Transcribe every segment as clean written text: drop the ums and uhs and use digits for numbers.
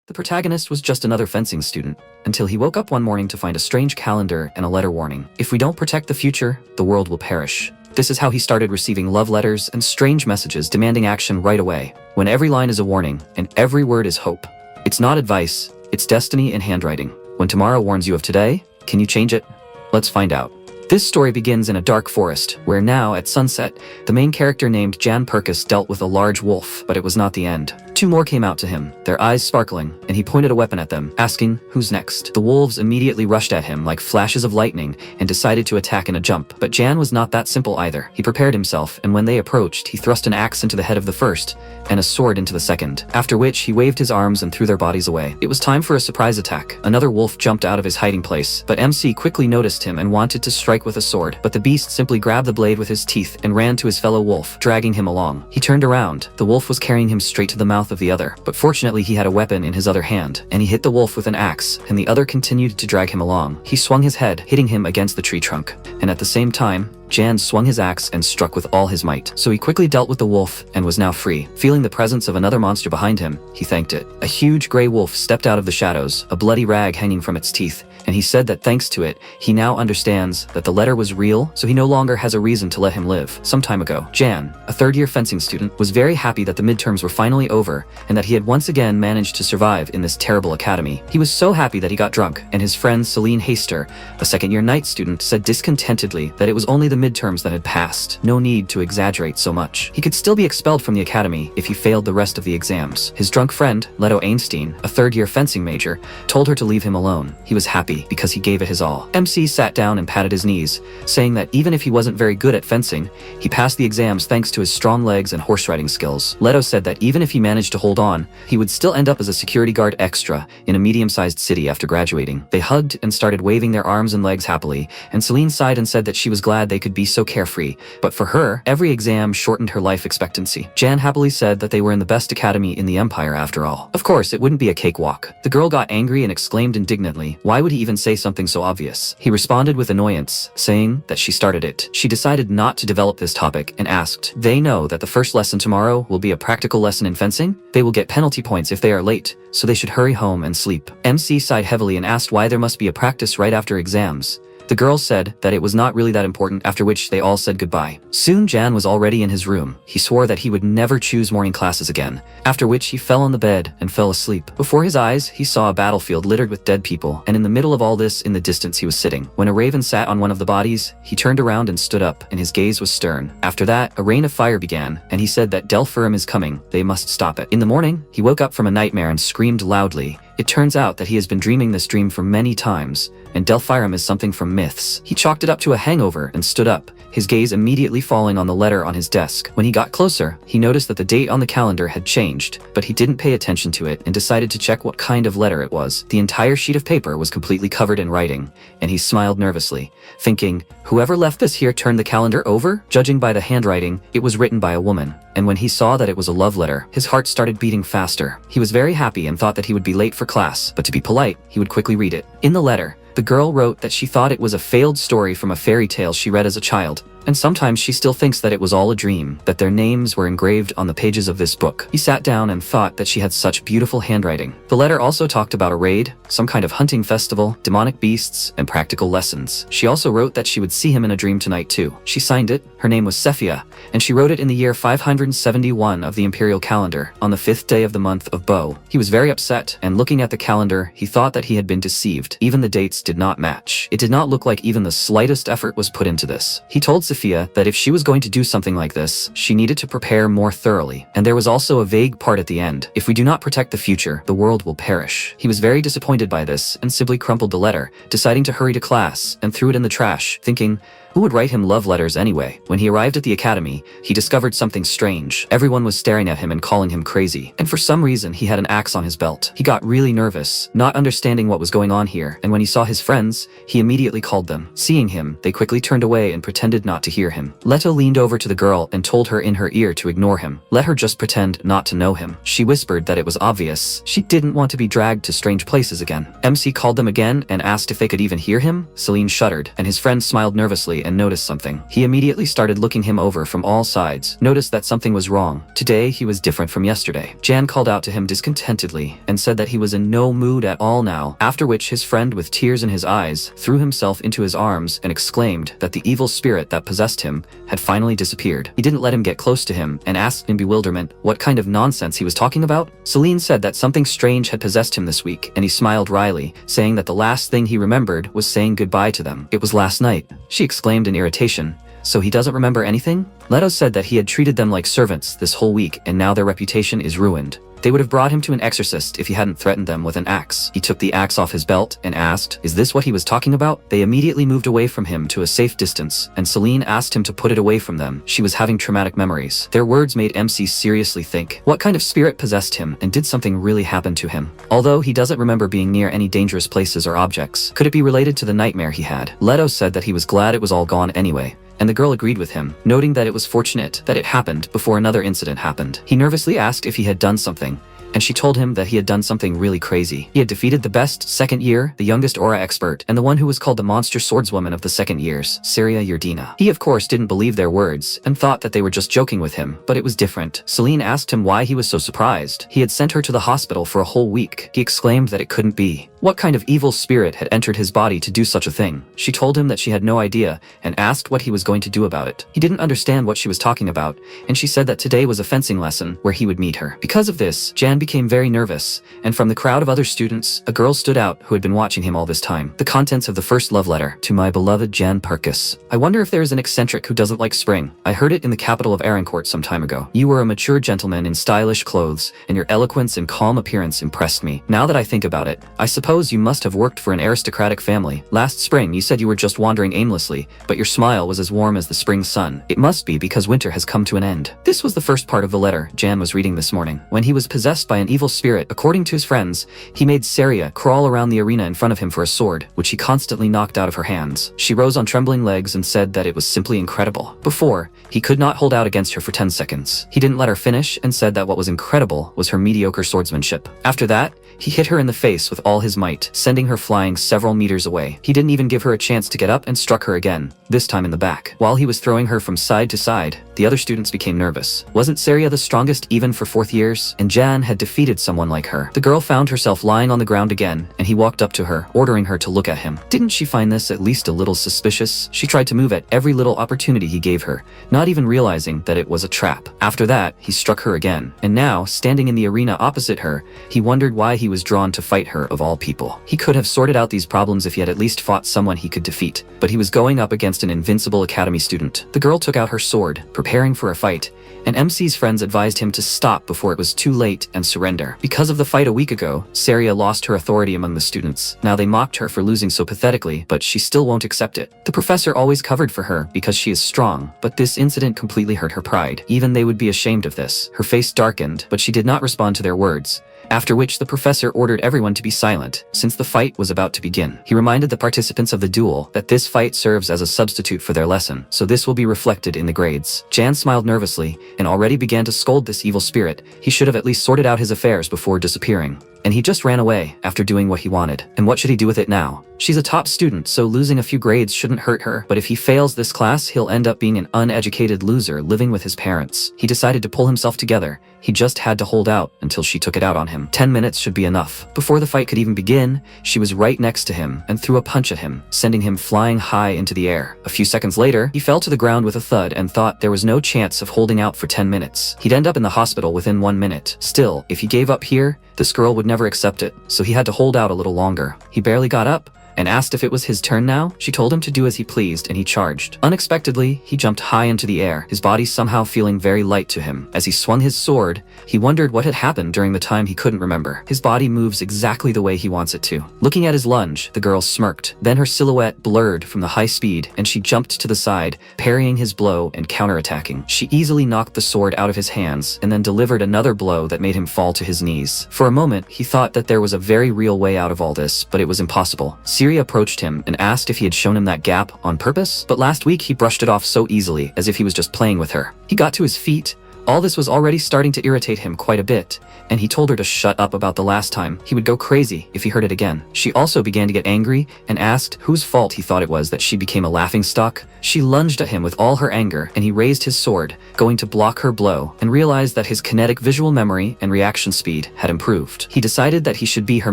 The protagonist was just another fencing student, until he woke up one morning to find a strange calendar and a letter warning. If we don't protect the future, the world will perish. This is how he started receiving love letters and strange messages demanding action right away, when every line is a warning and every word is hope. It's not advice, it's destiny in handwriting. When tomorrow warns you of today, can you change it? Let's find out. This story begins in a dark forest, where now, at sunset, the main character named Jan Perkus dealt with a large wolf, but it was not the end. Two more came out to him, their eyes sparkling, and he pointed a weapon at them, asking, "Who's next?" The wolves immediately rushed at him like flashes of lightning and decided to attack in a jump. But Jan was not that simple either. He prepared himself, and when they approached, he thrust an axe into the head of the first, and a sword into the second, after which he waved his arms and threw their bodies away. It was time for a surprise attack. Another wolf jumped out of his hiding place, but MC quickly noticed him and wanted to strike with a sword, but the beast simply grabbed the blade with his teeth and ran to his fellow wolf, dragging him along. He turned around. The wolf was carrying him straight to the mouth of the other, but fortunately he had a weapon in his other hand, and he hit the wolf with an axe, and the other continued to drag him along. He swung his head, hitting him against the tree trunk, and at the same time, Jan swung his axe and struck with all his might. So he quickly dealt with the wolf and was now free. Feeling the presence of another monster behind him, he thanked it. A huge gray wolf stepped out of the shadows, a bloody rag hanging from its teeth, and he said that thanks to it, he now understands that the letter was real, so he no longer has a reason to let him live. Some time ago, Jan, a third-year fencing student, was very happy that the midterms were finally over and that he had once again managed to survive in this terrible academy. He was so happy that he got drunk, and his friend Celine Haster, a second-year night student, said discontentedly that it was only the midterms that had passed. No need to exaggerate so much. He could still be expelled from the academy if he failed the rest of the exams. His drunk friend, Leto Einstein, a third-year fencing major, told her to leave him alone. He was happy because he gave it his all. MC sat down and patted his knees, saying that even if he wasn't very good at fencing, he passed the exams thanks to his strong legs and horse riding skills. Leto said that even if he managed to hold on, he would still end up as a security guard extra in a medium-sized city after graduating. They hugged and started waving their arms and legs happily, and Celine sighed and said that she was glad they could be so carefree, but for her, every exam shortened her life expectancy. Jan happily said that they were in the best academy in the empire after all. Of course, it wouldn't be a cakewalk. The girl got angry and exclaimed indignantly, why would he even say something so obvious? He responded with annoyance, saying that she started it. She decided not to develop this topic and asked, they know that the first lesson tomorrow will be a practical lesson in fencing? They will get penalty points if they are late, so they should hurry home and sleep. MC sighed heavily and asked why there must be a practice right after exams. The girl said that it was not really that important, after which they all said goodbye. Soon Jan was already in his room. He swore that he would never choose morning classes again, after which he fell on the bed and fell asleep. Before his eyes, he saw a battlefield littered with dead people, and in the middle of all this, in the distance, he was sitting. When a raven sat on one of the bodies, he turned around and stood up, and his gaze was stern. After that, a rain of fire began, and he said that Delphirim is coming. They must stop it. In the morning, he woke up from a nightmare and screamed loudly. It turns out that he has been dreaming this dream for many times, and Delphirim is something from myths. He chalked it up to a hangover and stood up, his gaze immediately falling on the letter on his desk. When he got closer, he noticed that the date on the calendar had changed, but he didn't pay attention to it and decided to check what kind of letter it was. The entire sheet of paper was completely covered in writing, and he smiled nervously, thinking, whoever left this here turned the calendar over? Judging by the handwriting, it was written by a woman. And when he saw that it was a love letter, his heart started beating faster. He was very happy and thought that he would be late for class, but to be polite, he would quickly read it. In the letter, the girl wrote that she thought it was a failed story from a fairy tale she read as a child, and sometimes she still thinks that it was all a dream, that their names were engraved on the pages of this book. He sat down and thought that she had such beautiful handwriting. The letter also talked about a raid, some kind of hunting festival, demonic beasts, and practical lessons. She also wrote that she would see him in a dream tonight too. She signed it. Her name was Sephia, and she wrote it in the year 571 of the imperial calendar, on the 5th day of the month of Bo. He was very upset, and looking at the calendar, he thought that he had been deceived. Even the dates did not match. It did not look like even the slightest effort was put into this. He told Sophia that if she was going to do something like this, she needed to prepare more thoroughly. And there was also a vague part at the end. If we do not protect the future, the world will perish. He was very disappointed by this and simply crumpled the letter, deciding to hurry to class and threw it in the trash, thinking, who would write him love letters anyway? When he arrived at the academy, he discovered something strange. Everyone was staring at him and calling him crazy. And for some reason, he had an axe on his belt. He got really nervous, not understanding what was going on here, and when he saw his friends, he immediately called them. Seeing him, they quickly turned away and pretended not to hear him. Leto leaned over to the girl and told her in her ear to ignore him. Let her just pretend not to know him. She whispered that it was obvious. She didn't want to be dragged to strange places again. MC called them again and asked if they could even hear him. Celine shuddered, and his friend smiled nervously and noticed something. He immediately started looking him over from all sides, noticed that something was wrong. Today, he was different from yesterday. Jan called out to him discontentedly and said that he was in no mood at all now, after which his friend, with tears in his eyes, threw himself into his arms and exclaimed that the evil spirit that possessed him had finally disappeared. He didn't let him get close to him and asked in bewilderment what kind of nonsense he was talking about. Celine said that something strange had possessed him this week, and he smiled wryly, saying that the last thing he remembered was saying goodbye to them. It was last night, she exclaimed in irritation. So he doesn't remember anything? Leto said that he had treated them like servants this whole week and now their reputation is ruined. They would have brought him to an exorcist if he hadn't threatened them with an axe. He took the axe off his belt and asked, "Is this what he was talking about?" They immediately moved away from him to a safe distance, and Celine asked him to put it away from them. She was having traumatic memories. Their words made MC seriously think. What kind of spirit possessed him, and did something really happen to him? Although he doesn't remember being near any dangerous places or objects, could it be related to the nightmare he had? Leto said that he was glad it was all gone anyway, and the girl agreed with him, noting that it was fortunate that it happened before another incident happened. He nervously asked if he had done something, and she told him that he had done something really crazy. He had defeated the best second year, the youngest aura expert, and the one who was called the monster swordswoman of the second years, Saria Yerdina. He of course didn't believe their words, and thought that they were just joking with him, but it was different. Celine asked him why he was so surprised. He had sent her to the hospital for a whole week. He exclaimed that it couldn't be. What kind of evil spirit had entered his body to do such a thing? She told him that she had no idea, and asked what he was going to do about it. He didn't understand what she was talking about, and she said that today was a fencing lesson where he would meet her. Because of this, Jan became very nervous, and from the crowd of other students, a girl stood out who had been watching him all this time. The contents of the first love letter: to my beloved Jan Parkus. I wonder if there is an eccentric who doesn't like spring. I heard it in the capital of Arancourt some time ago. You were a mature gentleman in stylish clothes, and your eloquence and calm appearance impressed me. Now that I think about it, I suppose you must have worked for an aristocratic family. Last spring, you said you were just wandering aimlessly, but your smile was as warm as the spring sun. It must be because winter has come to an end. This was the first part of the letter Jan was reading this morning. When he was possessed by an evil spirit, according to his friends, he made Saria crawl around the arena in front of him for a sword, which he constantly knocked out of her hands. She rose on trembling legs and said that it was simply incredible. Before, he could not hold out against her for 10 seconds. He didn't let her finish and said that what was incredible was her mediocre swordsmanship. After that, he hit her in the face with all his might, sending her flying several meters away. He didn't even give her a chance to get up and struck her again, this time in the back. While he was throwing her from side to side, the other students became nervous. Wasn't Saria the strongest even for fourth years? And Jan had defeated someone like her. The girl found herself lying on the ground again, and he walked up to her, ordering her to look at him. Didn't she find this at least a little suspicious? She tried to move at every little opportunity he gave her, not even realizing that it was a trap. After that, he struck her again, and now, standing in the arena opposite her, he wondered why he was drawn to fight her of all people. He could have sorted out these problems if he had at least fought someone he could defeat, but he was going up against an invincible academy student. The girl took out her sword, preparing for a fight, and MC's friends advised him to stop before it was too late and surrender. Because of the fight a week ago, Saria lost her authority among the students. Now they mocked her for losing so pathetically, but she still won't accept it. The professor always covered for her because she is strong, but this incident completely hurt her pride. Even they would be ashamed of this. Her face darkened, but she did not respond to their words. After which the professor ordered everyone to be silent, since the fight was about to begin. He reminded the participants of the duel that this fight serves as a substitute for their lesson, so this will be reflected in the grades. Jan smiled nervously, and already began to scold this evil spirit. He should have at least sorted out his affairs before disappearing. And he just ran away after doing what he wanted. And what should he do with it now? She's a top student, so losing a few grades shouldn't hurt her, but if he fails this class, he'll end up being an uneducated loser living with his parents. He decided to pull himself together. He just had to hold out until she took it out on him. 10 minutes should be enough. Before the fight could even begin, she was right next to him and threw a punch at him, sending him flying high into the air. A few seconds later, he fell to the ground with a thud and thought there was no chance of holding out for 10 minutes. He'd end up in the hospital within 1 minute. Still, if he gave up here, this girl would never accept it, so he had to hold out a little longer. He barely got up and asked if it was his turn now. She told him to do as he pleased, and he charged. Unexpectedly, he jumped high into the air, his body somehow feeling very light to him. As he swung his sword, he wondered what had happened during the time he couldn't remember. His body moves exactly the way he wants it to. Looking at his lunge, the girl smirked. Then her silhouette blurred from the high speed, and she jumped to the side, parrying his blow and counterattacking. She easily knocked the sword out of his hands, and then delivered another blow that made him fall to his knees. For a moment, he thought that there was a very real way out of all this, but it was impossible. Siri approached him and asked if he had shown him that gap on purpose, but last week he brushed it off so easily, as if he was just playing with her. He got to his feet, All this was already starting to irritate him quite a bit, and he told her to shut up about the last time. He would go crazy if he heard it again. She also began to get angry and asked whose fault he thought it was that she became a laughingstock. She lunged at him with all her anger, and he raised his sword, going to block her blow, and realized that his kinetic visual memory and reaction speed had improved. He decided that he should be her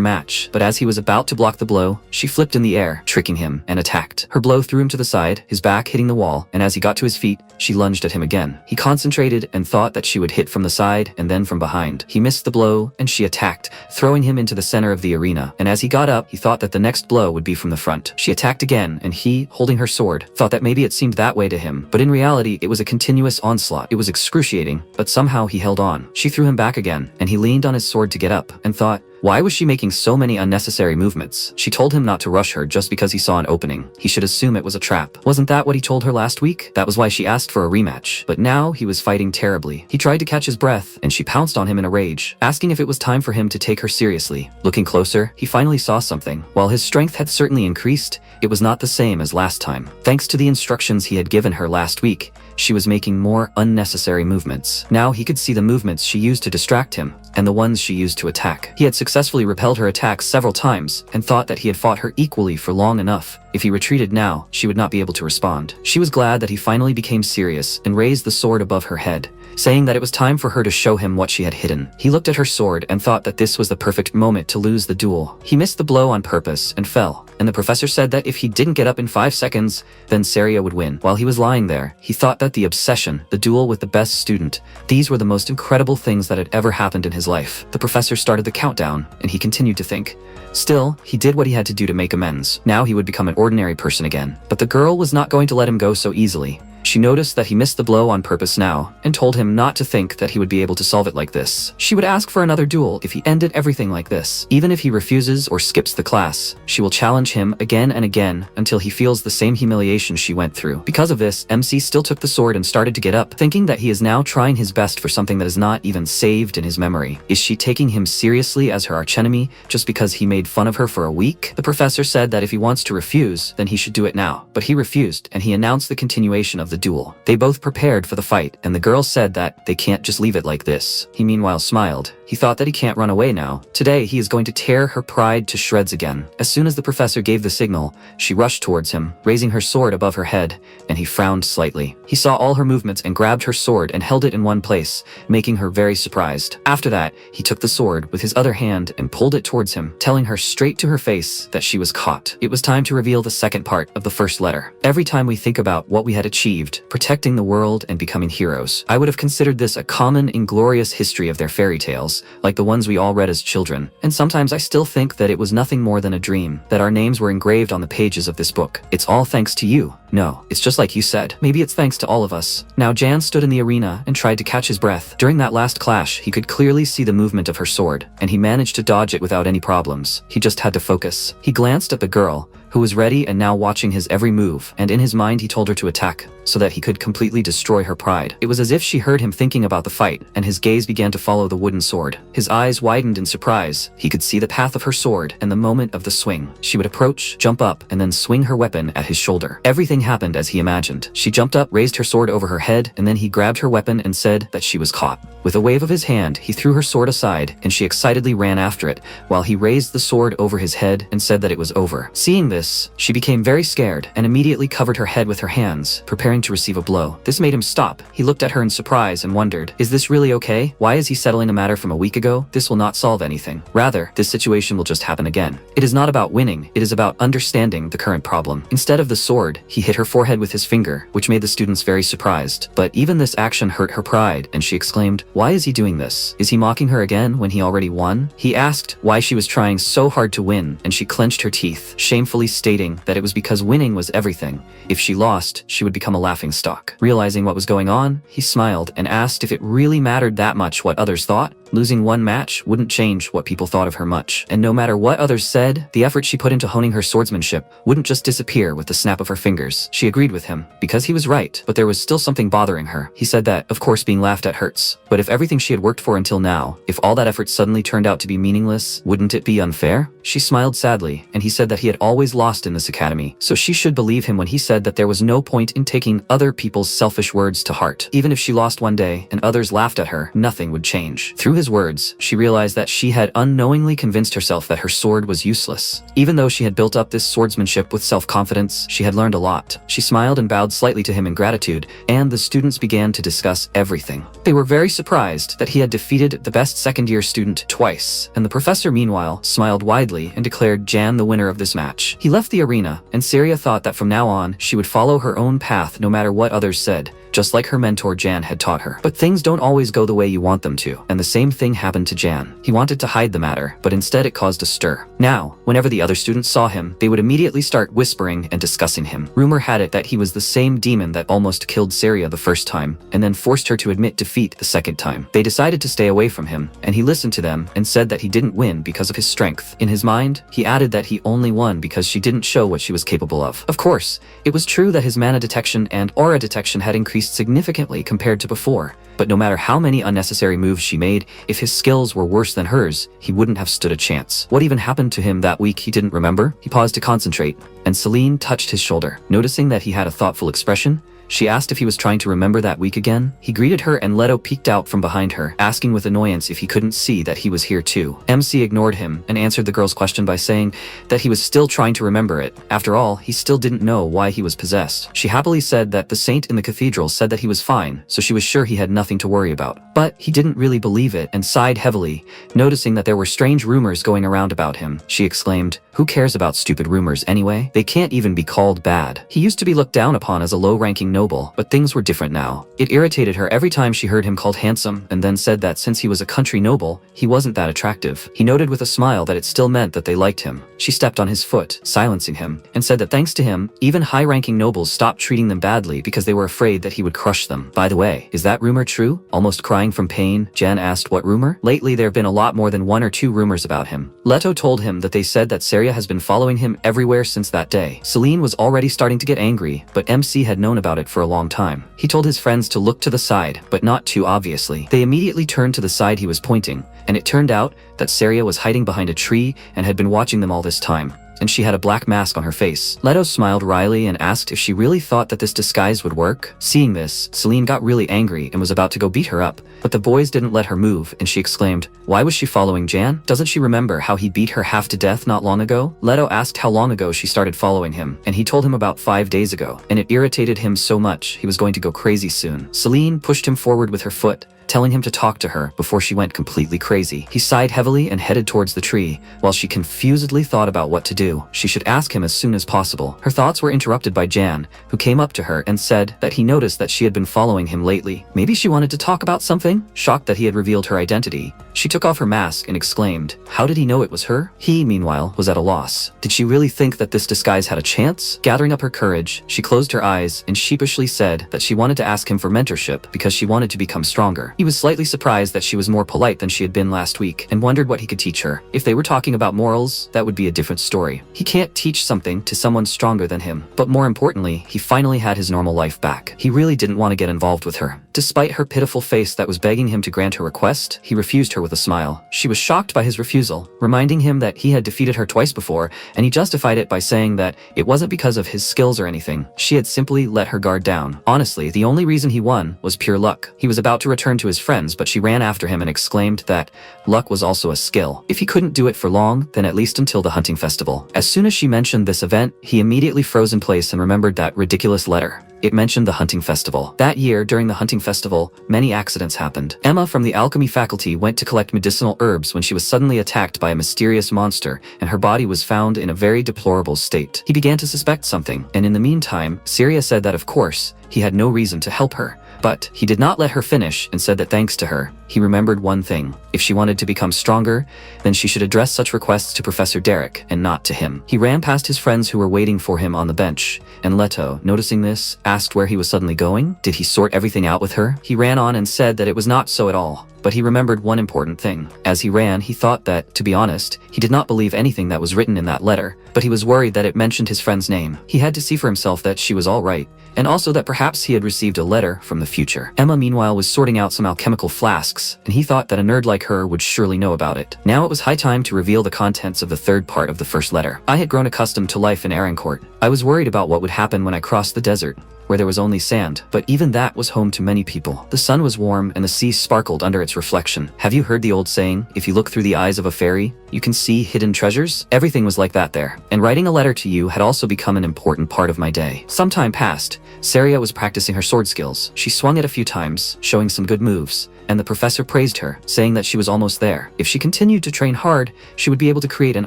match, but as he was about to block the blow, she flipped in the air, tricking him, and attacked. Her blow threw him to the side, his back hitting the wall, and as he got to his feet, she lunged at him again. He concentrated and thought that she would hit from the side and then from behind. He missed the blow, and she attacked, throwing him into the center of the arena, and as he got up, he thought that the next blow would be from the front. She attacked again, and he, holding her sword, thought that maybe it seemed that way to him, but in reality, it was a continuous onslaught. It was excruciating, but somehow he held on. She threw him back again, and he leaned on his sword to get up, and thought, why was she making so many unnecessary movements? She told him not to rush her just because he saw an opening. He should assume it was a trap. Wasn't that what he told her last week? That was why she asked for a rematch. But now he was fighting terribly. He tried to catch his breath, and she pounced on him in a rage, asking if it was time for him to take her seriously. Looking closer, he finally saw something. While his strength had certainly increased, it was not the same as last time. Thanks to the instructions he had given her last week, she was making more unnecessary movements. Now he could see the movements she used to distract him, and the ones she used to attack. He had successfully repelled her attacks several times, and thought that he had fought her equally for long enough. If he retreated now, she would not be able to respond. She was glad that he finally became serious and raised the sword above her head, saying that it was time for her to show him what she had hidden. He looked at her sword and thought that this was the perfect moment to lose the duel. He missed the blow on purpose and fell, and the professor said that if he didn't get up in 5 seconds, then Saria would win. While he was lying there, he thought that the obsession, the duel with the best student, these were the most incredible things that had ever happened in his life. The professor started the countdown, and he continued to think. Still, he did what he had to do to make amends. Now he would become an ordinary person again. But the girl was not going to let him go so easily. She noticed that he missed the blow on purpose now, and told him not to think that he would be able to solve it like this. She would ask for another duel if he ended everything like this. Even if he refuses or skips the class, she will challenge him again and again until he feels the same humiliation she went through. Because of this, MC still took the sword and started to get up, thinking that he is now trying his best for something that is not even saved in his memory. Is she taking him seriously as her archenemy just because he made fun of her for a week? The professor said that if he wants to refuse, then he should do it now. But he refused, and he announced the continuation of the duel. They both prepared for the fight, and the girl said that they can't just leave it like this. He meanwhile smiled. He thought that he can't run away now. Today, he is going to tear her pride to shreds again. As soon as the professor gave the signal, she rushed towards him, raising her sword above her head, and he frowned slightly. He saw all her movements and grabbed her sword and held it in one place, making her very surprised. After that, he took the sword with his other hand and pulled it towards him, telling her straight to her face that she was caught. It was time to reveal the second part of the first letter. Every time we think about what we had achieved, protecting the world and becoming heroes, I would have considered this a common, inglorious history of their fairy tales, like the ones we all read as children. And sometimes I still think that it was nothing more than a dream, that our names were engraved on the pages of this book. It's all thanks to you. No, it's just like you said. Maybe it's thanks to all of us. Now Jan stood in the arena and tried to catch his breath. During that last clash, he could clearly see the movement of her sword, and he managed to dodge it without any problems. He just had to focus. He glanced at the girl, who was ready and now watching his every move, and in his mind he told her to attack, so that he could completely destroy her pride. It was as if she heard him thinking about the fight, and his gaze began to follow the wooden sword. His eyes widened in surprise. He could see the path of her sword and the moment of the swing. She would approach, jump up, and then swing her weapon at his shoulder. Everything happened as he imagined. She jumped up, raised her sword over her head, and then he grabbed her weapon and said that she was caught. With a wave of his hand, he threw her sword aside, and she excitedly ran after it, while he raised the sword over his head and said that it was over. Seeing this, she became very scared and immediately covered her head with her hands, preparing to receive a blow. This made him stop. He looked at her in surprise and wondered, is this really okay? Why is he settling a matter from a week ago? This will not solve anything. Rather, this situation will just happen again. It is not about winning, it is about understanding the current problem. Instead of the sword, he hit her forehead with his finger, which made the students very surprised. But even this action hurt her pride, and she exclaimed, why is he doing this? Is he mocking her again when he already won? He asked why she was trying so hard to win, and she clenched her teeth, shamefully stating that it was because winning was everything. If she lost, she would become a laughingstock. Realizing what was going on, he smiled and asked if it really mattered that much what others thought. Losing one match wouldn't change what people thought of her much, and no matter what others said, the effort she put into honing her swordsmanship wouldn't just disappear with the snap of her fingers. She agreed with him, because he was right, but there was still something bothering her. He said that, of course, being laughed at hurts, but if everything she had worked for until now, if all that effort suddenly turned out to be meaningless, wouldn't it be unfair? She smiled sadly, and he said that he had always lost in this academy, so she should believe him when he said that there was no point in taking other people's selfish words to heart. Even if she lost one day and others laughed at her, nothing would change. Through his words, she realized that she had unknowingly convinced herself that her sword was useless. Even though she had built up this swordsmanship with self-confidence, she had learned a lot. She smiled and bowed slightly to him in gratitude, and the students began to discuss everything. They were very surprised that he had defeated the best second-year student twice, and the professor meanwhile smiled widely and declared Jan the winner of this match. He left the arena, and Saria thought that from now on, she would follow her own path no matter what others said, just like her mentor Jan had taught her. But things don't always go the way you want them to, and the same thing happened to Jan. He wanted to hide the matter, but instead it caused a stir. Now, whenever the other students saw him, they would immediately start whispering and discussing him. Rumor had it that he was the same demon that almost killed Saria the first time, and then forced her to admit defeat the second time. They decided to stay away from him, and he listened to them and said that he didn't win because of his strength. In his mind, he added that he only won because she didn't show what she was capable of. Of course, it was true that his mana detection and aura detection had increased significantly compared to before, but no matter how many unnecessary moves she made, if his skills were worse than hers, he wouldn't have stood a chance. What even happened to him that week he didn't remember? He paused to concentrate, and Celine touched his shoulder. Noticing that he had a thoughtful expression, she asked if he was trying to remember that week again. He greeted her and Leto peeked out from behind her, asking with annoyance if he couldn't see that he was here too. MC ignored him and answered the girl's question by saying that he was still trying to remember it. After all, he still didn't know why he was possessed. She happily said that the saint in the cathedral said that he was fine, so she was sure he had nothing to worry about. But he didn't really believe it and sighed heavily, noticing that there were strange rumors going around about him. She exclaimed, "Who cares about stupid rumors anyway? They can't even be called bad." He used to be looked down upon as a low-ranking noble, but things were different now. It irritated her every time she heard him called handsome, and then said that since he was a country noble, he wasn't that attractive. He noted with a smile that it still meant that they liked him. She stepped on his foot, silencing him, and said that thanks to him, even high-ranking nobles stopped treating them badly because they were afraid that he would crush them. By the way, is that rumor true? Almost crying from pain, Jan asked what rumor? Lately there have been a lot more than one or two rumors about him. Leto told him that they said that Saria has been following him everywhere since that day. Celine was already starting to get angry, but MC had known about it for a long time. He told his friends to look to the side, but not too obviously. They immediately turned to the side he was pointing, and it turned out that Saria was hiding behind a tree and had been watching them all this time, and she had a black mask on her face. Leto smiled wryly and asked if she really thought that this disguise would work. Seeing this, Celine got really angry and was about to go beat her up, but the boys didn't let her move, and she exclaimed, "Why was she following Jan? Doesn't she remember how he beat her half to death not long ago?" Leto asked how long ago she started following him, and he told him about 5 days ago, and it irritated him so much he was going to go crazy soon. Celine pushed him forward with her foot, telling him to talk to her before she went completely crazy. He sighed heavily and headed towards the tree, while she confusedly thought about what to do. She should ask him as soon as possible. Her thoughts were interrupted by Jan, who came up to her and said that he noticed that she had been following him lately. Maybe she wanted to talk about something? Shocked that he had revealed her identity, she took off her mask and exclaimed, "How did he know it was her?" He, meanwhile, was at a loss. Did she really think that this disguise had a chance? Gathering up her courage, she closed her eyes and sheepishly said that she wanted to ask him for mentorship because she wanted to become stronger. He was slightly surprised that she was more polite than she had been last week, and wondered what he could teach her. If they were talking about morals, that would be a different story. He can't teach something to someone stronger than him. But more importantly, he finally had his normal life back. He really didn't want to get involved with her. Despite her pitiful face that was begging him to grant her request, he refused her with a smile. She was shocked by his refusal, reminding him that he had defeated her twice before, and he justified it by saying that it wasn't because of his skills or anything. She had simply let her guard down. Honestly, the only reason he won was pure luck. He was about to return to his friends, but she ran after him and exclaimed that luck was also a skill. If he couldn't do it for long, then at least until the hunting festival. As soon as she mentioned this event, he immediately froze in place and remembered that ridiculous letter. It mentioned the hunting festival. That year, during the hunting festival, many accidents happened. Emma from the alchemy faculty went to collect medicinal herbs when she was suddenly attacked by a mysterious monster, and her body was found in a very deplorable state. He began to suspect something, and in the meantime, Syria said that of course, he had no reason to help her. But he did not let her finish and said that thanks to her, he remembered one thing. If she wanted to become stronger, then she should address such requests to Professor Derek and not to him. He ran past his friends who were waiting for him on the bench, and Leto, noticing this, asked where he was suddenly going. Did he sort everything out with her? He ran on and said that it was not so at all. but he remembered one important thing. As he ran, he thought that, to be honest, he did not believe anything that was written in that letter, but he was worried that it mentioned his friend's name. He had to see for himself that she was all right, and also that perhaps he had received a letter from the future. Emma, meanwhile, was sorting out some alchemical flasks, and he thought that a nerd like her would surely know about it. Now it was high time to reveal the contents of the third part of the first letter. I had grown accustomed to life in Arancourt. I was worried about what would happen when I crossed the desert, where there was only sand, but even that was home to many people. The sun was warm and the sea sparkled under its reflection. Have you heard the old saying, if you look through the eyes of a fairy, you can see hidden treasures? Everything was like that there, and writing a letter to you had also become an important part of my day. Some time passed. Saria was practicing her sword skills. She swung it a few times, showing some good moves, and the professor praised her, saying that she was almost there. If she continued to train hard, she would be able to create an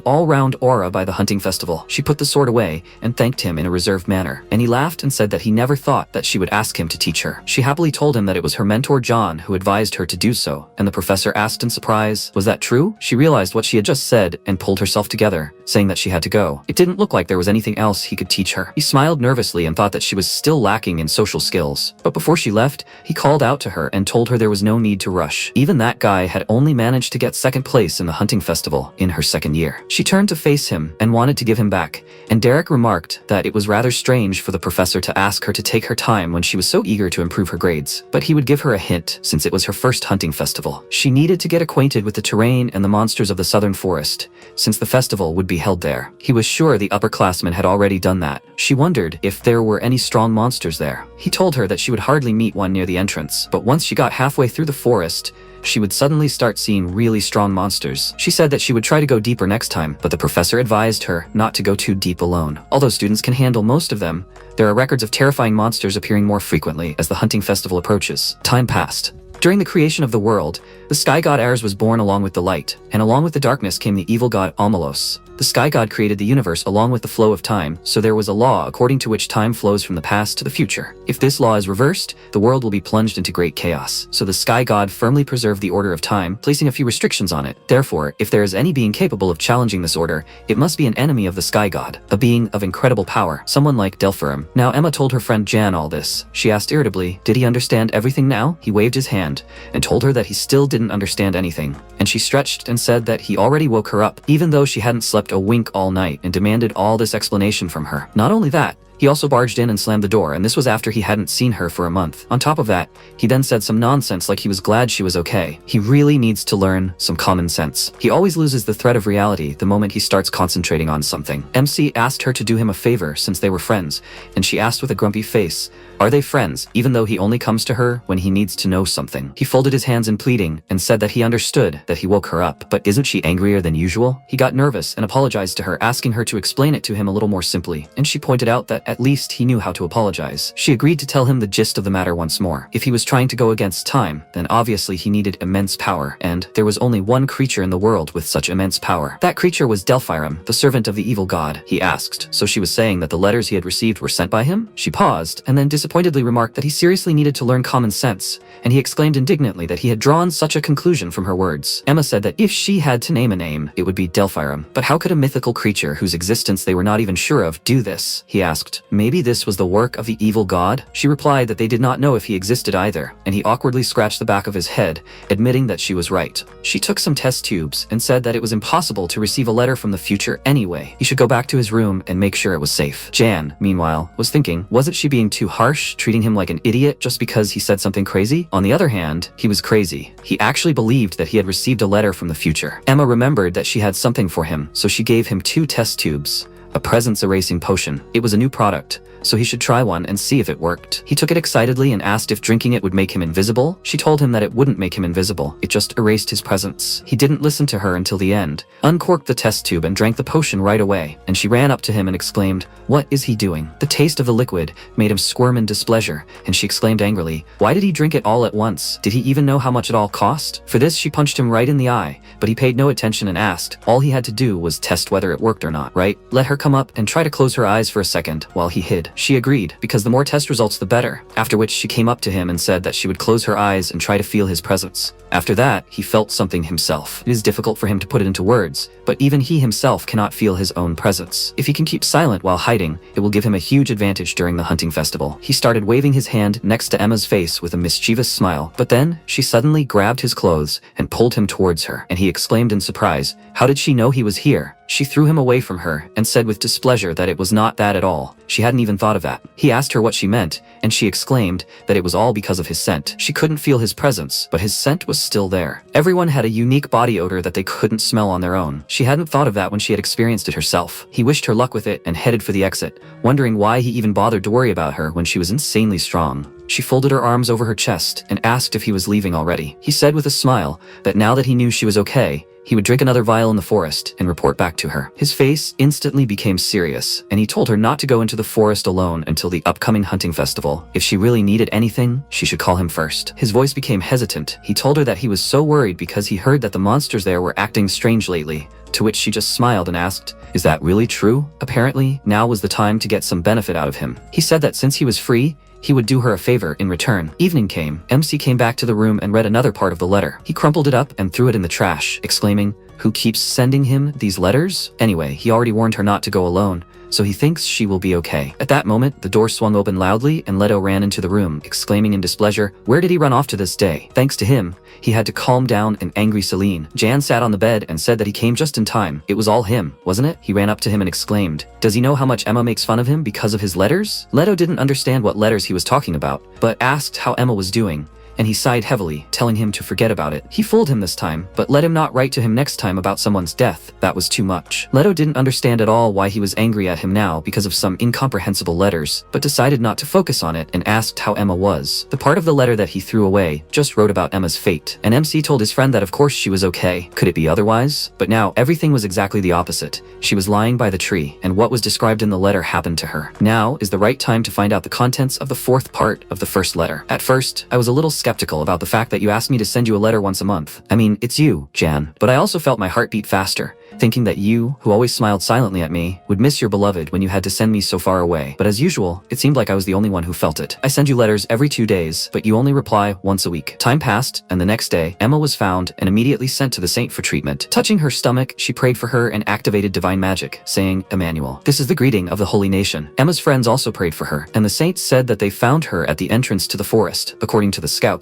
all-round aura by the hunting festival. She put the sword away and thanked him in a reserved manner, and he laughed and said that he never thought that she would ask him to teach her. She happily told him that it was her mentor John who advised her to do so, and the professor asked in surprise, was that true? She realized what she had just said and pulled herself together, saying that she had to go. It didn't look like there was anything else he could teach her. He smiled nervously and thought that she was still lacking in social skills, but before she left, he called out to her and told her there was no need to rush. Even that guy had only managed to get second place in the hunting festival in her second year. She turned to face him and wanted to give him back, and Derek remarked that it was rather strange for the professor to ask her to take her time when she was so eager to improve her grades, but he would give her a hint since it was her first hunting festival. She needed to get acquainted with the terrain and the monsters of the southern forest, since the festival would be held there. He was sure the upperclassmen had already done that. She wondered if there were any strong monsters there. He told her that she would hardly meet one near the entrance, but once she got halfway through the forest, she would suddenly start seeing really strong monsters. She said that she would try to go deeper next time, but the professor advised her not to go too deep alone. Although students can handle most of them, there are records of terrifying monsters appearing more frequently as the hunting festival approaches. Time passed. During the creation of the world, the sky god Ares was born along with the light, and along with the darkness came the evil god Almelos. The sky god created the universe along with the flow of time, so there was a law according to which time flows from the past to the future. If this law is reversed, the world will be plunged into great chaos. So the sky god firmly preserved the order of time, placing a few restrictions on it. Therefore, if there is any being capable of challenging this order, it must be an enemy of the sky god, a being of incredible power, someone like Delphirim. Now Emma told her friend Jan all this. She asked irritably, did he understand everything now? He waved his hand and told her that he still didn't understand anything, and she stretched and said that he already woke her up, even though she hadn't slept a wink all night, and demanded all this explanation from her. Not only that, he also barged in and slammed the door, and this was after he hadn't seen her for a month. On top of that, he then said some nonsense like he was glad she was okay. He really needs to learn some common sense. He always loses the thread of reality the moment he starts concentrating on something. MC asked her to do him a favor since they were friends, and she asked with a grumpy face, are they friends, even though he only comes to her when he needs to know something? He folded his hands in pleading and said that he understood that he woke her up, but isn't she angrier than usual? He got nervous and apologized to her, asking her to explain it to him a little more simply, and she pointed out that at least he knew how to apologize. She agreed to tell him the gist of the matter once more. If he was trying to go against time, then obviously he needed immense power, and there was only one creature in the world with such immense power. That creature was Delphirim, the servant of the evil god. He asked, so she was saying that the letters he had received were sent by him? She paused, and then disappointedly remarked that he seriously needed to learn common sense, and he exclaimed indignantly that he had drawn such a conclusion from her words. Emma said that if she had to name a name, it would be Delphirim. But how could a mythical creature whose existence they were not even sure of do this? He asked. Maybe this was the work of the evil god? She replied that they did not know if he existed either, and he awkwardly scratched the back of his head, admitting that she was right. She took some test tubes and said that it was impossible to receive a letter from the future anyway. He should go back to his room and make sure it was safe. Jan, meanwhile, was thinking, wasn't she being too harsh, treating him like an idiot just because he said something crazy? On the other hand, he was crazy. He actually believed that he had received a letter from the future. Emma remembered that she had something for him, so she gave him 2 test tubes. A presence erasing potion. It was a new product, so he should try one and see if it worked. He took it excitedly and asked if drinking it would make him invisible. She told him that it wouldn't make him invisible, it just erased his presence. He didn't listen to her until the end, uncorked the test tube and drank the potion right away, and she ran up to him and exclaimed, "What is he doing?" The taste of the liquid made him squirm in displeasure, and she exclaimed angrily, "Why did he drink it all at once? Did he even know how much it all cost?" For this she punched him right in the eye, but he paid no attention and asked. All he had to do was test whether it worked or not, right? Let her come up and try to close her eyes for a second while he hid. She agreed, because the more test results the better, after which she came up to him and said that she would close her eyes and try to feel his presence. After that, he felt something himself. It is difficult for him to put it into words, but even he himself cannot feel his own presence. If he can keep silent while hiding, it will give him a huge advantage during the hunting festival. He started waving his hand next to Emma's face with a mischievous smile, but then she suddenly grabbed his clothes and pulled him towards her, and he exclaimed in surprise, "How did she know he was here?" She threw him away from her and said with displeasure that it was not that at all. She hadn't even thought of that. He asked her what she meant, and she exclaimed that it was all because of his scent. She couldn't feel his presence, but his scent was still there. Everyone had a unique body odor that they couldn't smell on their own. She hadn't thought of that when she had experienced it herself. He wished her luck with it and headed for the exit, wondering why he even bothered to worry about her when she was insanely strong. She folded her arms over her chest and asked if he was leaving already. He said with a smile that now that he knew she was okay, he would drink another vial in the forest and report back to her. His face instantly became serious, and he told her not to go into the forest alone until the upcoming hunting festival. If she really needed anything, she should call him first. His voice became hesitant. He told her that he was so worried because he heard that the monsters there were acting strange lately, to which she just smiled and asked, "Is that really true?" Apparently, now was the time to get some benefit out of him. He said that since he was free, he would do her a favor in return. Evening came. MC came back to the room and read another part of the letter. He crumpled it up and threw it in the trash, exclaiming, "Who keeps sending him these letters?" Anyway, he already warned her not to go alone, so he thinks she will be okay. At that moment, the door swung open loudly and Leto ran into the room, exclaiming in displeasure, "Where did he run off to this day?" Thanks to him, he had to calm down an angry Celine. Jan sat on the bed and said that he came just in time. It was all him, wasn't it? He ran up to him and exclaimed, "Does he know how much Emma makes fun of him because of his letters?" Leto didn't understand what letters he was talking about, but asked how Emma was doing, and he sighed heavily, telling him to forget about it. He fooled him this time, but let him not write to him next time about someone's death. That was too much. Leto didn't understand at all why he was angry at him now because of some incomprehensible letters, but decided not to focus on it and asked how Emma was. The part of the letter that he threw away just wrote about Emma's fate, and MC told his friend that of course she was okay. Could it be otherwise? But now everything was exactly the opposite. She was lying by the tree, and what was described in the letter happened to her. Now is the right time to find out the contents of the fourth part of the first letter. At first, I was a little skeptical about the fact that you asked me to send you a letter once a month. I mean, it's you, Jan. But I also felt my heart beat faster, thinking that you, who always smiled silently at me, would miss your beloved when you had to send me so far away. But as usual, it seemed like I was the only one who felt it. I send you letters every 2 days, but you only reply once a week. Time passed, and the next day, Emma was found and immediately sent to the saint for treatment. Touching her stomach, she prayed for her and activated divine magic, saying, "Emmanuel. This is the greeting of the holy nation." Emma's friends also prayed for her, and the saints said that they found her at the entrance to the forest. According to the scouts,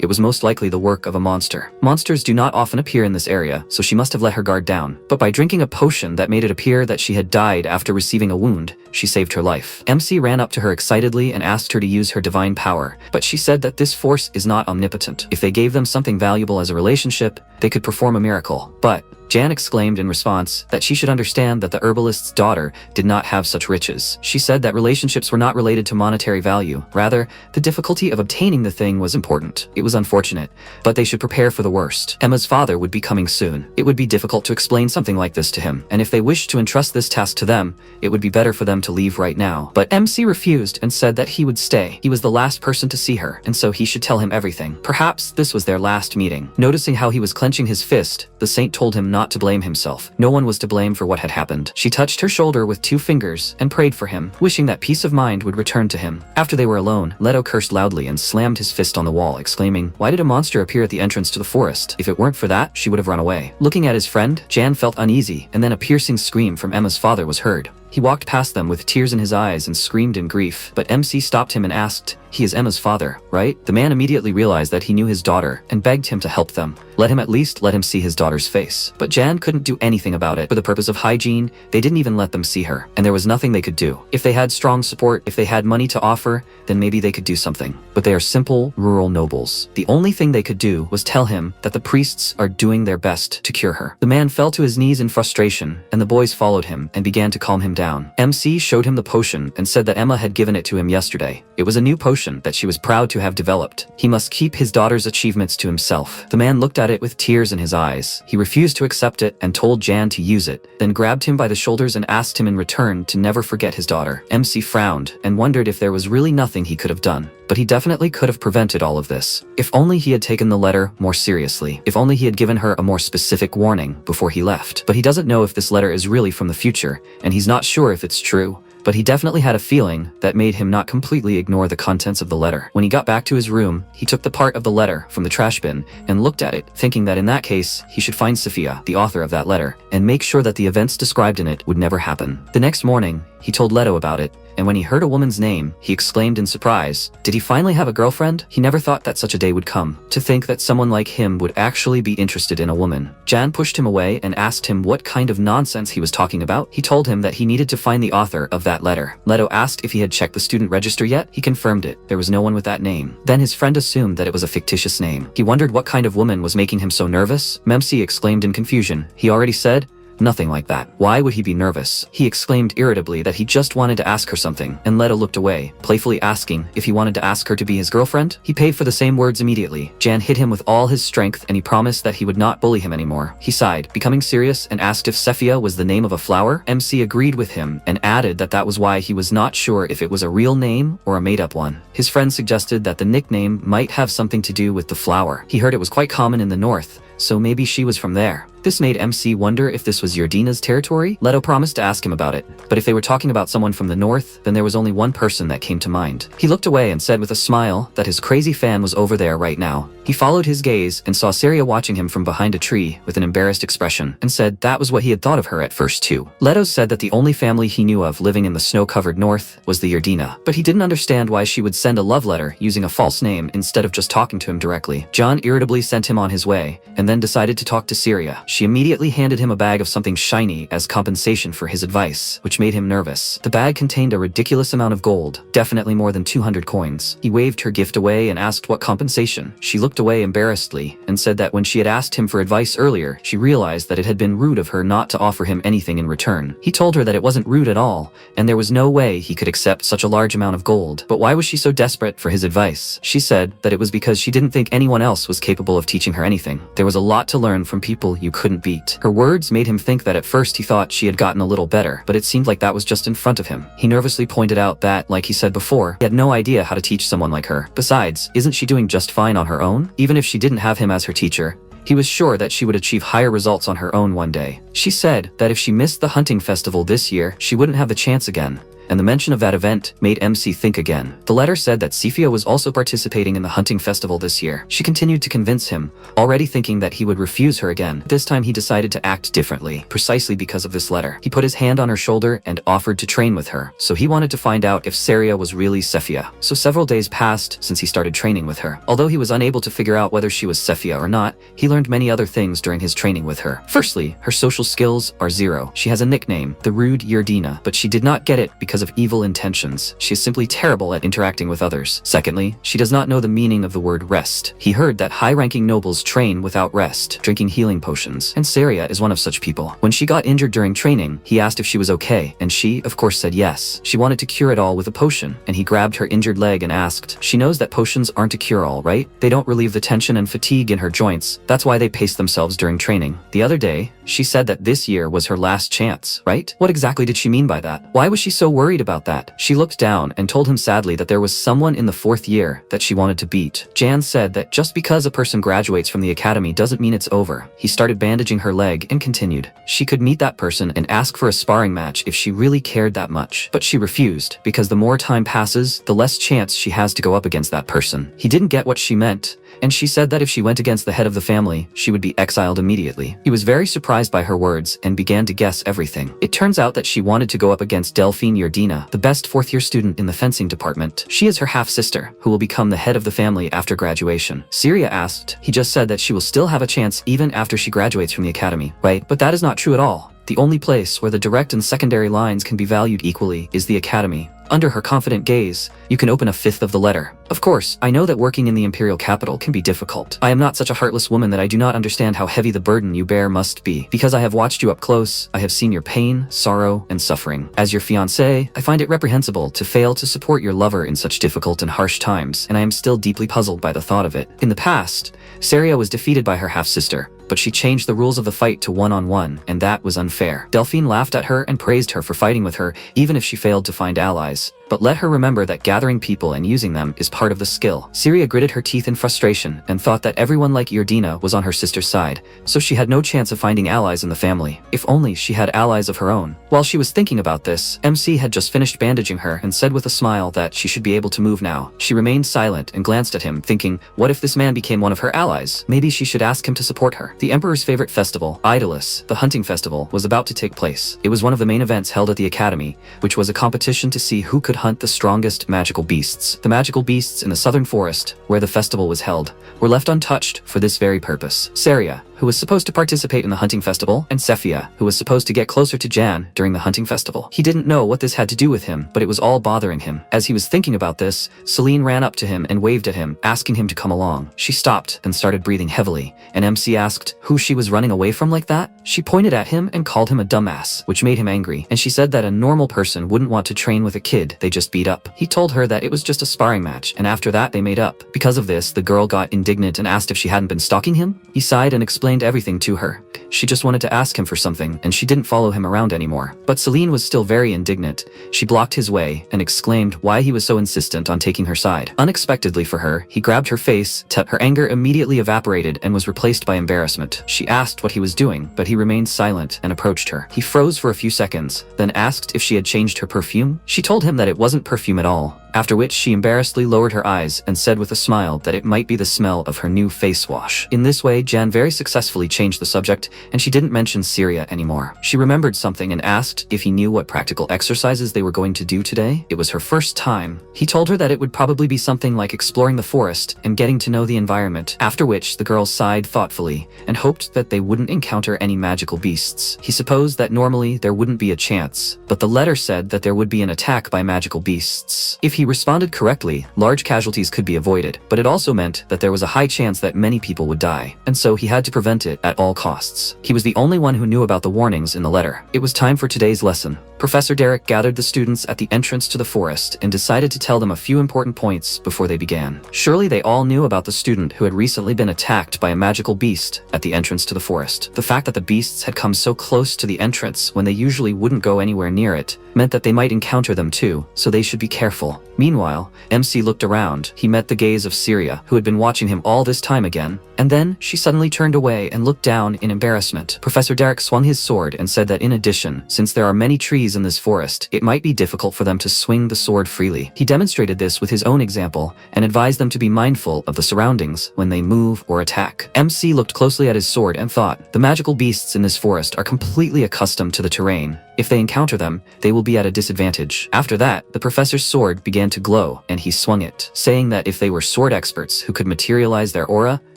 it was most likely the work of a monster. Monsters do not often appear in this area, so she must have let her guard down. But by drinking a potion that made it appear that she had died after receiving a wound, she saved her life. MC ran up to her excitedly and asked her to use her divine power, but she said that this force is not omnipotent. If they gave them something valuable as a relationship, they could perform a miracle. But Jan exclaimed in response that she should understand that the herbalist's daughter did not have such riches. She said that relationships were not related to monetary value. Rather, the difficulty of obtaining the thing was important. It was unfortunate, but they should prepare for the worst. Emma's father would be coming soon. It would be difficult to explain something like this to him, and if they wished to entrust this task to them, it would be better for them to leave right now. But MC refused and said that he would stay. He was the last person to see her, and so he should tell him everything. Perhaps this was their last meeting. Noticing how he was clenching his fist, the saint told him not to blame himself. No one was to blame for what had happened. She touched her shoulder with 2 fingers and prayed for him, wishing that peace of mind would return to him. After they were alone, Leto cursed loudly and slammed his fist on the wall, exclaiming, "Why did a monster appear at the entrance to the forest? If it weren't for that, she would have run away." Looking at his friend, Jan felt uneasy, and then a piercing scream from Emma's father was heard. He walked past them with tears in his eyes and screamed in grief, but MC stopped him and asked, "He is Emma's father, right?" The man immediately realized that he knew his daughter and begged him to help them. Let him see his daughter's face. But Jan couldn't do anything about it. For the purpose of hygiene, they didn't even let them see her, and there was nothing they could do. If they had strong support, if they had money to offer, then maybe they could do something. But they are simple, rural nobles. The only thing they could do was tell him that the priests are doing their best to cure her. The man fell to his knees in frustration, and the boys followed him and began to calm him down. MC showed him the potion and said that Emma had given it to him yesterday. It was a new potion that she was proud to have developed. He must keep his daughter's achievements to himself. The man looked at it with tears in his eyes. He refused to accept it and told Jan to use it, then grabbed him by the shoulders and asked him in return to never forget his daughter. MC frowned and wondered if there was really nothing he could have done. But he definitely could have prevented all of this. If only he had taken the letter more seriously. If only he had given her a more specific warning before he left. But he doesn't know if this letter is really from the future, and he's not sure if it's true, but he definitely had a feeling that made him not completely ignore the contents of the letter. When he got back to his room, he took the part of the letter from the trash bin and looked at it, thinking that in that case, he should find Sophia, the author of that letter, and make sure that the events described in it would never happen. The next morning, he told Leto about it, and when he heard a woman's name, he exclaimed in surprise, did he finally have a girlfriend? He never thought that such a day would come. To think that someone like him would actually be interested in a woman. Jan pushed him away and asked him what kind of nonsense he was talking about. He told him that he needed to find the author of that letter. Leto asked if he had checked the student register yet. He confirmed it. There was no one with that name. Then his friend assumed that it was a fictitious name. He wondered what kind of woman was making him so nervous. Memsi exclaimed in confusion. He already said, nothing like that. Why would he be nervous? He exclaimed irritably that he just wanted to ask her something, and Leto looked away, playfully asking if he wanted to ask her to be his girlfriend. He paid for the same words immediately. Jan hit him with all his strength and he promised that he would not bully him anymore. He sighed, becoming serious, and asked if Sophia was the name of a flower. MC agreed with him and added that that was why he was not sure if it was a real name or a made-up one. His friend suggested that the nickname might have something to do with the flower. He heard it was quite common in the north, so maybe she was from there. This made MC wonder if this was Yerdina's territory. Leto promised to ask him about it, but if they were talking about someone from the north, then there was only one person that came to mind. He looked away and said with a smile that his crazy fan was over there right now. He followed his gaze and saw Saria watching him from behind a tree with an embarrassed expression, and said that was what he had thought of her at first too. Leto said that the only family he knew of living in the snow-covered north was the Yerdina, but he didn't understand why she would send a love letter using a false name instead of just talking to him directly. John irritably sent him on his way, and then decided to talk to Saria. She immediately handed him a bag of something shiny as compensation for his advice, which made him nervous. The bag contained a ridiculous amount of gold, definitely more than 200 coins. He waved her gift away and asked what compensation. She looked away embarrassedly and said that when she had asked him for advice earlier, she realized that it had been rude of her not to offer him anything in return. He told her that it wasn't rude at all, and there was no way he could accept such a large amount of gold. But why was she so desperate for his advice? She said that it was because she didn't think anyone else was capable of teaching her anything. There was a lot to learn from people you couldn't beat. Her words made him think that at first he thought she had gotten a little better, but it seemed like that was just in front of him. He nervously pointed out that, like he said before, he had no idea how to teach someone like her. Besides, isn't she doing just fine on her own? Even if she didn't have him as her teacher, he was sure that she would achieve higher results on her own one day. She said that if she missed the hunting festival this year, she wouldn't have the chance again. And the mention of that event made MC think again. The letter said that Sophia was also participating in the hunting festival this year. She continued to convince him, already thinking that he would refuse her again. This time he decided to act differently, precisely because of this letter. He put his hand on her shoulder and offered to train with her. So he wanted to find out if Saria was really Sophia. So several days passed since he started training with her. Although he was unable to figure out whether she was Sophia or not, he learned many other things during his training with her. Firstly, her social skills are 0. She has a nickname, the rude Yerdina, but she did not get it because of evil intentions. She is simply terrible at interacting with others. Secondly, she does not know the meaning of the word rest. He heard that high-ranking nobles train without rest, drinking healing potions, and Saria is one of such people. When she got injured during training, he asked if she was okay, and she, of course, said yes. She wanted to cure it all with a potion, and he grabbed her injured leg and asked, she knows that potions aren't a cure-all, right? They don't relieve the tension and fatigue in her joints. That's why they pace themselves during training. The other day, she said that this year was her last chance, right? What exactly did she mean by that? Why was she so worried about that? She looked down and told him sadly that there was someone in the 4th year that she wanted to beat. Jan said that just because a person graduates from the academy doesn't mean it's over. He started bandaging her leg and continued. She could meet that person and ask for a sparring match if she really cared that much. But she refused, because the more time passes, the less chance she has to go up against that person. He didn't get what she meant, and she said that if she went against the head of the family, she would be exiled immediately. He was very surprised by her words and began to guess everything. It turns out that she wanted to go up against Delphine Yerdina, the best 4th-year student in the fencing department. She is her half-sister, who will become the head of the family after graduation. Saria asked, he just said that she will still have a chance even after she graduates from the academy, right? But that is not true at all. The only place where the direct and secondary lines can be valued equally is the academy. Under her confident gaze, you can open a 5th of the letter. Of course, I know that working in the imperial capital can be difficult. I am not such a heartless woman that I do not understand how heavy the burden you bear must be. Because I have watched you up close, I have seen your pain, sorrow, and suffering. As your fiancé, I find it reprehensible to fail to support your lover in such difficult and harsh times, and I am still deeply puzzled by the thought of it. In the past, Saria was defeated by her half-sister, but she changed the rules of the fight to one-on-one, and that was unfair. Delphine laughed at her and praised her for fighting with her, even if she failed to find allies. but let her remember that gathering people and using them is part of the skill. Syria gritted her teeth in frustration and thought that everyone like Yerdina was on her sister's side, so she had no chance of finding allies in the family. If only she had allies of her own. While she was thinking about this, MC had just finished bandaging her and said with a smile that she should be able to move now. She remained silent and glanced at him, thinking, what if this man became one of her allies? Maybe she should ask him to support her. The Emperor's favorite festival, Idolus, the hunting festival, was about to take place. It was one of the main events held at the academy, which was a competition to see who could hunt the strongest magical beasts. The magical beasts in the southern forest, where the festival was held, were left untouched for this very purpose. Saria, who was supposed to participate in the hunting festival, and Sephia, who was supposed to get closer to Jan during the hunting festival. He didn't know what this had to do with him, but it was all bothering him. As he was thinking about this, Celine ran up to him and waved at him, asking him to come along. She stopped and started breathing heavily, and MC asked who she was running away from like that. She pointed at him and called him a dumbass, which made him angry, and she said that a normal person wouldn't want to train with a kid they just beat up. He told her that it was just a sparring match, and after that they made up. Because of this, the girl got indignant and asked if she hadn't been stalking him. He sighed and explained everything to her. She just wanted to ask him for something, and she didn't follow him around anymore. But Celine was still very indignant. She blocked his way and exclaimed why he was so insistent on taking her side. Unexpectedly for her, he grabbed her face. Her anger immediately evaporated and was replaced by embarrassment. She asked what he was doing, but he remained silent and approached her. He froze for a few seconds, then asked if she had changed her perfume. She told him that it wasn't perfume at all, after which she embarrassedly lowered her eyes and said with a smile that it might be the smell of her new face wash. In this way, Jan very successfully changed the subject, and she didn't mention Syria anymore. She remembered something and asked if he knew what practical exercises they were going to do today. It was her first time. He told her that it would probably be something like exploring the forest and getting to know the environment, after which the girl sighed thoughtfully and hoped that they wouldn't encounter any magical beasts. He supposed that normally there wouldn't be a chance, but the letter said that there would be an attack by magical beasts. If he responded correctly, large casualties could be avoided, but it also meant that there was a high chance that many people would die, and so he had to prevent it at all costs. He was the only one who knew about the warnings in the letter. It was time for today's lesson. Professor Derek gathered the students at the entrance to the forest and decided to tell them a few important points before they began. Surely they all knew about the student who had recently been attacked by a magical beast at the entrance to the forest. The fact that the beasts had come so close to the entrance when they usually wouldn't go anywhere near it meant that they might encounter them too, so they should be careful. Meanwhile, MC looked around. He met the gaze of Syria, who had been watching him all this time again, and then she suddenly turned away and looked down in embarrassment. Professor Derek swung his sword and said that in addition, since there are many trees in this forest, it might be difficult for them to swing the sword freely. He demonstrated this with his own example and advised them to be mindful of the surroundings when they move or attack. MC looked closely at his sword and thought, the magical beasts in this forest are completely accustomed to the terrain. If they encounter them, they will be at a disadvantage. After that, the professor's sword began to glow and he swung it, saying that if they were sword experts who could materialize their aura,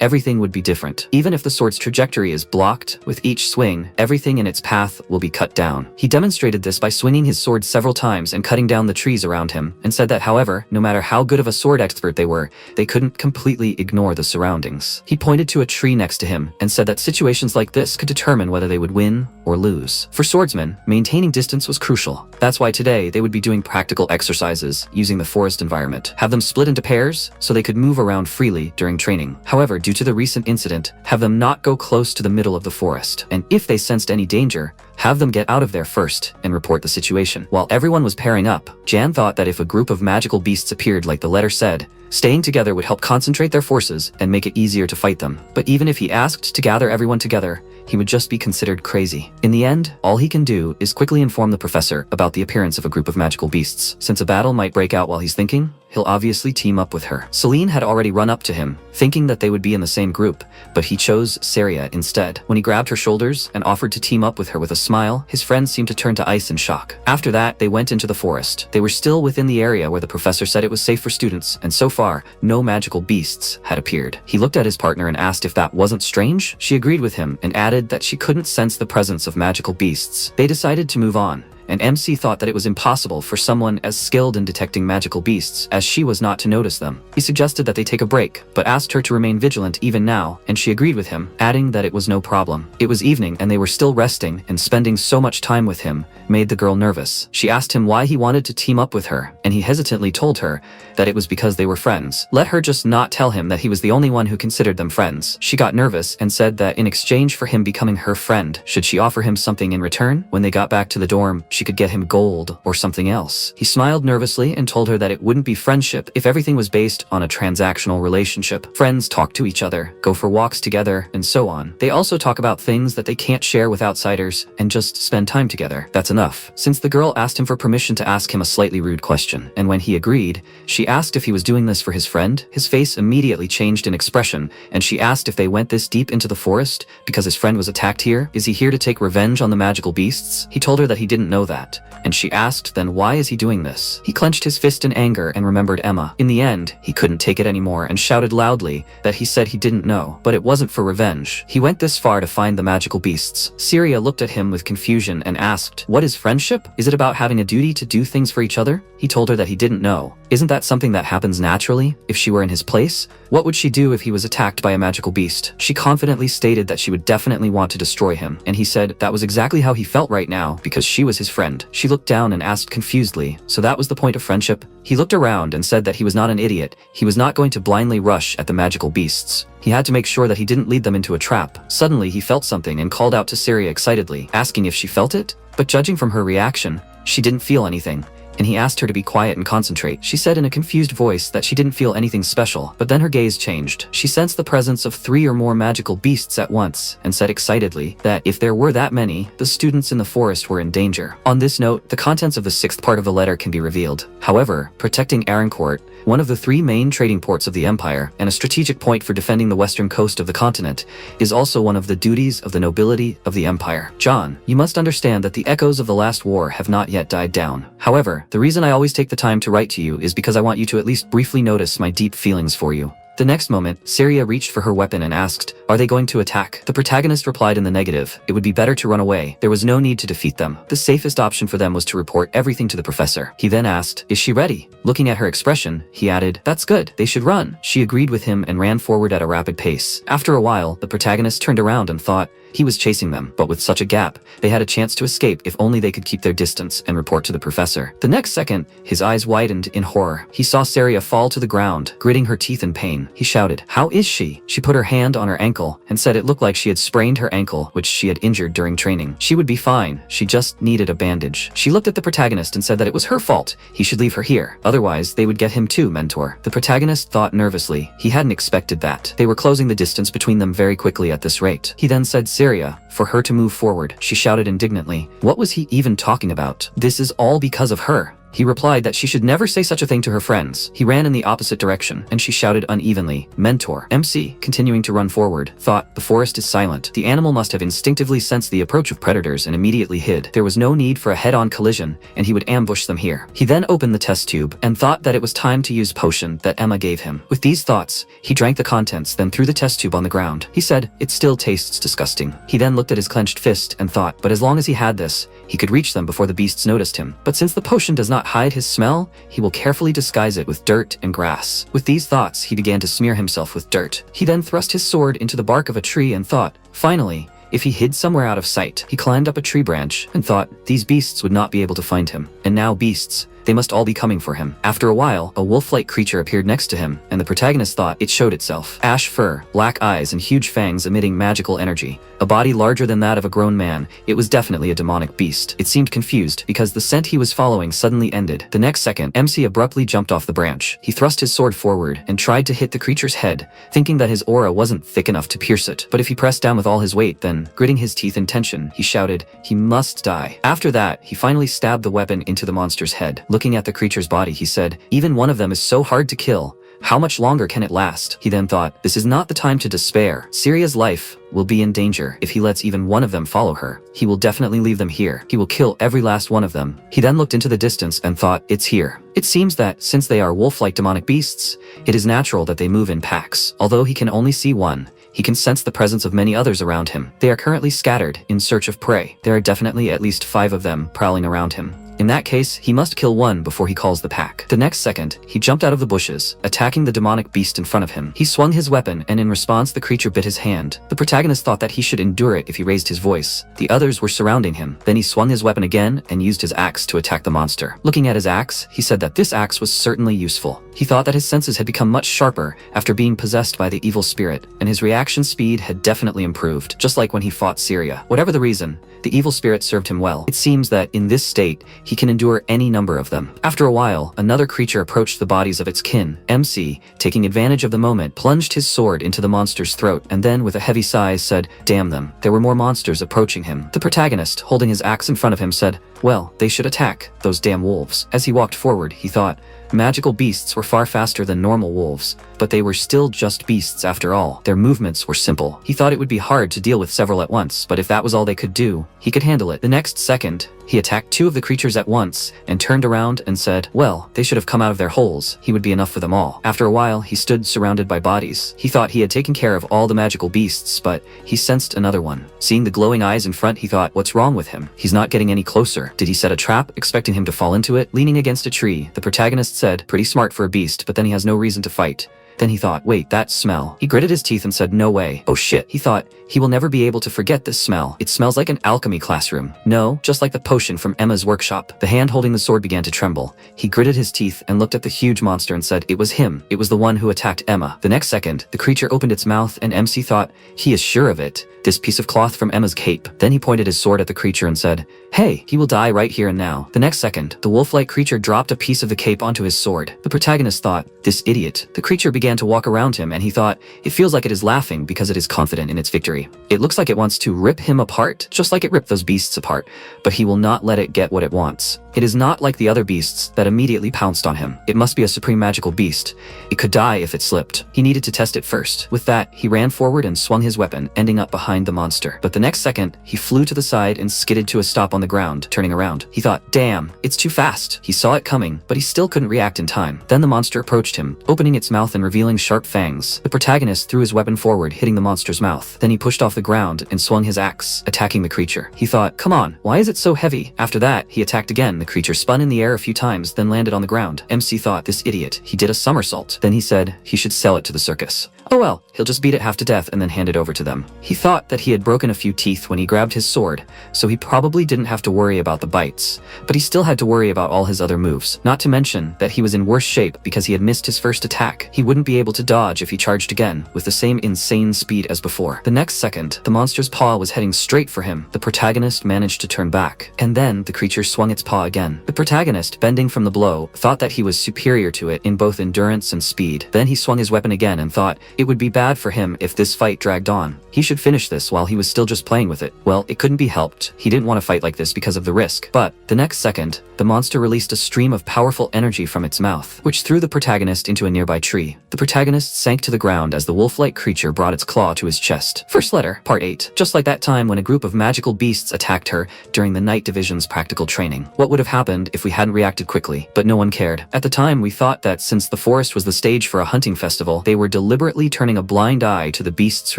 everything would be different. Even if the sword's trajectory is blocked, with each swing, everything in its path will be cut down. He demonstrated this by swinging his sword several times and cutting down the trees around him, and said that however, no matter how good of a sword expert they were, they couldn't completely ignore the surroundings. He pointed to a tree next to him and said that situations like this could determine whether they would win or lose. For swordsmen, maintaining distance was crucial. That's why today they would be doing practical exercises using the forest environment. Have them split into pairs so they could move around freely during training. However, due to the recent incident, have them not go close to the middle of the forest, and if they sensed any danger, have them get out of there first and report the situation. While everyone was pairing up, Jan thought that if a group of magical beasts appeared like the letter said, staying together would help concentrate their forces and make it easier to fight them. But even if he asked to gather everyone together, he would just be considered crazy. In the end, all he can do is quickly inform the professor about the appearance of a group of magical beasts. Since a battle might break out while he's thinking, he'll obviously team up with her. Celine had already run up to him, thinking that they would be in the same group, but he chose Saria instead. When he grabbed her shoulders and offered to team up with her with a smile, his friends seemed to turn to ice in shock. After that, they went into the forest. They were still within the area where the professor said it was safe for students, and so far, no magical beasts had appeared. He looked at his partner and asked if that wasn't strange. She agreed with him and added that she couldn't sense the presence of magical beasts. They decided to move on, and MC thought that it was impossible for someone as skilled in detecting magical beasts as she was not to notice them. He suggested that they take a break, but asked her to remain vigilant even now, and she agreed with him, adding that it was no problem. It was evening and they were still resting, and spending so much time with him made the girl nervous. She asked him why he wanted to team up with her, and he hesitantly told her that it was because they were friends. Let her just not tell him that he was the only one who considered them friends. She got nervous and said that in exchange for him becoming her friend, should she offer him something in return? When they got back to the dorm, she she could get him gold or something else. He smiled nervously and told her that it wouldn't be friendship if everything was based on a transactional relationship. Friends talk to each other, go for walks together, and so on. They also talk about things that they can't share with outsiders and just spend time together. That's enough. Since the girl asked him for permission to ask him a slightly rude question, and when he agreed, she asked if he was doing this for his friend. His face immediately changed in expression, and she asked if they went this deep into the forest because his friend was attacked here. Is he here to take revenge on the magical beasts? He told her that he didn't know that, and she asked, then why is he doing this? He clenched his fist in anger and remembered Emma. In the end, he couldn't take it anymore and shouted loudly that he said he didn't know, but it wasn't for revenge. He went this far to find the magical beasts. Syria looked at him with confusion and asked, what is friendship? Is it about having a duty to do things for each other? He told her that he didn't know. Isn't that something that happens naturally? If she were in his place, what would she do if he was attacked by a magical beast? She confidently stated that she would definitely want to destroy him, and he said that was exactly how he felt right now because she was his friend. She looked down and asked confusedly, so that was the point of friendship? He looked around and said that he was not an idiot. He was not going to blindly rush at the magical beasts. He had to make sure that he didn't lead them into a trap. Suddenly, he felt something and called out to Syria excitedly, asking if she felt it? But judging from her reaction, she didn't feel anything, and he asked her to be quiet and concentrate. She said in a confused voice that she didn't feel anything special, but then her gaze changed. She sensed the presence of 3 or more magical beasts at once, and said excitedly that if there were that many, the students in the forest were in danger. On this note, the contents of the 6th part of the letter can be revealed. However, protecting Arancourt, one of the 3 main trading ports of the empire, and a strategic point for defending the western coast of the continent, is also one of the duties of the nobility of the empire. John, you must understand that the echoes of the last war have not yet died down. However, the reason I always take the time to write to you is because I want you to at least briefly notice my deep feelings for you. The next moment, Syria reached for her weapon and asked, are they going to attack? The protagonist replied in the negative. It would be better to run away. There was no need to defeat them. The safest option for them was to report everything to the professor. He then asked, is she ready? Looking at her expression, he added, that's good. They should run. She agreed with him and ran forward at a rapid pace. After a while, the protagonist turned around and thought, he was chasing them, but with such a gap, they had a chance to escape if only they could keep their distance and report to the professor. The next second, his eyes widened in horror. He saw Syria fall to the ground, gritting her teeth in pain. He shouted, how is she? She put her hand on her ankle and said it looked like she had sprained her ankle, which she had injured during training. She would be fine. She just needed a bandage. She looked at the protagonist and said that it was her fault. He should leave her here. Otherwise, they would get him too, mentor. The protagonist thought nervously. He hadn't expected that. They were closing the distance between them very quickly at this rate. He then said, Syria, for her to move forward. She shouted indignantly. What was he even talking about? This is all because of her. He replied that she should never say such a thing to her friends. He ran in the opposite direction, and she shouted unevenly, mentor. MC, continuing to run forward, thought, the forest is silent. The animal must have instinctively sensed the approach of predators and immediately hid. There was no need for a head-on collision, and he would ambush them here. He then opened the test tube, and thought that it was time to use potion that Emma gave him. With these thoughts, he drank the contents, then threw the test tube on the ground. He said, it still tastes disgusting. He then looked at his clenched fist and thought, but as long as he had this, he could reach them before the beasts noticed him. But since the potion does not hide his smell, he will carefully disguise it with dirt and grass. With these thoughts, he began to smear himself with dirt. He then thrust his sword into the bark of a tree and thought, finally, if he hid somewhere out of sight. He climbed up a tree branch and thought, these beasts would not be able to find him. And now beasts, they must all be coming for him. After a while, a wolf-like creature appeared next to him, and the protagonist thought it showed itself. Ash fur, black eyes, and huge fangs emitting magical energy. A body larger than that of a grown man, it was definitely a demonic beast. It seemed confused, because the scent he was following suddenly ended. The next second, MC abruptly jumped off the branch. He thrust his sword forward, and tried to hit the creature's head, thinking that his aura wasn't thick enough to pierce it. But if he pressed down with all his weight, then, gritting his teeth in tension, he shouted, he must die. After that, he finally stabbed the weapon into the monster's head. Looking at the creature's body, he said, even one of them is so hard to kill. How much longer can it last? He then thought, this is not the time to despair. Syria's life will be in danger if he lets even one of them follow her. He will definitely leave them here. He will kill every last one of them. He then looked into the distance and thought, it's here. It seems that, since they are wolf-like demonic beasts, it is natural that they move in packs. Although he can only see one, he can sense the presence of many others around him. They are currently scattered in search of prey. There are definitely at least 5 of them prowling around him. In that case, he must kill one before he calls the pack. The next second, he jumped out of the bushes, attacking the demonic beast in front of him. He swung his weapon, and in response the creature bit his hand. The protagonist thought that he should endure it if he raised his voice. The others were surrounding him. Then he swung his weapon again and used his axe to attack the monster. Looking at his axe, he said that this axe was certainly useful. He thought that his senses had become much sharper after being possessed by the evil spirit, and his reaction speed had definitely improved, just like when he fought Syria. Whatever the reason, the evil spirit served him well. It seems that in this state, he can endure any number of them. After a while, another creature approached the bodies of its kin. MC, taking advantage of the moment, plunged his sword into the monster's throat, and then with a heavy sigh said, "Damn them." There were more monsters approaching him. The protagonist, holding his axe in front of him, said, "Well, they should attack, those damn wolves." As he walked forward, he thought, magical beasts were far faster than normal wolves, but they were still just beasts after all. Their movements were simple. He thought it would be hard to deal with several at once, but if that was all they could do, he could handle it. The next second, he attacked two of the creatures at once and turned around and said, "Well, they should have come out of their holes. He would be enough for them all." After a while, he stood surrounded by bodies. He thought he had taken care of all the magical beasts, but he sensed another one. Seeing the glowing eyes in front, he thought, what's wrong with him? He's not getting any closer. Did he set a trap, expecting him to fall into it? Leaning against a tree, the protagonist said, "Pretty smart for a beast, but then he has no reason to fight." Then he thought, wait, that smell. He gritted his teeth and said, no way. Oh shit. He thought, he will never be able to forget this smell. It smells like an alchemy classroom. No, just like the potion from Emma's workshop. The hand holding the sword began to tremble. He gritted his teeth and looked at the huge monster and said, it was him. It was the one who attacked Emma. The next second, the creature opened its mouth and MC thought, he is sure of it. This piece of cloth from Emma's cape. Then he pointed his sword at the creature and said, hey, he will die right here and now. The next second, the wolf-like creature dropped a piece of the cape onto his sword. The protagonist thought, this idiot. The creature began to walk around him and he thought, it feels like it is laughing because it is confident in its victory. It looks like it wants to rip him apart, just like it ripped those beasts apart, but he will not let it get what it wants. It is not like the other beasts that immediately pounced on him. It must be a supreme magical beast. It could die if it slipped. He needed to test it first. With that, he ran forward and swung his weapon, ending up behind the monster. But the next second, he flew to the side and skidded to a stop on the ground, turning around. He thought, damn, it's too fast. He saw it coming, but he still couldn't react in time. Then the monster approached him, opening its mouth and revealing sharp fangs. The protagonist threw his weapon forward, hitting the monster's mouth. Then he pushed off the ground and swung his axe, attacking the creature. He thought, come on, why is it so heavy? After that, he attacked again. The creature spun in the air a few times, then landed on the ground. MC thought, this idiot, he did a somersault. Then he said he should sell it to the circus. Oh well, he'll just beat it half to death and then hand it over to them. He thought that he had broken a few teeth when he grabbed his sword, so he probably didn't have to worry about the bites, but he still had to worry about all his other moves. Not to mention that he was in worse shape because he had missed his first attack. He wouldn't be able to dodge if he charged again with the same insane speed as before. The next second, the monster's paw was heading straight for him. The protagonist managed to turn back, and then the creature swung its paw again. The protagonist, bending from the blow, thought that he was superior to it in both endurance and speed. Then he swung his weapon again and thought, it would be bad for him if this fight dragged on. He should finish this while he was still just playing with it. Well, it couldn't be helped. He didn't want to fight like this because of the risk. But the next second, the monster released a stream of powerful energy from its mouth, which threw the protagonist into a nearby tree. The protagonist sank to the ground as the wolf-like creature brought its claw to his chest. First letter, part 8. Just like that time when a group of magical beasts attacked her during the Night Division's practical training. What would have happened if we hadn't reacted quickly? But no one cared. At the time, we thought that since the forest was the stage for a hunting festival, they were deliberately turning a blind eye to the beast's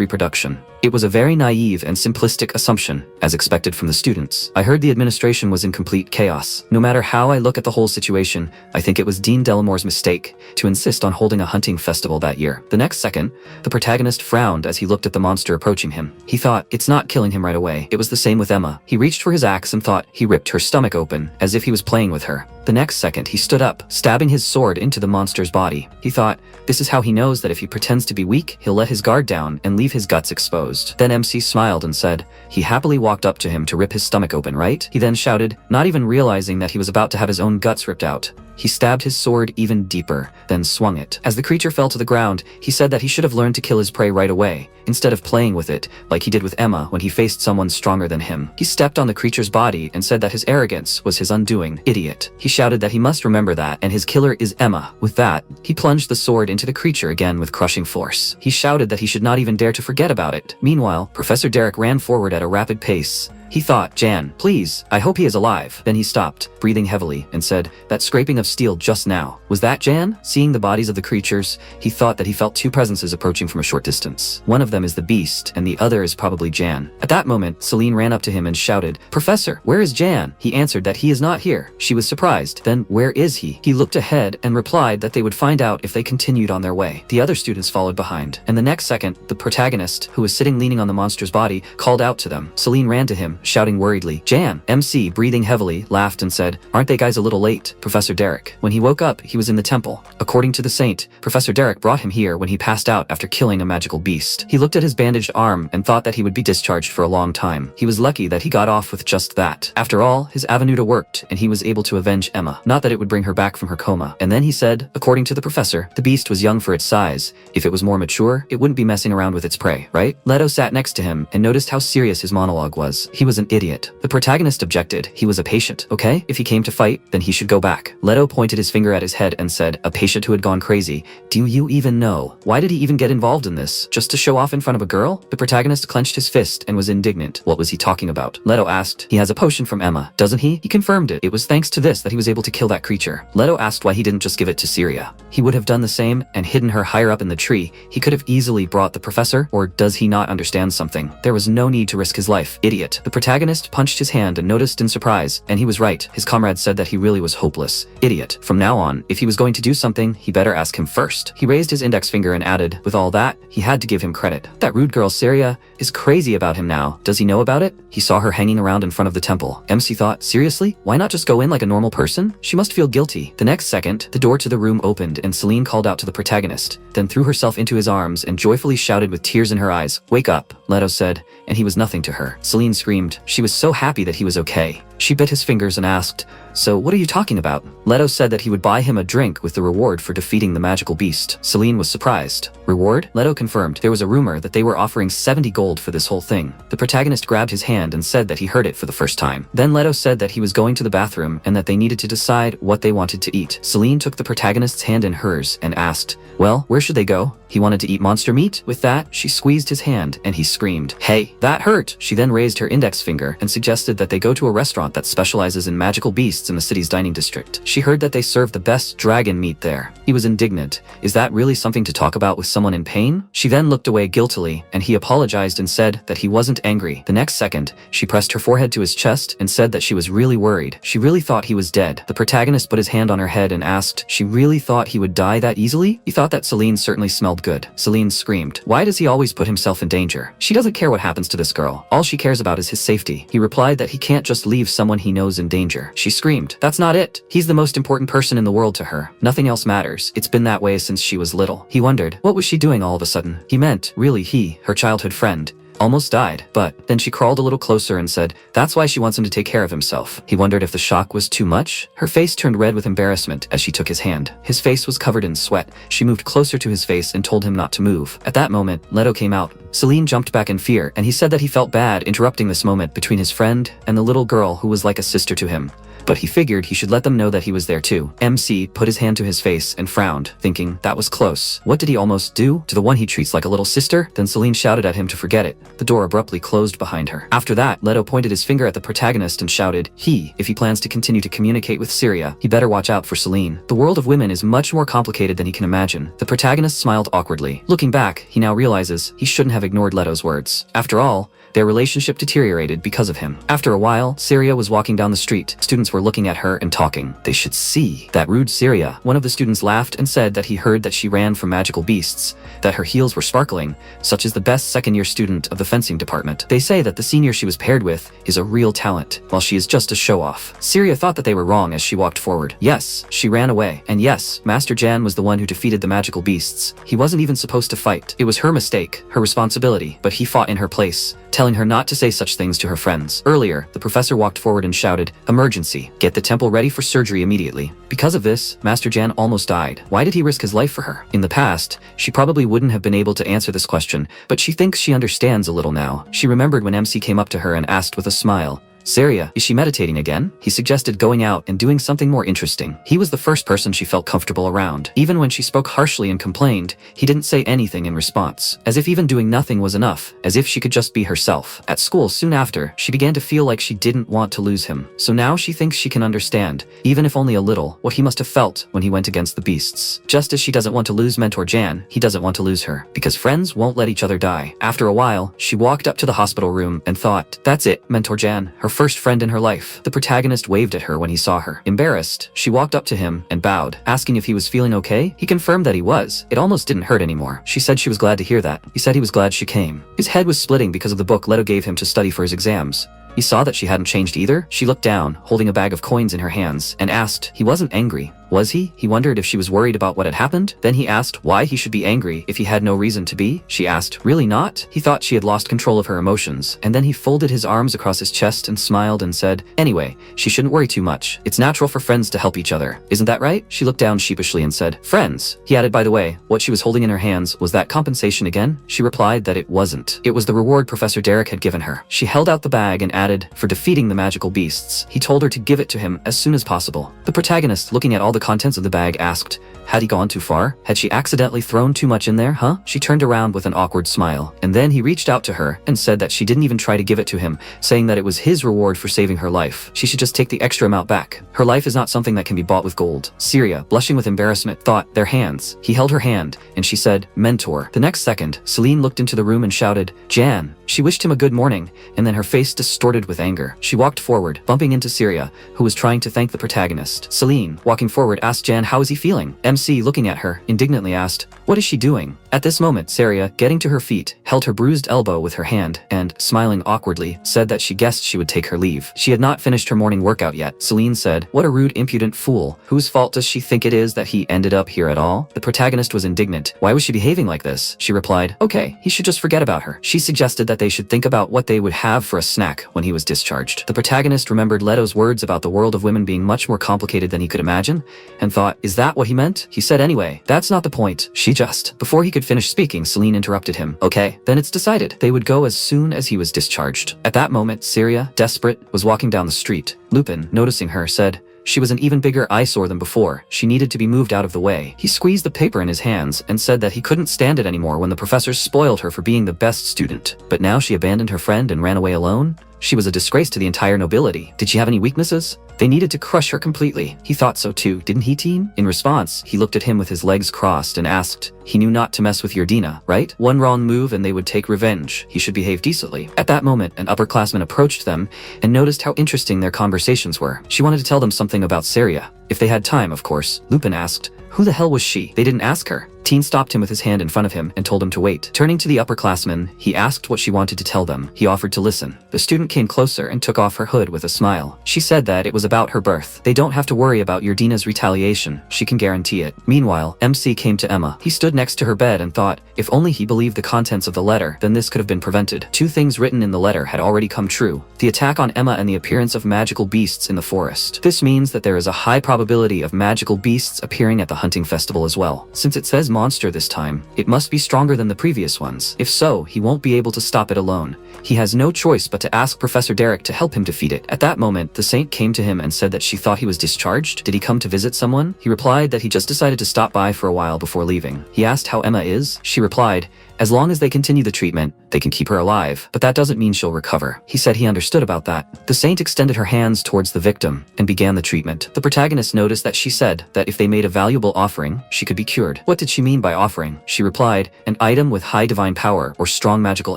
reproduction. It was a very naive and simplistic assumption, as expected from the students. I heard the administration was in complete chaos. No matter how I look at the whole situation, I think it was Dean Delamore's mistake to insist on holding a hunting festival that year. The next second, the protagonist frowned as he looked at the monster approaching him. He thought, it's not killing him right away. It was the same with Emma. He reached for his axe and thought he ripped her stomach open, as if he was playing with her. The next second, he stood up, stabbing his sword into the monster's body. He thought, this is how he knows that if he pretends to be weak, he'll let his guard down and leave his guts exposed. Then MC smiled and said, he happily walked up to him to rip his stomach open, right? He then shouted, not even realizing that he was about to have his own guts ripped out. He stabbed his sword even deeper, then swung it. As the creature fell to the ground, he said that he should have learned to kill his prey right away, instead of playing with it, like he did with Emma when he faced someone stronger than him. He stepped on the creature's body and said that his arrogance was his undoing. Idiot. He shouted that he must remember that, and his killer is Emma. With that, he plunged the sword into the creature again with crushing force. He shouted that he should not even dare to forget about it. Meanwhile, Professor Derek ran forward at a rapid pace. He thought, Jan, please, I hope he is alive. Then he stopped, breathing heavily, and said, that scraping of steel just now. Was that Jan? Seeing the bodies of the creatures, he thought that he felt two presences approaching from a short distance. One of them is the beast, and the other is probably Jan. At that moment, Celine ran up to him and shouted, Professor, where is Jan? He answered that he is not here. She was surprised. Then, where is he? He looked ahead and replied that they would find out if they continued on their way. The other students followed behind, and the next second, the protagonist, who was sitting leaning on the monster's body, called out to them. Celine ran to him, shouting worriedly, Jan. MC, breathing heavily, laughed and said, aren't they guys a little late, Professor Derek? When he woke up, he was in the temple. According to the saint, Professor Derek brought him here when he passed out after killing a magical beast. He looked at his bandaged arm and thought that he would be discharged for a long time. He was lucky that he got off with just that. After all, his Avenuta worked, and he was able to avenge Emma. Not that it would bring her back from her coma. And then he said, according to the professor, the beast was young for its size. If it was more mature, it wouldn't be messing around with its prey, right? Leto sat next to him and noticed how serious his monologue was. He was an idiot. The protagonist objected. He was a patient, okay? If he came to fight, then he should go back. Leto pointed his finger at his head and said, a patient who had gone crazy. Do you even know? Why did he even get involved in this? Just to show off in front of a girl? The protagonist clenched his fist and was indignant. What was he talking about? Leto asked. He has a potion from Emma, doesn't he? He confirmed it. It was thanks to this that he was able to kill that creature. Leto asked why he didn't just give it to Syria. He would have done the same and hidden her higher up in the tree. He could have easily brought the professor, or does he not understand something? There was no need to risk his life. Idiot. The protagonist punched his hand and noticed in surprise, and he was right. His comrade said that he really was hopeless. Idiot. From now on, if he was going to do something, he better ask him first. He raised his index finger and added, with all that, he had to give him credit. That rude girl Syria is crazy about him now. Does he know about it? He saw her hanging around in front of the temple. MC thought, seriously? Why not just go in like a normal person? She must feel guilty. The next second, the door to the room opened and Celine called out to the protagonist, then threw herself into his arms and joyfully shouted with tears in her eyes, wake up, Leto said, and he was nothing to her. Celine screamed. She was so happy that he was okay. She bit his fingers and asked, so what are you talking about? Leto said that he would buy him a drink with the reward for defeating the magical beast. Celine was surprised. Reward? Leto confirmed. There was a rumor that they were offering 70 gold for this whole thing. The protagonist grabbed his hand and said that he heard it for the first time. Then Leto said that he was going to the bathroom and that they needed to decide what they wanted to eat. Celine took the protagonist's hand in hers and asked, well, where should they go? He wanted to eat monster meat? With that, she squeezed his hand and he screamed, hey, that hurt! She then raised her index finger and suggested that they go to a restaurant that specializes in magical beasts in the city's dining district. She heard that they serve the best dragon meat there. He was indignant. Is that really something to talk about with someone in pain? She then looked away guiltily and he apologized and said that he wasn't angry. The next second, she pressed her forehead to his chest and said that she was really worried. She really thought he was dead. The protagonist put his hand on her head and asked, she really thought he would die that easily? He thought that Celine certainly smelled good. Celine screamed, why does he always put himself in danger? She doesn't care what happens to this girl. All she cares about is his safety. He replied that he can't just leave someone he knows in danger. She screamed, that's not it. He's the most important person in the world to her. Nothing else matters. It's been that way since she was little. He wondered, what was she doing all of a sudden? He meant, really he, her childhood friend, almost died. But then she crawled a little closer and said, that's why she wants him to take care of himself. He wondered if the shock was too much. Her face turned red with embarrassment as she took his hand. His face was covered in sweat. She moved closer to his face and told him not to move. At that moment, Leto came out. Celine jumped back in fear, and he said that he felt bad interrupting this moment between his friend and the little girl who was like a sister to him. But he figured he should let them know that he was there too. MC put his hand to his face and frowned, thinking, that was close. What did he almost do to the one he treats like a little sister? Then Celine shouted at him to forget it. The door abruptly closed behind her. After that, Leto pointed his finger at the protagonist and shouted, if he plans to continue to communicate with Syria, he better watch out for Celine. The world of women is much more complicated than he can imagine. The protagonist smiled awkwardly. Looking back, he now realizes he shouldn't have ignored Leto's words. After all, their relationship deteriorated because of him. After a while, Syria was walking down the street. Students were looking at her and talking. They should see. That rude Syria. One of the students laughed and said that he heard that she ran from magical beasts, that her heels were sparkling, such as the best second-year student of the fencing department. They say that the senior she was paired with is a real talent, while she is just a show-off. Syria thought that they were wrong as she walked forward. Yes, she ran away. And yes, Master Jan was the one who defeated the magical beasts. He wasn't even supposed to fight. It was her mistake, her responsibility, but he fought in her place, telling her not to say such things to her friends. Earlier, the professor walked forward and shouted, emergency, get the temple ready for surgery immediately. Because of this, Master Jan almost died. Why did he risk his life for her? In the past, she probably wouldn't have been able to answer this question, but she thinks she understands a little now. She remembered when MC came up to her and asked with a smile, "Saria, is she meditating again?" He suggested going out and doing something more interesting. He was the first person she felt comfortable around. Even when she spoke harshly and complained, he didn't say anything in response, as if even doing nothing was enough, as if she could just be herself. At school soon after, she began to feel like she didn't want to lose him. So now she thinks she can understand, even if only a little, what he must have felt when he went against the beasts. Just as she doesn't want to lose Mentor Jan, he doesn't want to lose her, because friends won't let each other die. After a while, she walked up to the hospital room and thought, that's it, Mentor Jan, her first friend in her life. The protagonist waved at her when he saw her. Embarrassed, she walked up to him and bowed, asking if he was feeling okay. He confirmed that he was. It almost didn't hurt anymore. She said she was glad to hear that. He said he was glad she came. His head was splitting because of the book Leto gave him to study for his exams. He saw that she hadn't changed either. She looked down, holding a bag of coins in her hands, and asked, he wasn't angry, was he? He wondered if she was worried about what had happened. Then he asked why he should be angry if he had no reason to be. She asked, really not? He thought she had lost control of her emotions, and then he folded his arms across his chest and smiled and said, anyway, she shouldn't worry too much. It's natural for friends to help each other. Isn't that right? She looked down sheepishly and said, friends. He added, by the way, what she was holding in her hands, was that compensation again? She replied that it wasn't. It was the reward Professor Derek had given her. She held out the bag and added, for defeating the magical beasts. He told her to give it to him as soon as possible. The protagonist, looking at all the contents of the bag, asked, had he gone too far? Had she accidentally thrown too much in there, huh? She turned around with an awkward smile, and then he reached out to her and said that she didn't even try to give it to him, saying that it was his reward for saving her life. She should just take the extra amount back. Her life is not something that can be bought with gold. Saria, blushing with embarrassment, thought, their hands. He held her hand, and she said, mentor. The next second, Celine looked into the room and shouted, Jan. She wished him a good morning, and then her face distorted with anger. She walked forward, bumping into Saria, who was trying to thank the protagonist. Celine, walking forward, asked Jan how is he feeling. MC, looking at her, indignantly asked, what is she doing? At this moment, Saria, getting to her feet, held her bruised elbow with her hand, and, smiling awkwardly, said that she guessed she would take her leave. She had not finished her morning workout yet. Celine said, what a rude, impudent fool. Whose fault does she think it is that he ended up here at all? The protagonist was indignant. Why was she behaving like this? She replied, okay, he should just forget about her. She suggested that they should think about what they would have for a snack when he was discharged. The protagonist remembered Leto's words about the world of women being much more complicated than he could imagine, and thought, is that what he meant? He said anyway, that's not the point. She just. Before he could finish speaking, Celine interrupted him. Okay, then it's decided. They would go as soon as he was discharged. At that moment, Saria, desperate, was walking down the street. Lupin, noticing her, said, she was an even bigger eyesore than before. She needed to be moved out of the way. He squeezed the paper in his hands and said that he couldn't stand it anymore when the professors spoiled her for being the best student. But now she abandoned her friend and ran away alone? She was a disgrace to the entire nobility. Did she have any weaknesses? They needed to crush her completely. He thought so too, didn't he, teen? In response, he looked at him with his legs crossed and asked, he knew not to mess with Yardina, right? One wrong move and they would take revenge. He should behave decently. At that moment, an upperclassman approached them and noticed how interesting their conversations were. She wanted to tell them something about Saria. If they had time, of course. Lupin asked, who the hell was she? They didn't ask her. Teen stopped him with his hand in front of him and told him to wait. Turning to the upperclassman, he asked what she wanted to tell them. He offered to listen. The student came closer and took off her hood with a smile. She said that it was about her birth. They don't have to worry about Yardina's retaliation. She can guarantee it. Meanwhile, MC came to Emma. He stood next to her bed and thought, if only he believed the contents of the letter, then this could have been prevented. Two things written in the letter had already come true. The attack on Emma and the appearance of magical beasts in the forest. This means that there is a high probability of magical beasts appearing at the hunting festival as well. Since it says monster this time, it must be stronger than the previous ones. If so, he won't be able to stop it alone. He has no choice but to ask Professor Derek to help him defeat it. At that moment, the saint came to him and said that she thought he was discharged. Did he come to visit someone? He replied that he just decided to stop by for a while before leaving. He asked how Emma is. She replied, as long as they continue the treatment, they can keep her alive, but that doesn't mean she'll recover. He said he understood about that. The saint extended her hands towards the victim and began the treatment. The protagonist noticed that she said that if they made a valuable offering, she could be cured. What did she mean by offering? She replied, an item with high divine power or strong magical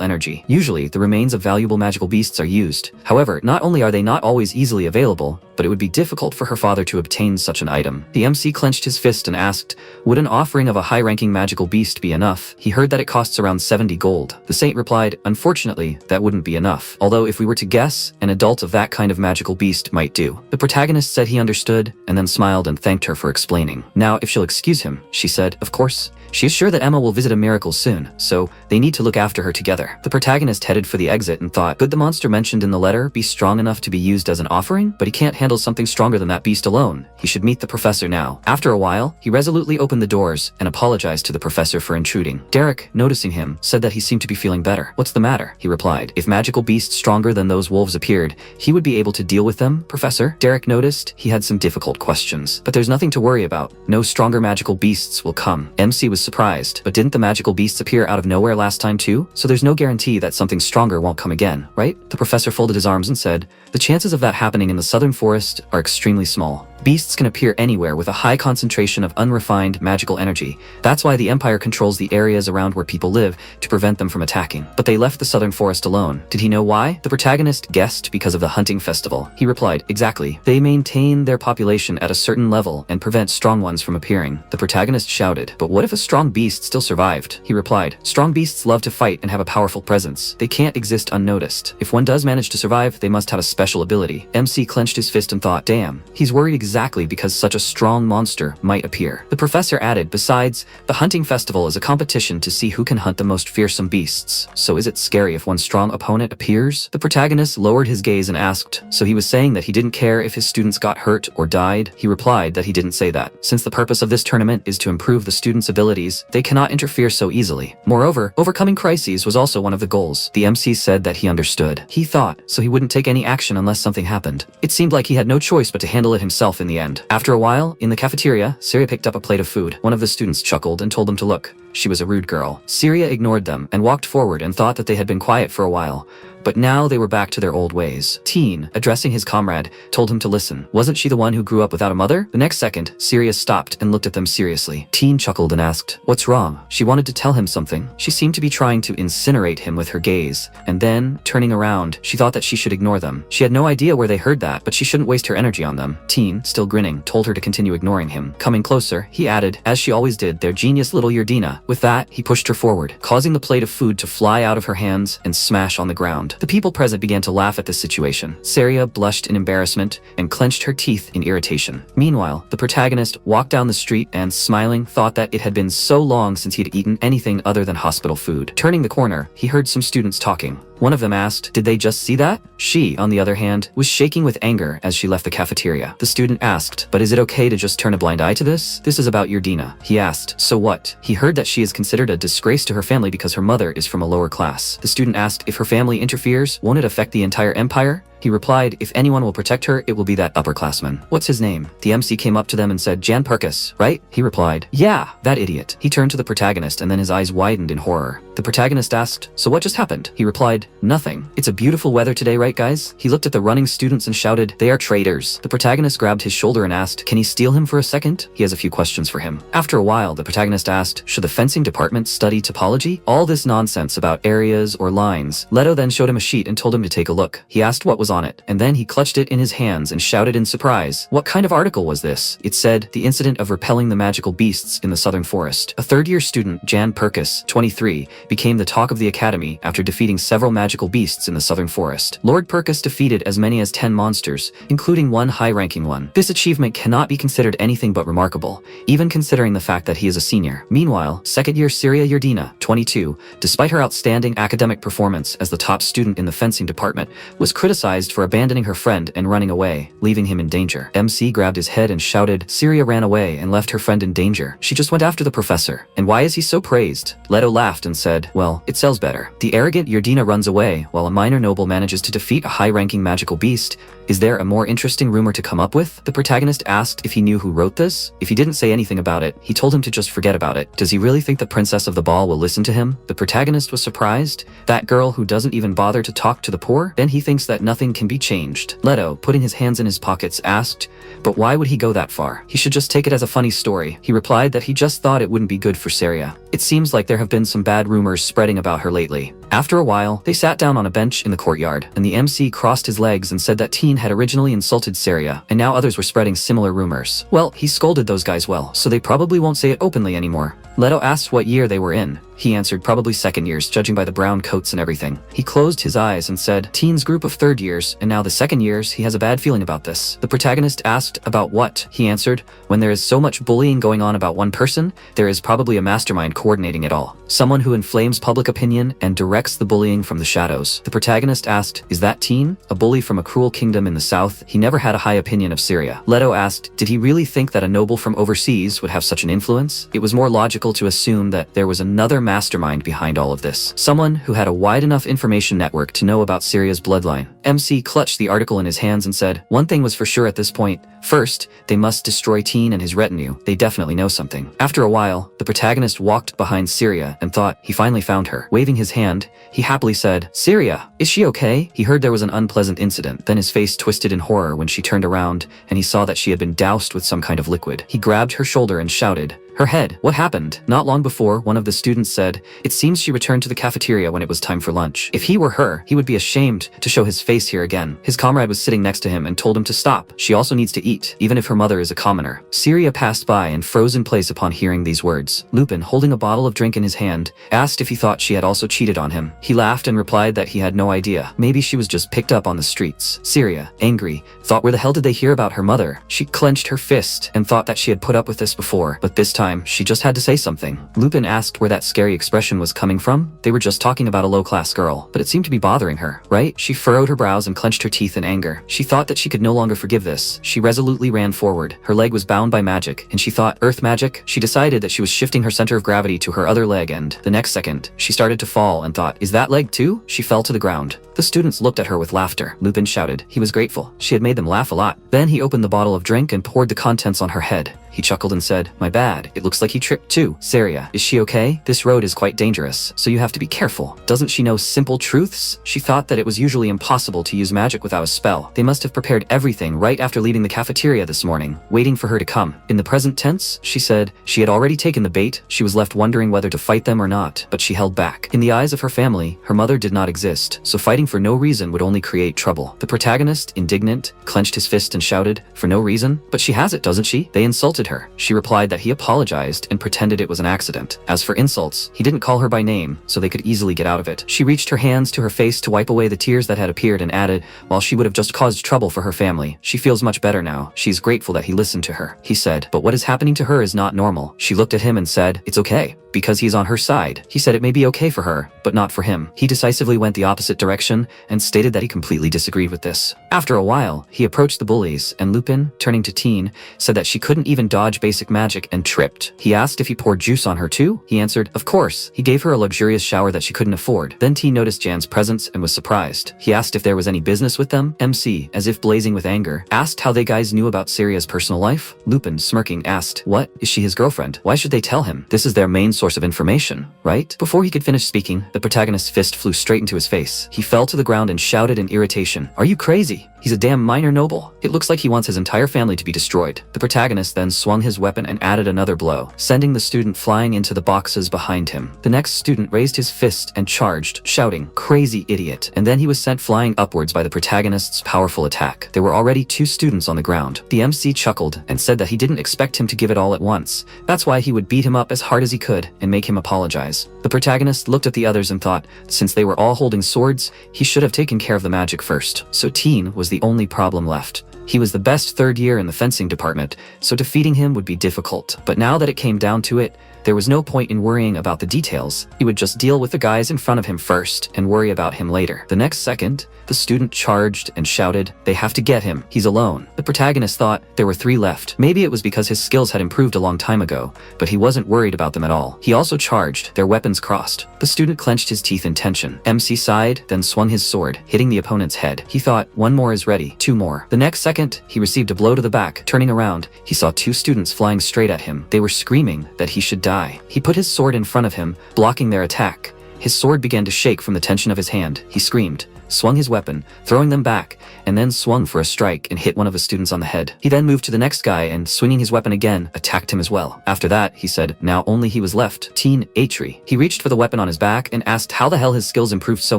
energy. Usually, the remains of valuable magical beasts are used. However, not only are they not always easily available, but it would be difficult for her father to obtain such an item. The MC clenched his fist and asked, would an offering of a high-ranking magical beast be enough? He heard that it costs around 70 gold. The saint replied, unfortunately, that wouldn't be enough. Although if we were to guess, an adult of that kind of magical beast might do. The protagonist said he understood, and then smiled and thanked her for explaining. Now, if she'll excuse him, she said, of course. She is sure that Emma will visit a miracle soon, so they need to look after her together. The protagonist headed for the exit and thought, could the monster mentioned in the letter be strong enough to be used as an offering? But he can't handle something stronger than that beast alone. He should meet the professor now. After a while, he resolutely opened the doors and apologized to the professor for intruding. Derek, noticing him, said that he seemed to be feeling better. What's the matter? He replied. If magical beasts stronger than those wolves appeared, he would be able to deal with them, Professor? Derek noticed he had some difficult questions. But there's nothing to worry about. No stronger magical beasts will come. MC was surprised, but didn't the magical beasts appear out of nowhere last time too? So there's no guarantee that something stronger won't come again, right? The professor folded his arms and said, the chances of that happening in the southern forest are extremely small. Beasts can appear anywhere with a high concentration of unrefined magical energy. That's why the Empire controls the areas around where people live to prevent them from attacking. But they left the southern forest alone. Did he know why? The protagonist guessed because of the hunting festival. He replied, exactly. They maintain their population at a certain level and prevent strong ones from appearing. The protagonist shouted, but what if a strong beast still survived? He replied, strong beasts love to fight and have a powerful presence. They can't exist unnoticed. If one does manage to survive, they must have a special ability. MC clenched his fist and thought, damn, he's worried exactly because such a strong monster might appear. The professor added, besides, the hunting festival is a competition to see who can hunt the most fearsome beasts. So is it scary if one strong opponent appears? The protagonist lowered his gaze and asked, so he was saying that he didn't care if his students got hurt or died? He replied that he didn't say that. Since the purpose of this tournament is to improve the students' abilities, they cannot interfere so easily. Moreover, overcoming crises was also one of the goals. The MC said that he understood. He thought, so he wouldn't take any action unless something happened. It seemed like he had no choice but to handle it himself in the end. After a while, in the cafeteria, Syria picked up a plate of food. One of the students chuckled and told them to look. She was a rude girl. Syria ignored them and walked forward and thought that they had been quiet for a while. But now they were back to their old ways. Teen, addressing his comrade, told him to listen. Wasn't she the one who grew up without a mother? The next second, Sirius stopped and looked at them seriously. Teen chuckled and asked, what's wrong? She wanted to tell him something. She seemed to be trying to incinerate him with her gaze. And then, turning around, she thought that she should ignore them. She had no idea where they heard that, but she shouldn't waste her energy on them. Teen, still grinning, told her to continue ignoring him. Coming closer, he added, as she always did, their genius little Yerdina. With that, he pushed her forward, causing the plate of food to fly out of her hands and smash on the ground. The people present began to laugh at this situation. Saria blushed in embarrassment and clenched her teeth in irritation. Meanwhile, the protagonist walked down the street and, smiling, thought that it had been so long since he had eaten anything other than hospital food. Turning the corner, he heard some students talking. One of them asked, did they just see that? She, on the other hand, was shaking with anger as she left the cafeteria. The student asked, but is it okay to just turn a blind eye to this? This is about Yerdina. He asked, so what? He heard that she is considered a disgrace to her family because her mother is from a lower class. The student asked, if her family interferes, won't it affect the entire empire? He replied, if anyone will protect her, it will be that upperclassman. What's his name? The MC came up to them and said, Jan Perkis, right? He replied, yeah, that idiot. He turned to the protagonist and then his eyes widened in horror. The protagonist asked, so what just happened? He replied, nothing. It's a beautiful weather today, right guys? He looked at the running students and shouted, they are traitors. The protagonist grabbed his shoulder and asked, can he steal him for a second? He has a few questions for him. After a while, the protagonist asked, should the fencing department study topology? All this nonsense about areas or lines. Leto then showed him a sheet and told him to take a look. He asked what was on it, and then he clutched it in his hands and shouted in surprise, what kind of article was this? It said, the incident of repelling the magical beasts in the southern forest. A third-year student, Jan Perkis, 23, became the talk of the academy after defeating several magical beasts in the southern forest. Lord Perkis defeated as many as 10 monsters, including one high-ranking one. This achievement cannot be considered anything but remarkable, even considering the fact that he is a senior. Meanwhile, second-year Syria Yerdina, 22, despite her outstanding academic performance as the top student in the fencing department, was criticized for abandoning her friend and running away, leaving him in danger. MC grabbed his head and shouted, Syria ran away and left her friend in danger. She just went after the professor. And why is he so praised? Leto laughed and said, well, it sells better. The arrogant Yerdina runs away while a minor noble manages to defeat a high-ranking magical beast. Is there a more interesting rumor to come up with? The protagonist asked if he knew who wrote this. If he didn't say anything about it, he told him to just forget about it. Does he really think the princess of the ball will listen to him? The protagonist was surprised. That girl who doesn't even bother to talk to the poor? Then he thinks that nothing can be changed. Leto, putting his hands in his pockets, asked, but why would he go that far? He should just take it as a funny story. He replied that he just thought it wouldn't be good for Saria. It seems like there have been some bad rumors spreading about her lately. After a while, they sat down on a bench in the courtyard, and the MC crossed his legs and said that Teen had originally insulted Saria, and now others were spreading similar rumors. Well, he scolded those guys well, so they probably won't say it openly anymore. Leto asked what year they were in. He answered probably second years, judging by the brown coats and everything. He closed his eyes and said, teens group of third years, and now the second years, he has a bad feeling about this. The protagonist asked about what. He answered, when there is so much bullying going on about one person, there is probably a mastermind coordinating it all. Someone who inflames public opinion and directs the bullying from the shadows. The protagonist asked, is that teen? A bully from a cruel kingdom in the south. He never had a high opinion of Syria. Leto asked, did he really think that a noble from overseas would have such an influence? It was more logical to assume that there was another mastermind behind all of this. Someone who had a wide enough information network to know about Syria's bloodline. MC clutched the article in his hands and said, one thing was for sure at this point. First, they must destroy Teen and his retinue. They definitely know something. After a while, the protagonist walked behind Syria and thought he finally found her. Waving his hand, he happily said, Syria, is she okay? He heard there was an unpleasant incident. Then his face twisted in horror when she turned around and he saw that she had been doused with some kind of liquid. He grabbed her shoulder and shouted, her head. What happened? Not long before, one of the students said, it seems she returned to the cafeteria when it was time for lunch. If he were her, he would be ashamed to show his face here again. His comrade was sitting next to him and told him to stop. She also needs to eat, even if her mother is a commoner. Syria passed by and froze in place upon hearing these words. Lupin, holding a bottle of drink in his hand, asked if he thought she had also cheated on him. He laughed and replied that he had no idea. Maybe she was just picked up on the streets. Syria, angry, thought where the hell did they hear about her mother? She clenched her fist and thought that she had put up with this before, but this time she just had to say something. Lupin asked where that scary expression was coming from. They were just talking about a low-class girl, but it seemed to be bothering her, right? She furrowed her brows and clenched her teeth in anger. She thought that she could no longer forgive this. She resolutely ran forward. Her leg was bound by magic, and she thought, earth magic? She decided that she was shifting her center of gravity to her other leg, and the next second, she started to fall and thought, is that leg too? She fell to the ground. The students looked at her with laughter. Lupin shouted. He was grateful. She had made them laugh a lot. Then he opened the bottle of drink and poured the contents on her head. He chuckled and said, my bad. It looks like he tripped too. Syria, is she okay? This road is quite dangerous, so you have to be careful. Doesn't she know simple truths? She thought that it was usually impossible to use magic without a spell. They must have prepared everything right after leaving the cafeteria this morning, waiting for her to come. In the present tense, she said, she had already taken the bait. She was left wondering whether to fight them or not, but she held back. In the eyes of her family, her mother did not exist, so fighting for no reason would only create trouble. The protagonist, indignant, clenched his fist and shouted, for no reason? But she has it, doesn't she? They insulted her. She replied that he apologized and pretended it was an accident. As for insults, he didn't call her by name, so they could easily get out of it. She reached her hands to her face to wipe away the tears that had appeared and added, while she would have just caused trouble for her family, she feels much better now. She's grateful that he listened to her. He said, but what is happening to her is not normal. She looked at him and said, it's okay, because he's on her side. He said it may be okay for her, but not for him. He decisively went the opposite direction and stated that he completely disagreed with this. After a while, he approached the bullies, and Lupin, turning to Teen, said that she couldn't even dodge basic magic and tripped. He asked if he poured juice on her too. He answered, of course. He gave her a luxurious shower that she couldn't afford. Then Teen noticed Jan's presence and was surprised. He asked if there was any business with them. MC, as if blazing with anger, asked how they guys knew about Syria's personal life. Lupin, smirking, asked, what? Is she his girlfriend? Why should they tell him? This is their main source of information, right? Before he could finish speaking, the protagonist's fist flew straight into his face. He fell to the ground and shouted in irritation, are you crazy? He's a damn minor noble. It looks like he wants his entire family to be destroyed. The protagonist then swung his weapon and added another blow, sending the student flying into the boxes behind him. The next student raised his fist and charged, shouting, crazy idiot, and then he was sent flying upwards by the protagonist's powerful attack. There were already 2 students on the ground. The MC chuckled and said that he didn't expect him to give it all at once. That's why he would beat him up as hard as he could and make him apologize. The protagonist looked at the others and thought, since they were all holding swords, he should have taken care of the magic first. So Teen was the only problem left. He was the best third year in the fencing department, so defeating him would be difficult. But now that it came down to it, there was no point in worrying about the details. He would just deal with the guys in front of him first and worry about him later. The next second, the student charged and shouted, they have to get him. He's alone. The protagonist thought there were 3 left. Maybe it was because his skills had improved a long time ago, but he wasn't worried about them at all. He also charged, their weapons crossed. The student clenched his teeth in tension. MC sighed, then swung his sword, hitting the opponent's head. He thought, 1 more is ready, 2 more. The next second, he received a blow to the back. Turning around, he saw 2 students flying straight at him. They were screaming that he should die. He put his sword in front of him, blocking their attack. His sword began to shake from the tension of his hand. He screamed, swung his weapon, throwing them back, and then swung for a strike and hit one of the students on the head. He then moved to the next guy and, swinging his weapon again, attacked him as well. After that, he said, now only he was left, Teen Atri. He reached for the weapon on his back and asked how the hell his skills improved so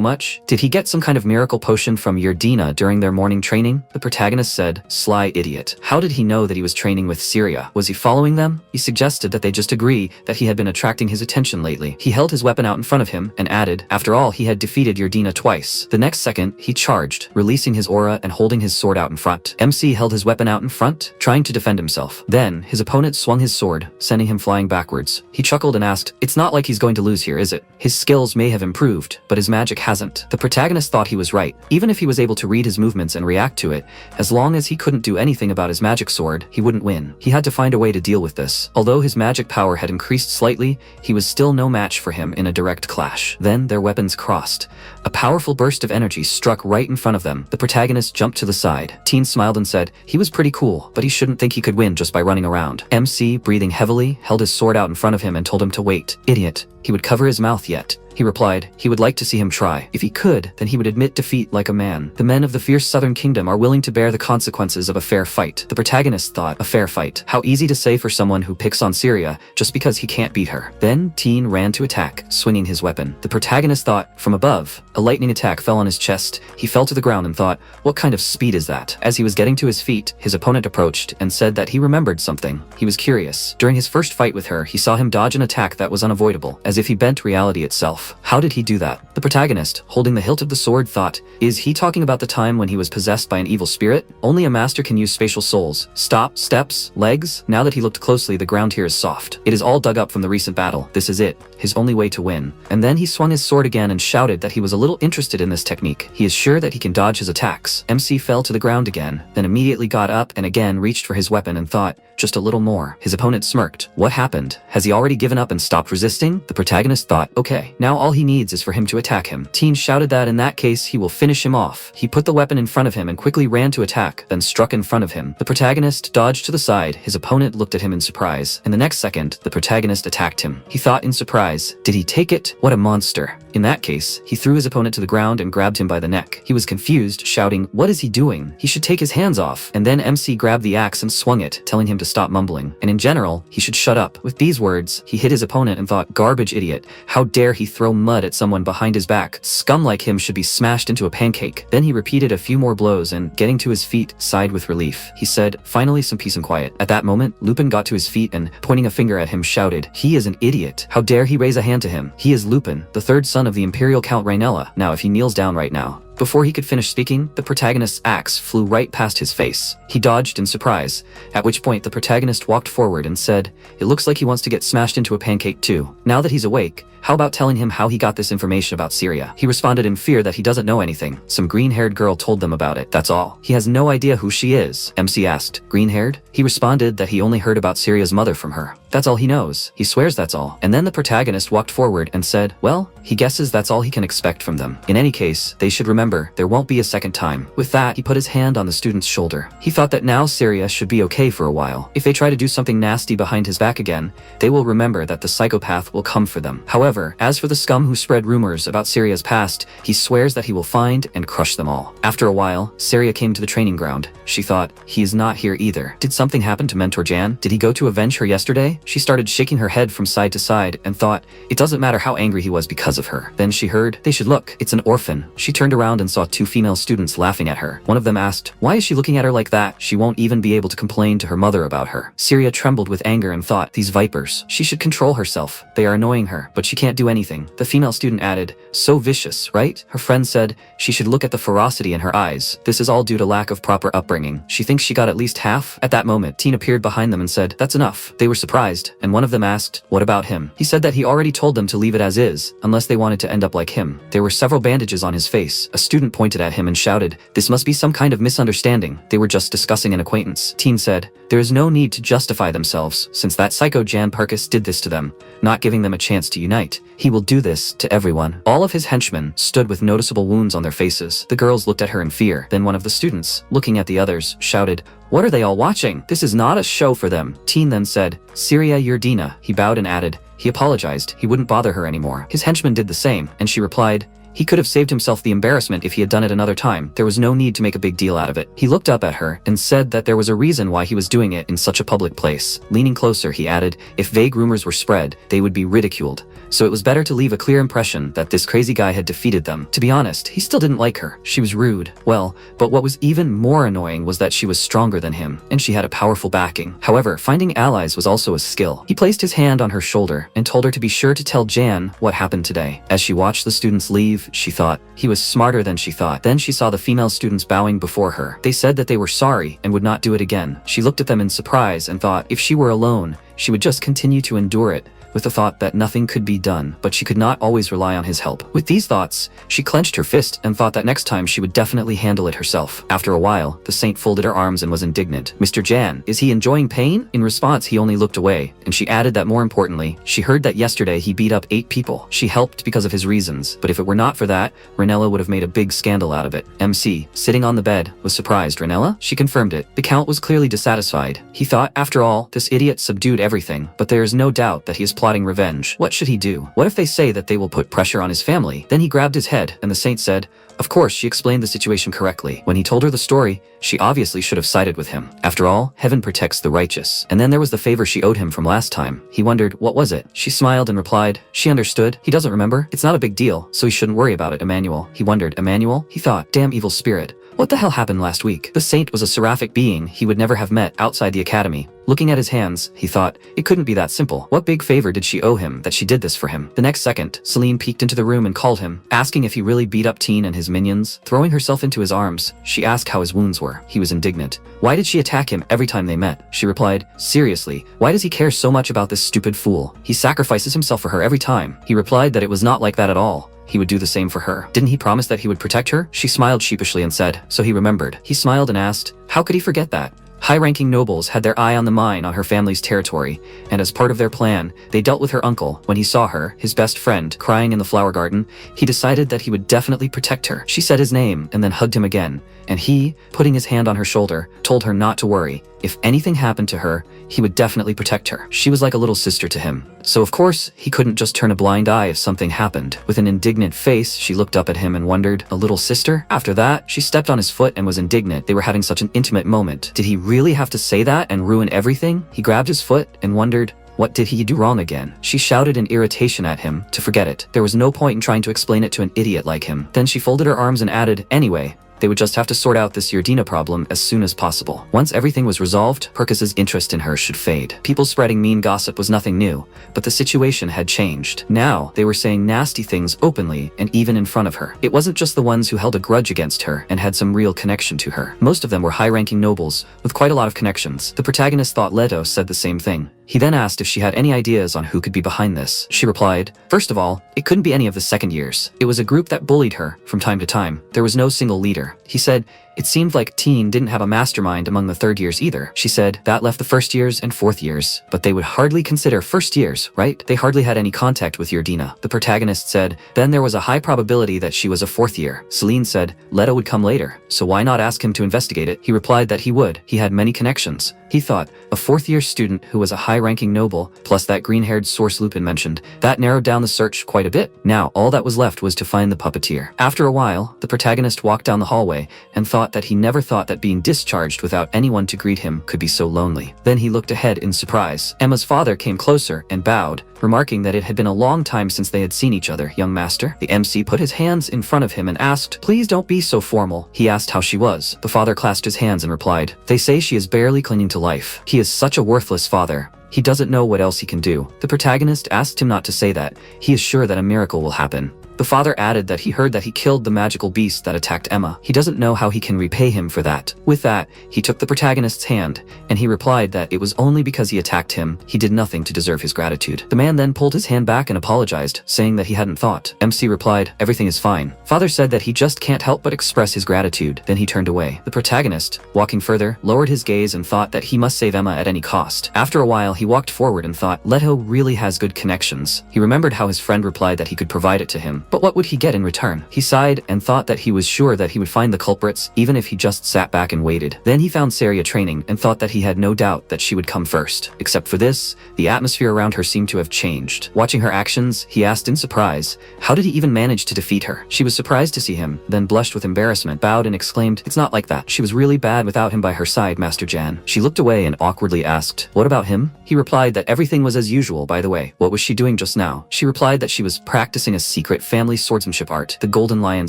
much. Did he get some kind of miracle potion from Yerdina during their morning training? The protagonist said, sly idiot. How did he know that he was training with Syria? Was he following them? He suggested that they just agree that he had been attracting his attention lately. He held his weapon out in front of him and added, after all, he had defeated Yerdina twice. The next second, he charged, releasing his aura and holding his sword out in front. MC held his weapon out in front, trying to defend himself. Then, his opponent swung his sword, sending him flying backwards. He chuckled and asked, it's not like he's going to lose here, is it? His skills may have improved, but his magic hasn't. The protagonist thought he was right. Even if he was able to read his movements and react to it, as long as he couldn't do anything about his magic sword, he wouldn't win. He had to find a way to deal with this. Although his magic power had increased slightly, he was still no match for him in a direct clash. Then their weapons crossed. A powerful burst of energy struck right in front of them. The protagonist jumped to the side. Teen smiled and said, he was pretty cool, but he shouldn't think he could win just by running around. MC, breathing heavily, held his sword out in front of him and told him to wait. Idiot. He would cover his mouth yet. He replied, he would like to see him try. If he could, then he would admit defeat like a man. The men of the fierce southern kingdom are willing to bear the consequences of a fair fight. The protagonist thought, a fair fight. How easy to say for someone who picks on Syria just because he can't beat her. Then Teen ran to attack, swinging his weapon. The protagonist thought, from above, a lightning attack fell on his chest. He fell to the ground and thought, what kind of speed is that? As he was getting to his feet, his opponent approached and said that he remembered something. He was curious. During his first fight with her, he saw him dodge an attack that was unavoidable, as if he bent reality itself. How did he do that? The protagonist, holding the hilt of the sword, thought, is he talking about the time when he was possessed by an evil spirit? Only a master can use spatial souls. Stop, steps, legs. Now that he looked closely, the ground here is soft. It is all dug up from the recent battle. This is it, his only way to win. And then he swung his sword again and shouted that he was a little interested in this technique. He is sure that he can dodge his attacks. MC fell to the ground again, then immediately got up and again reached for his weapon and thought, just a little more. His opponent smirked. What happened? Has he already given up and stopped resisting? The protagonist thought, okay, now all he needs is for him to attack him. Teen shouted that in that case he will finish him off. He put the weapon in front of him and quickly ran to attack, then struck in front of him. The protagonist dodged to the side. His opponent looked at him in surprise, and the next second, the protagonist attacked him. He thought in surprise, did he take it? What a monster. In that case, he threw his opponent to the ground and grabbed him by the neck. He was confused, shouting, what is he doing? He should take his hands off. And then MC grabbed the axe and swung it, telling him to stop mumbling. And in general, he should shut up. With these words, he hit his opponent and thought, garbage idiot. How dare he throw mud at someone behind his back? Scum like him should be smashed into a pancake. Then he repeated a few more blows and, getting to his feet, sighed with relief. He said, finally some peace and quiet. At that moment, Lupin got to his feet and, pointing a finger at him, shouted, he is an idiot. How dare he raise a hand to him? He is Lupin, the third son of the Imperial Count Rainella. Now if he kneels down right now. Before he could finish speaking, the protagonist's axe flew right past his face. He dodged in surprise, at which point the protagonist walked forward and said, it looks like he wants to get smashed into a pancake too. Now that he's awake, how about telling him how he got this information about Syria? He responded in fear that he doesn't know anything. Some green-haired girl told them about it, that's all. He has no idea who she is. MC asked, green-haired? He responded that he only heard about Syria's mother from her. That's all he knows. He swears that's all. And then the protagonist walked forward and said, well, he guesses that's all he can expect from them. In any case, they should remember there won't be a second time. With that, he put his hand on the student's shoulder. He thought that now Syria should be okay for a while. If they try to do something nasty behind his back again, they will remember that the psychopath will come for them. However, as for the scum who spread rumors about Syria's past, he swears that he will find and crush them all. After a while, Syria came to the training ground. She thought, he is not here either. Did something happen to Mentor Jan? Did he go to avenge her yesterday? She started shaking her head from side to side and thought, it doesn't matter how angry he was because of her. Then she heard, they should look, it's an orphan. She turned around and saw two female students laughing at her. One of them asked, why is she looking at her like that? She won't even be able to complain to her mother about her. Syria trembled with anger and thought, these vipers. She should control herself. They are annoying her, but she can't do anything. The female student added, so vicious, right? Her friend said, she should look at the ferocity in her eyes. This is all due to lack of proper upbringing. She thinks she got at least half. At that moment, Teen appeared behind them and said, that's enough. They were surprised, and one of them asked, what about him? He said that he already told them to leave it as is, unless they wanted to end up like him. There were several bandages on his face. A student pointed at him and shouted, this must be some kind of misunderstanding. They were just discussing an acquaintance. Teen said, there is no need to justify themselves, since that psycho Jan Parkus did this to them, not giving them a chance to unite. He will do this to everyone. All of his henchmen stood with noticeable wounds on their faces. The girls looked at her in fear. Then one of the students, looking at the others, shouted, what are they all watching? This is not a show for them. Teen then said, Syria Yerdina. He bowed and added, he apologized. He wouldn't bother her anymore. His henchman did the same, and she replied, He could have saved himself the embarrassment if he had done it another time. There was no need to make a big deal out of it. He looked up at her and said that there was a reason why he was doing it in such a public place. Leaning closer, he added, if vague rumors were spread, they would be ridiculed. So it was better to leave a clear impression that this crazy guy had defeated them. To be honest, he still didn't like her. She was rude. Well, but what was even more annoying was that she was stronger than him, and she had a powerful backing. However, finding allies was also a skill. He placed his hand on her shoulder and told her to be sure to tell Jan what happened today. As she watched the students leave, she thought, he was smarter than she thought. Then she saw the female students bowing before her. They said that they were sorry and would not do it again. She looked at them in surprise and thought if she were alone, she would just continue to endure it, with the thought that nothing could be done, but she could not always rely on his help. With these thoughts, she clenched her fist and thought that next time she would definitely handle it herself. After a while, the saint folded her arms and was indignant. Mr. Jan, is he enjoying pain? In response, he only looked away, and she added that more importantly, she heard that yesterday he beat up 8 people. She helped because of his reasons, but if it were not for that, Ranella would have made a big scandal out of it. MC, sitting on the bed, was surprised. Ranella? She confirmed it. The Count was clearly dissatisfied. He thought, after all, this idiot subdued everything, but there is no doubt that he is plotting revenge. What should he do? What if they say that they will put pressure on his family? Then he grabbed his head, and the saint said, of course, she explained the situation correctly. When he told her the story, she obviously should have sided with him. After all, heaven protects the righteous. And then there was the favor she owed him from last time. He wondered, what was it? She smiled and replied, she understood. He doesn't remember. It's not a big deal, so he shouldn't worry about it, Emmanuel. He wondered, Emmanuel? He thought, damn evil spirit. What the hell happened last week? The saint was a seraphic being he would never have met outside the academy. Looking at his hands, he thought, it couldn't be that simple. What big favor did she owe him that she did this for him? The next second, Celine peeked into the room and called him, asking if he really beat up Teen and his minions. Throwing herself into his arms, she asked how his wounds were. He was indignant. Why did she attack him every time they met? She replied, seriously, why does he care so much about this stupid fool? He sacrifices himself for her every time. He replied that it was not like that at all. He would do the same for her. Didn't he promise that he would protect her? She smiled sheepishly and said, so he remembered. He smiled and asked, how could he forget that? High-ranking nobles had their eye on the mine on her family's territory, and as part of their plan, they dealt with her uncle. When he saw her, his best friend, crying in the flower garden, he decided that he would definitely protect her. She said his name and then hugged him again, and he, putting his hand on her shoulder, told her not to worry. If anything happened to her, he would definitely protect her. She was like a little sister to him. So of course, he couldn't just turn a blind eye if something happened. With an indignant face, she looked up at him and wondered, a little sister? After that, she stepped on his foot and was indignant. They were having such an intimate moment. Did he really have to say that and ruin everything? He grabbed his foot and wondered, what did he do wrong again? She shouted in irritation at him to forget it. There was no point in trying to explain it to an idiot like him. Then she folded her arms and added, anyway, they would just have to sort out this Yardina problem as soon as possible. Once everything was resolved, Perkis's interest in her should fade. People spreading mean gossip was nothing new, but the situation had changed. Now, they were saying nasty things openly and even in front of her. It wasn't just the ones who held a grudge against her and had some real connection to her. Most of them were high-ranking nobles with quite a lot of connections. The protagonist thought Leto said the same thing. He then asked if she had any ideas on who could be behind this. She replied, first of all, it couldn't be any of the second years. It was a group that bullied her from time to time. There was no single leader. He said, it seemed like Teen didn't have a mastermind among the third years either. She said, that left the first years and fourth years, but they would hardly consider first years, right? They hardly had any contact with Yardina. The protagonist said, then there was a high probability that she was a fourth year. Celine said, Leto would come later, so why not ask him to investigate it? He replied that he would. He had many connections. He thought, a fourth-year student who was a high-ranking noble, plus that green-haired source Lupin mentioned, that narrowed down the search quite a bit. Now, all that was left was to find the puppeteer. After a while, the protagonist walked down the hallway and thought that he never thought that being discharged without anyone to greet him could be so lonely. Then he looked ahead in surprise. Emma's father came closer and bowed, remarking that it had been a long time since they had seen each other, young master. The MC put his hands in front of him and asked, please don't be so formal. He asked how she was. The father clasped his hands and replied, they say she is barely clinging to life. He is such a worthless father. He doesn't know what else he can do. The protagonist asked him not to say that. He is sure that a miracle will happen. The father added that he heard that he killed the magical beast that attacked Emma. He doesn't know how he can repay him for that. With that, he took the protagonist's hand, and he replied that it was only because he attacked him, he did nothing to deserve his gratitude. The man then pulled his hand back and apologized, saying that he hadn't thought. MC replied, everything is fine. Father said that he just can't help but express his gratitude. Then he turned away. The protagonist, walking further, lowered his gaze and thought that he must save Emma at any cost. After a while, he walked forward and thought, Leto really has good connections. He remembered how his friend replied that he could provide it to him. But what would he get in return? He sighed and thought that he was sure that he would find the culprits even if he just sat back and waited. Then he found Saria training and thought that he had no doubt that she would come first. Except for this, the atmosphere around her seemed to have changed. Watching her actions, he asked in surprise, how did he even manage to defeat her? She was surprised to see him, then blushed with embarrassment, bowed and exclaimed, "It's not like that. She was really bad without him by her side, Master Jan." She looked away and awkwardly asked, "What about him?" He replied that everything was as usual. By the way, what was she doing just now? She replied that she was practicing a secret family swordsmanship art, the Golden Lion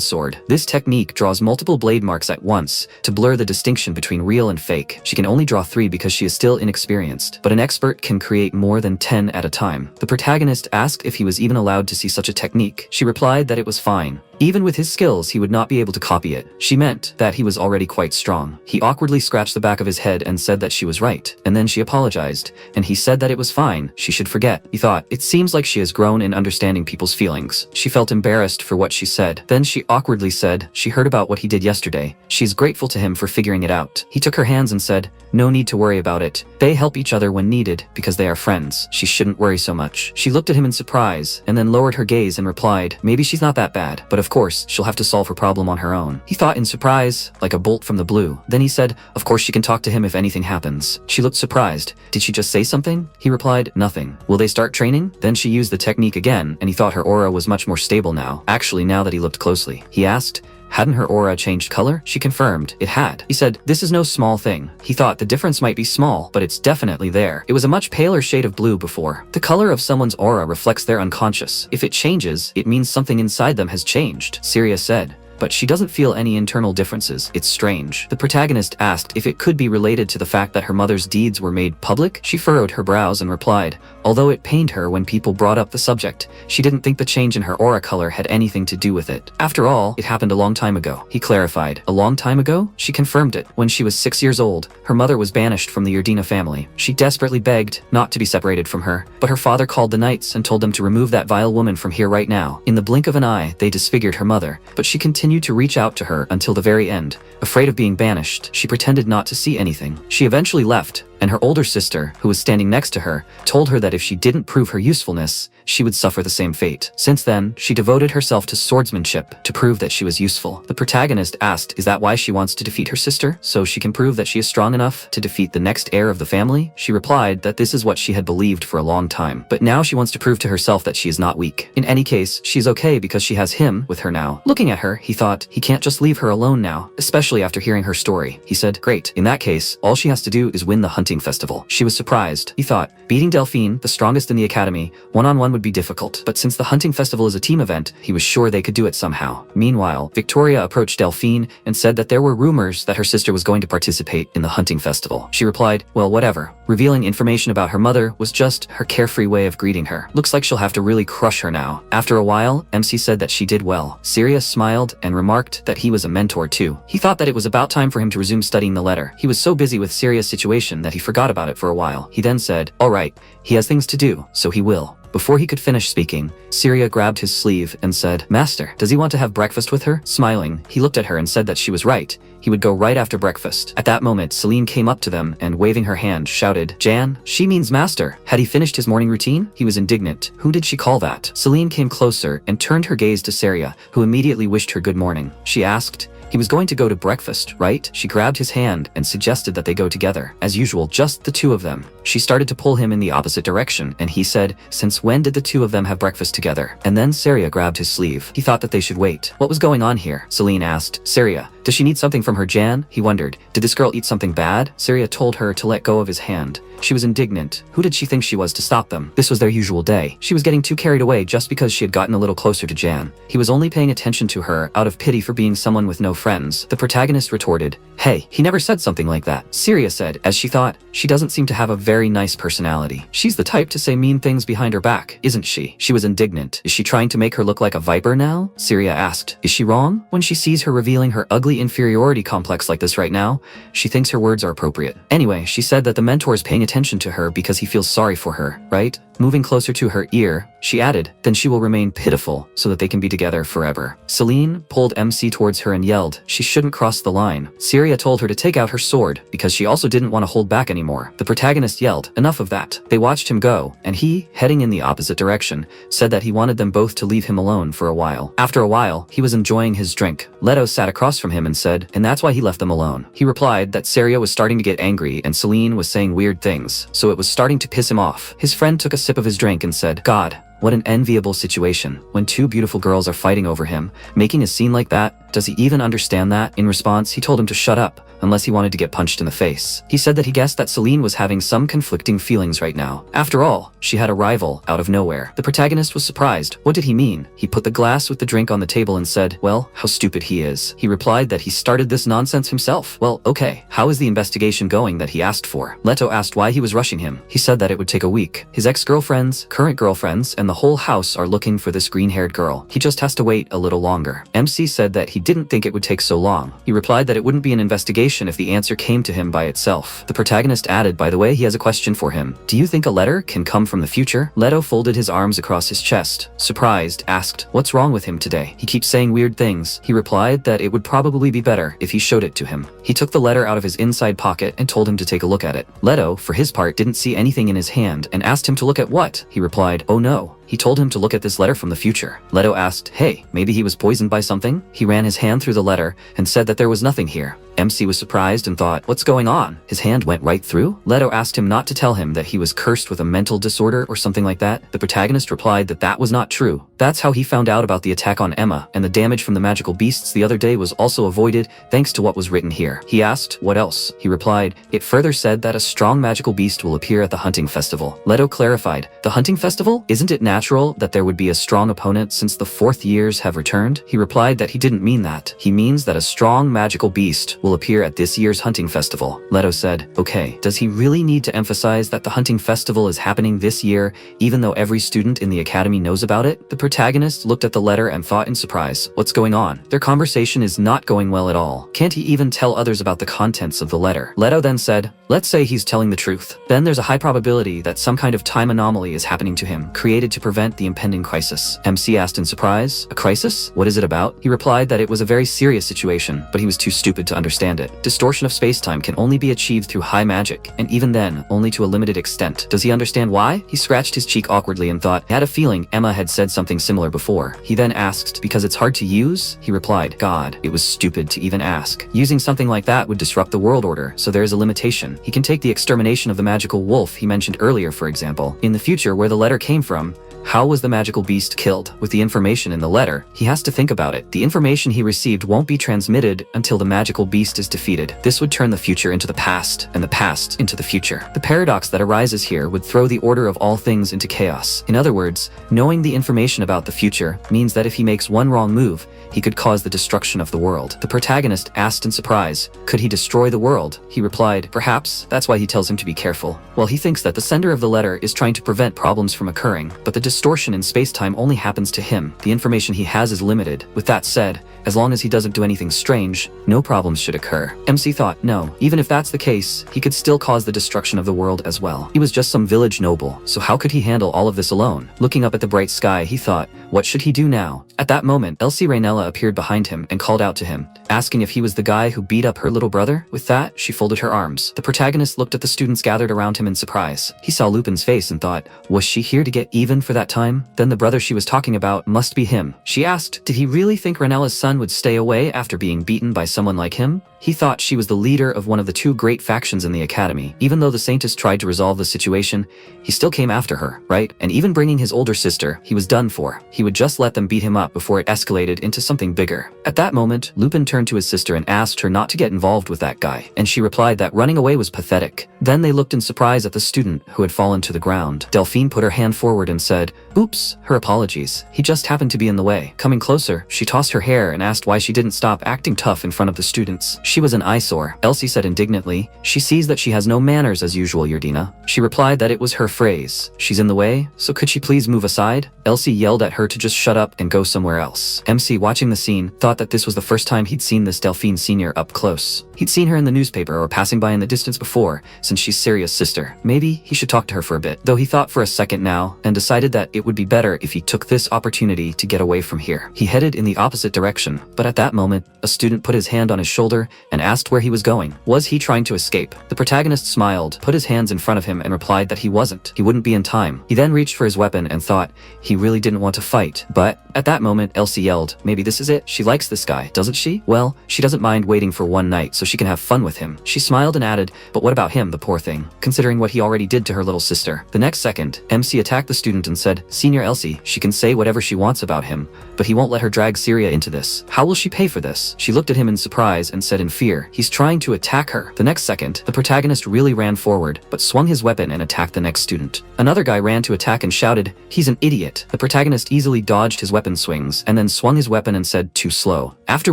Sword. This technique draws multiple blade marks at once to blur the distinction between real and fake. She can only draw 3 because she is still inexperienced, but an expert can create more than 10 at a time. The protagonist asked if he was even allowed to see such a technique. She replied that it was fine. Even with his skills, he would not be able to copy it. She meant that he was already quite strong. He awkwardly scratched the back of his head and said that she was right, and then she apologized, and he said that it was fine, she should forget. He thought, it seems like she has grown in understanding people's feelings. She felt embarrassed for what she said. Then she awkwardly said she heard about what he did yesterday. She's grateful to him for figuring it out. He took her hands and said, "No need to worry about it. They help each other when needed because they are friends. She shouldn't worry so much." She looked at him in surprise and then lowered her gaze and replied, "Maybe she's not that bad, but of course, she'll have to solve her problem on her own." He thought in surprise, like a bolt from the blue. Then he said, "Of course she can talk to him if anything happens." She looked surprised. "Did she just say something?" He replied, "Nothing." "Will they start training?" Then she used the technique again, and he thought her aura was much more stable now. Actually, now that he looked closely. He asked, hadn't her aura changed color? She confirmed it had. He said, "This is no small thing." He thought the difference might be small, but it's definitely there. It was a much paler shade of blue before. The color of someone's aura reflects their unconscious. If it changes, it means something inside them has changed, Syria said. But she doesn't feel any internal differences. It's strange. The protagonist asked if it could be related to the fact that her mother's deeds were made public. She furrowed her brows and replied, although it pained her when people brought up the subject, she didn't think the change in her aura color had anything to do with it. After all, it happened a long time ago. He clarified. A long time ago? She confirmed it. When she was 6 years old, her mother was banished from the Urdina family. She desperately begged not to be separated from her, but her father called the knights and told them to remove that vile woman from here right now. In the blink of an eye, they disfigured her mother, but she continued to reach out to her until the very end. Afraid of being banished, she pretended not to see anything. She eventually left, and her older sister, who was standing next to her, told her that if she didn't prove her usefulness, she would suffer the same fate. Since then, she devoted herself to swordsmanship to prove that she was useful. The protagonist asked, is that why she wants to defeat her sister? So she can prove that she is strong enough to defeat the next heir of the family? She replied that this is what she had believed for a long time. But now she wants to prove to herself that she is not weak. In any case, she's okay because she has him with her now. Looking at her, he thought, he can't just leave her alone now, especially after hearing her story. He said, great. In that case, all she has to do is win the hunting festival. She was surprised. He thought, beating Delphine, the strongest in the academy, one-on-one would be difficult. But since the hunting festival is a team event, he was sure they could do it somehow. Meanwhile, Victoria approached Delphine and said that there were rumors that her sister was going to participate in the hunting festival. She replied, well, whatever. Revealing information about her mother was just her carefree way of greeting her. Looks like she'll have to really crush her now. After a while, MC said that she did well. Sirius smiled and remarked that he was a mentor too. He thought that it was about time for him to resume studying the letter. He was so busy with Sirius' situation that he forgot about it for a while. He then said, all right, he has things to do, so he will. Before he could finish speaking, Syria grabbed his sleeve and said, Master, does he want to have breakfast with her? Smiling, he looked at her and said that she was right. He would go right after breakfast. At that moment, Celine came up to them and, waving her hand, shouted, Jan, she means master. Had he finished his morning routine? He was indignant. Who did she call that? Celine came closer and turned her gaze to Saria, who immediately wished her good morning. She asked, he was going to go to breakfast, right? She grabbed his hand and suggested that they go together. As usual, just the two of them. She started to pull him in the opposite direction, and he said, since when did the two of them have breakfast together? And then Saria grabbed his sleeve. He thought that they should wait. What was going on here? Celine asked. Saria, does she need something from her Jan? He wondered. Did this girl eat something bad? Saria told her to let go of his hand. She was indignant. Who did she think she was to stop them? This was their usual day. She was getting too carried away just because she had gotten a little closer to Jan. He was only paying attention to her out of pity for being someone with no friends. The protagonist retorted, hey, he never said something like that. Syria said, as she thought, she doesn't seem to have a very nice personality. She's the type to say mean things behind her back, isn't she? She was indignant. Is she trying to make her look like a viper now? Syria asked, is she wrong? When she sees her revealing her ugly inferiority complex like this right now, she thinks her words are appropriate. Anyway, she said that the mentor is paying attention to her because he feels sorry for her, right? Moving closer to her ear, she added, then she will remain pitiful so that they can be together forever. Celine pulled MC towards her and yelled she shouldn't cross the line. Syria told her to take out her sword because she also didn't want to hold back anymore. The protagonist yelled, enough of that. They watched him go, and he, heading in the opposite direction, said that he wanted them both to leave him alone for a while. After a while, he was enjoying his drink. Leto sat across from him and said, and that's why he left them alone. He replied that Syria was starting to get angry and Celine was saying weird things, so it was starting to piss him off. His friend took a sip of his drink and said, God, what an enviable situation, when two beautiful girls are fighting over him, making a scene like that. Does he even understand that? In response, he told him to shut up, unless he wanted to get punched in the face. He said that he guessed that Celine was having some conflicting feelings right now. After all, she had a rival out of nowhere. The protagonist was surprised. What did he mean? He put the glass with the drink on the table and said, well, how stupid he is. He replied that he started this nonsense himself. Well, okay, how is the investigation going that he asked for? Leto asked why he was rushing him. He said that it would take a week. His ex-girlfriends, current girlfriends, and the whole house are looking for this green-haired girl. He just has to wait a little longer. MC said that he didn't think it would take so long. He replied that it wouldn't be an investigation if the answer came to him by itself. The protagonist added, by the way, he has a question for him. Do you think a letter can come from the future? Leto folded his arms across his chest. Surprised, asked, what's wrong with him today? He keeps saying weird things. He replied that it would probably be better if he showed it to him. He took the letter out of his inside pocket and told him to take a look at it. Leto, for his part, didn't see anything in his hand and asked him to look at what? He replied, oh no. He told him to look at this letter from the future. Leto asked, hey, maybe he was poisoned by something? He ran his hand through the letter and said that there was nothing here. MC was surprised and thought, what's going on? His hand went right through? Leto asked him not to tell him that he was cursed with a mental disorder or something like that. The protagonist replied that that was not true. That's how he found out about the attack on Emma, and the damage from the magical beasts the other day was also avoided thanks to what was written here. He asked, what else? He replied, it further said that a strong magical beast will appear at the hunting festival. Leto clarified, the hunting festival? Isn't it natural that there would be a strong opponent since the 4th years have returned? He replied that he didn't mean that. He means that a strong magical beast will appear at this year's hunting festival. Leto said, okay, does he really need to emphasize that the hunting festival is happening this year, even though every student in the academy knows about it? The protagonist looked at the letter and thought in surprise, what's going on? Their conversation is not going well at all. Can't he even tell others about the contents of the letter? Leto then said, let's say he's telling the truth. Then there's a high probability that some kind of time anomaly is happening to him, created to prevent the impending crisis. MC asked in surprise, a crisis? What is it about? He replied that it was a very serious situation, but he was too stupid to understand it. Distortion of space-time can only be achieved through high magic, and even then, only to a limited extent. Does he understand why? He scratched his cheek awkwardly and thought, he had a feeling Emma had said something similar before. He then asked, because it's hard to use? He replied, God, it was stupid to even ask. Using something like that would disrupt the world order, so there is a limitation. He can take the extermination of the magical wolf he mentioned earlier, for example. In the future, where the letter came from, how was the magical beast killed? With the information in the letter, he has to think about it. The information he received won't be transmitted until the magical beast is defeated. This would turn the future into the past, and the past into the future. The paradox that arises here would throw the order of all things into chaos. In other words, knowing the information about the future means that if he makes one wrong move, he could cause the destruction of the world. The protagonist asked in surprise, could he destroy the world? He replied, perhaps, that's why he tells him to be careful. Well, he thinks that the sender of the letter is trying to prevent problems from occurring, but the distortion in space-time only happens to him. The information he has is limited. With that said, as long as he doesn't do anything strange, no problems should occur. MC thought, no, even if that's the case, he could still cause the destruction of the world as well. He was just some village noble, so how could he handle all of this alone? Looking up at the bright sky, he thought, what should he do now? At that moment, Elsie Raynella appeared behind him and called out to him, asking if he was the guy who beat up her little brother. With that, she folded her arms. The protagonist looked at the students gathered around him in surprise. He saw Lupin's face and thought, was she here to get even for that time? Then the brother she was talking about must be him. She asked, did he really think Raynella's son would stay away after being beaten by someone like him? He thought she was the leader of one of the two great factions in the academy. Even though the Saintess tried to resolve the situation, he still came after her, right? And even bringing his older sister, he was done for. He would just let them beat him up before it escalated into something bigger. At that moment, Lupin turned to his sister and asked her not to get involved with that guy, and she replied that running away was pathetic. Then they looked in surprise at the student who had fallen to the ground. Delphine put her hand forward and said, said, "Oops, her apologies. He just happened to be in the way." Coming closer, she tossed her hair and asked why she didn't stop acting tough in front of the students. She was an eyesore, Elsie said indignantly. She sees that she has no manners as usual, Yerdina. She replied that it was her phrase. She's in the way, so could she please move aside? Elsie yelled at her to just shut up and go somewhere else. MC, watching the scene, thought that this was the first time he'd seen this Delphine Sr. up close. He'd seen her in the newspaper or passing by in the distance before, since she's Syria's sister. Maybe he should talk to her for a bit, though he thought for a second now and decided that it would be better if he took this opportunity to get away from here. He headed in the opposite direction, but at that moment, a student put his hand on his shoulder and asked where he was going. Was he trying to escape? The protagonist smiled, put his hands in front of him and replied that he wasn't. He wouldn't be in time. He then reached for his weapon and thought he really didn't want to fight. But at that moment, Elsie yelled, "Maybe this is it? She likes this guy, doesn't she? Well, she doesn't mind waiting for one night so she can have fun with him." She smiled and added, "But what about him, the poor thing, considering what he already did to her little sister?" The next second, MC attacked the student and said, "Senior Elsie, she can say whatever she wants about him, but he won't let her drag Syria into this. How will she pay for this?" She looked at him in surprise and said in fear, "He's trying to attack her." The next second, the protagonist really ran forward, but swung his weapon and attacked the next student. Another guy ran to attack and shouted, "He's an idiot." The protagonist easily dodged his weapon swings and then swung his weapon and said, "Too slow." After